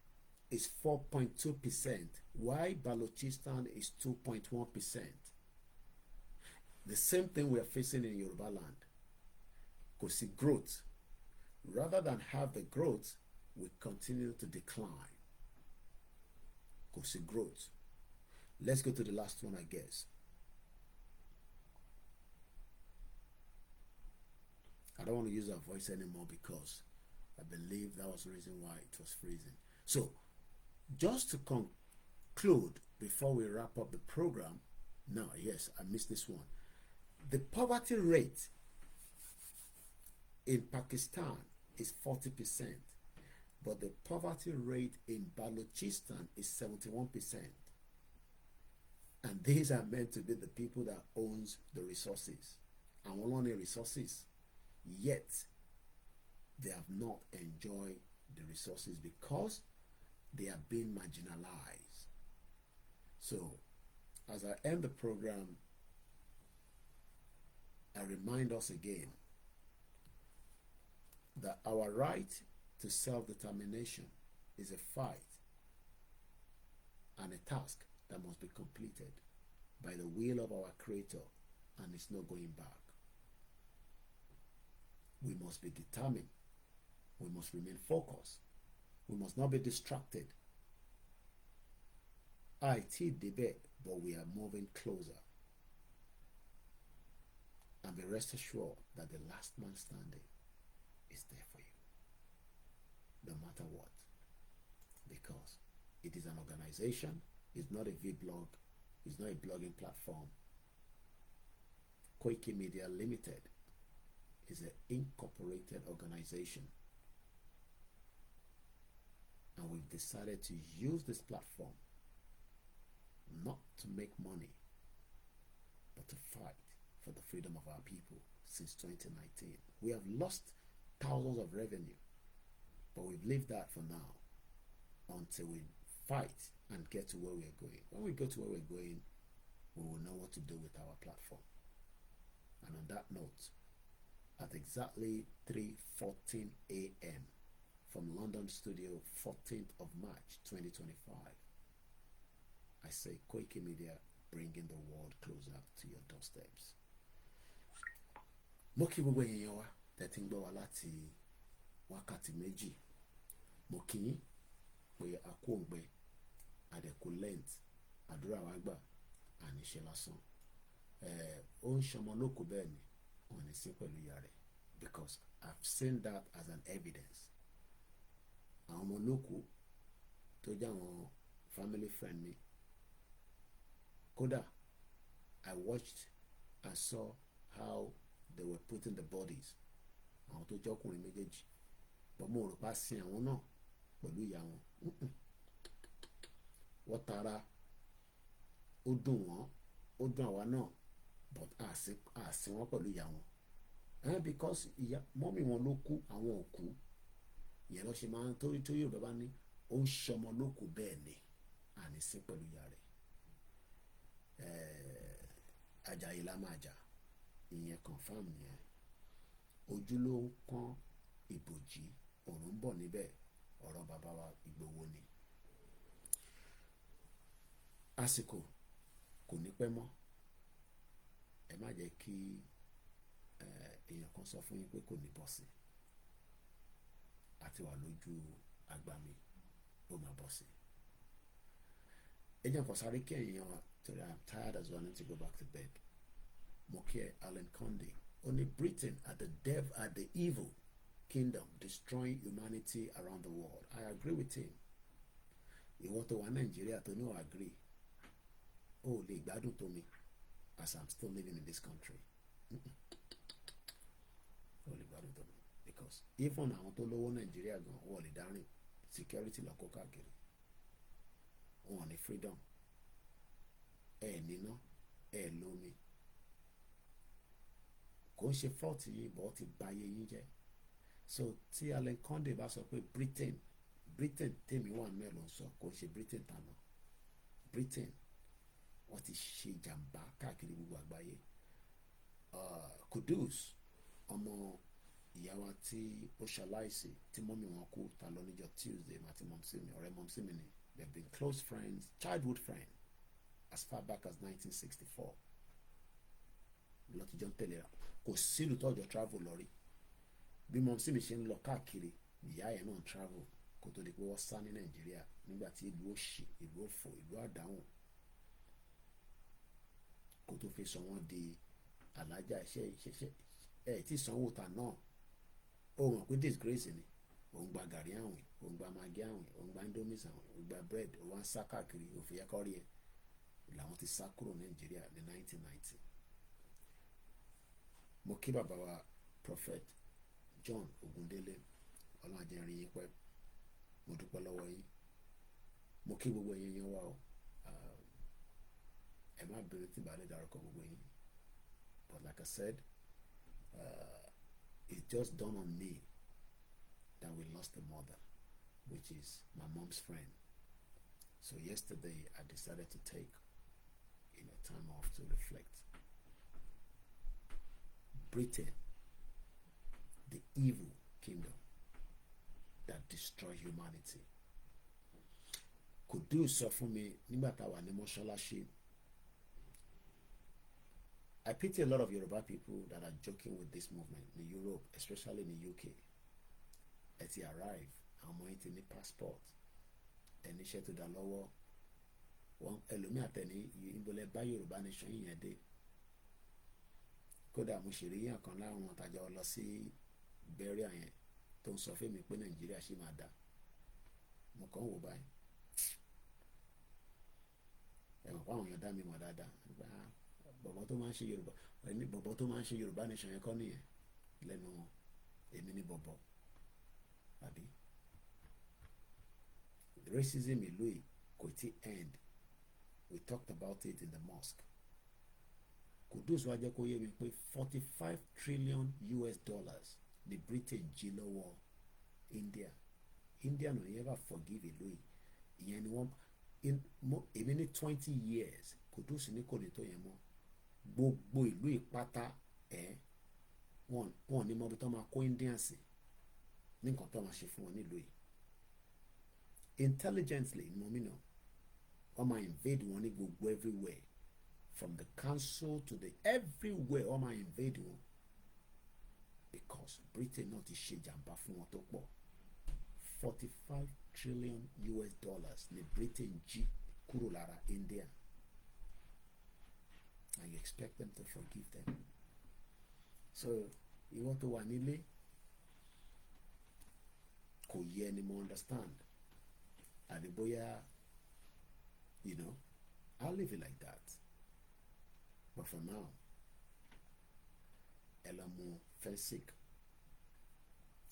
S1: is 4.2%, while Balochistan is 2.1%. The same thing we are facing in Yoruba land. Because see growth, rather than have the growth, we continue to decline. Because see growth. Let's go to the last one, I guess. I don't want to use our voice anymore because I believe that was the reason why it was freezing. So, just to conclude before we wrap up the program, now, yes, I missed this one. The poverty rate in Pakistan is 40%, but the poverty rate in Balochistan is 71%. And these are meant to be the people that owns the resources. And all on the resources. Yet, they have not enjoyed the resources because they are being marginalized. So, as I end the program, I remind us again that our right to self-determination is a fight and a task that must be completed by the will of our Creator, and it's no going back. We must be determined. We must remain focused. We must not be distracted. IT debate, but we are moving closer. And be rest assured that the last man standing is there for you, no matter what. Because it is an organization, it's not a vlog, it's not a blogging platform. Koikimedia Limited is an incorporated organization, and we've decided to use this platform not to make money but to fight for the freedom of our people. Since 2019 we have lost thousands of revenue, but we've left that for now until we fight and get to where we are going. When we go to where we're going, we will know what to do with our platform. And on that note, at exactly 3:14 a.m. from London studio, 14th of March 2025, I say Koikimedia, bringing the world closer to your doorsteps. Mo kí gbogbo èèyàn wa tẹ́tí ń gbọ́ wa láti wákàtí méjì. Mo kí yín pé a kú òǹgbẹ, àdẹ̀kù lent, àdúrà wa gbà, àníṣe lásán. Ó ń ṣọmọ lóko bẹ́ẹ̀ ni, wọ́n ní sí pẹ̀lú ìyá rẹ̀, because I've seen that as an evidence. Àwọn ọmọ lóko tó jẹ́ àwọn family friend mi, kódà I watched and saw how they were putting the bodies, àwọn tó jẹ́ ọkùnrin méjèèjì, but mo rò pa sin àwọn náà pẹ̀lú ìyá wọn. Wọ́n tara ó dùn wọ́n ó dùn àwa náà but àsìn wọn pẹ̀lú ìyá wọn because ìyá mọ́mì wọn ló kú àwọn ò kú ìyẹn lọ ṣe máa ń torí Yorùbá bá ní ó ń ṣọmọ lóko bẹ́ẹ̀ ni àní sí pẹ̀lú ìyá rẹ̀ Àjàyí la máa jà ìyẹn confam yẹn ojú ló ń pọ́n ìbòjì òòrùn ń bọ̀ níbẹ̀ ọ̀rọ̀ bàbá wa Ìgbòho ni àsìkò kò ní pẹ́ mọ́ ẹ má jẹ́ kí èèyàn kan sọ fún yín pé kò ní bọ́ sí àti wà lójú agbami ó máa bọ́ sí ẹ jẹ́ nǹkan sáré kí èèyàn wa torí I'm tired as well, I need to go back to bed. Mo kí Alan Conde only Britain at the evil kingdom destroying humanity around the world. I agree with him. Ìwọ tó wà Nàìjíríà tó ní ò agree ó lè gbádùn tó mi as I'm still living in this country. Ó lè gbádùn tó mi because even àwọn tó lówó Nàìjíríà gan wọ́n lè dárìn security lọ kó káàkiri wọn ní freedom níná lómi kò ń ṣe fault yìí bọ́ ti báyé yín jẹ́ so tí Alan Conde bá sọ pé Britain tèmi wà mẹ́rin ló ń sọ kò ń ṣe Britain tàná Britain wọ́n ti ṣe jàǹbá káàkiri gbogbo àgbáyé Kudus ọmọ ìyá wa tí ó ṣaláìsí tí mọ́mí wọn kú ta lọ níjọ́ Tuesday àti mọ̀mísí mi ọ̀rẹ́ mọ̀mísí mi ni they've been close friends childhood friends as far back as 1964 lọ́tijọ́ ń tẹ̀lé ra kò sílùú tọ́jọ́ travel lọ rí bí mọ̀mísí mi ṣe ń lọ káàkiri ìyá yẹn náà travel kó tó di pé wọ́n sá ní Nàìjíríà nígbà tí ìlú òṣì ìlú òfò ìlú àdáhùn kó tó fi sọ wọ́n di alájà iṣẹ́ tí sanwó ta náà ó mọ̀ pé disgrace ni òun gba gàrí àwìn òun gba magi àwìn òun gba indomie àwìn òun gba bread òun wá ń sá káàkiri òfin yẹ kọ́ rí ẹ làwọn ti sá kúrò Nàìjíríà ní 1990. Mo kí bàbá wa Prophet John Ogundele ọlọ́run ajẹ́rìn yín pẹ́ mo dúpẹ́ lọ́wọ́ yín mo kí gbogbo ẹ̀yin yẹn wá o ẹ má bẹ̀rẹ̀ tí bàálẹ̀ dárúkọ gbogbo yín but like I said it just dawned on me that we lost a mother which is my mom's friend so yesterday I decided to take time off to reflect. Britain, the evil kingdom that destroy humanity. Kudus sọ fún mi nígbà tá a wà ní mọ́ṣáláṣí. I pity a lot of Yoruba people that are joking with this movement in Europe, especially in the UK. Ẹ ti arrive, àwọn ọmọ yìí ti ní passport, ẹni iṣẹ́ tó dá lọ́wọ́, wọn ẹlòmíì àtẹni ìbọlẹ̀ bá Yorùbá nation yìí dé. Kódà mo ṣe rí yàn kan láwọn àtàjà lọ sí bẹ́ríà yẹn tó ń sọ fún mi pé Nàìjíríà ṣì máa dá mo kàn wò báyìí ẹ̀wọ̀n fáwọn èèyàn dá mi mọ̀ dáadáa bọ̀bọ̀ tó máa ń ṣe Yorùbá bọ̀bọ̀ tó máa ń ṣe Yorùbá nation yẹn kọ́ nìyẹn lẹ́nu wọn èmi ní bọ̀bọ̀ àbí racism ìlú yìí kò tí end we talked about it in the mosque. Kudus wá jẹ́ kó yé mi pé $45 trillion ní Britain jí lọ́wọ́ India no ever forgive ìlú yìí ìyẹn ni wọ́n èmi ní 20 years Kudus ní kò ní tó yẹn mọ́ gbogbo ìlú ìpátá wọn ní mọ́bí tó máa kó Indians ní nǹkan tó máa ṣe fún wọn nílùú yìí intelligently ní mọ́mí náà wọ́n máa invade wọn ní gbogbo everywhere from the council to the everywhere wọ́n máa invade wọn because Britain náà ti ṣe jàǹbá fún wọn tó pọ̀ $45 trillion ní Britain jí kúrò lára India and you expect them to forgive them so ìwọ tó wà nílé kò yẹ ni mo understand àdìbóyá I'll leave it like that. But for now, ẹ lọ mu fẹ́sík,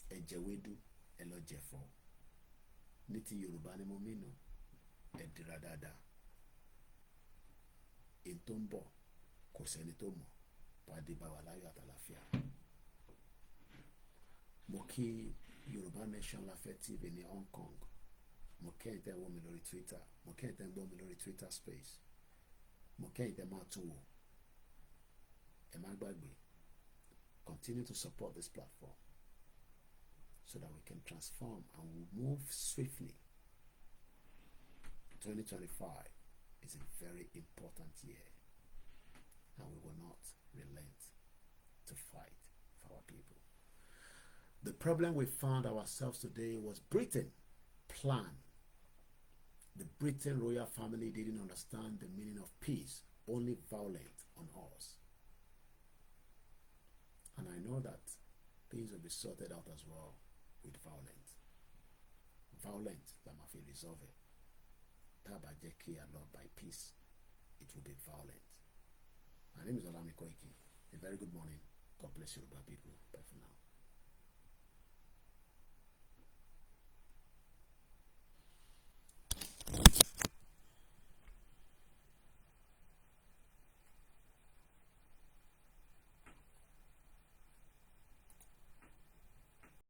S1: ẹ jẹ wédú, ẹ lọ jẹ̀fọ́. Ní ti Yorùbá ni mo mìíràn, ẹ dìra dáadáa. in tó ń bọ̀ kò sẹ́ni tó mọ̀ wá dé bá wa láyọ̀ àtàlàfíà. Mo kí Yorùbá Nation Láfẹ́ TV ní Hong Kong. Mo kẹ́yìn tẹ́ ń wò mí lórí Twitter. Mo kẹ́yìn tẹ́ ń gbọ́ mi lórí Twitter space. Mo kẹ́yìn tẹ́ máa tún wò. Ẹ má gbàgbé. Continue to support this platform so that we can transform and we'll move swiftly. 2025 is a very important year, and we will not relent to fight for our people. The problem we found ourselves today was Britain plan. The Britain royal family didn't understand the meaning of peace, only violent on us. And I know that things will be sorted out as well with violence. Violence, that must be resolved. Tabajeki allowed by peace, it will be violent. My name is OLAYOMI KOIKI. A very good morning. God bless you, people. Bye for now.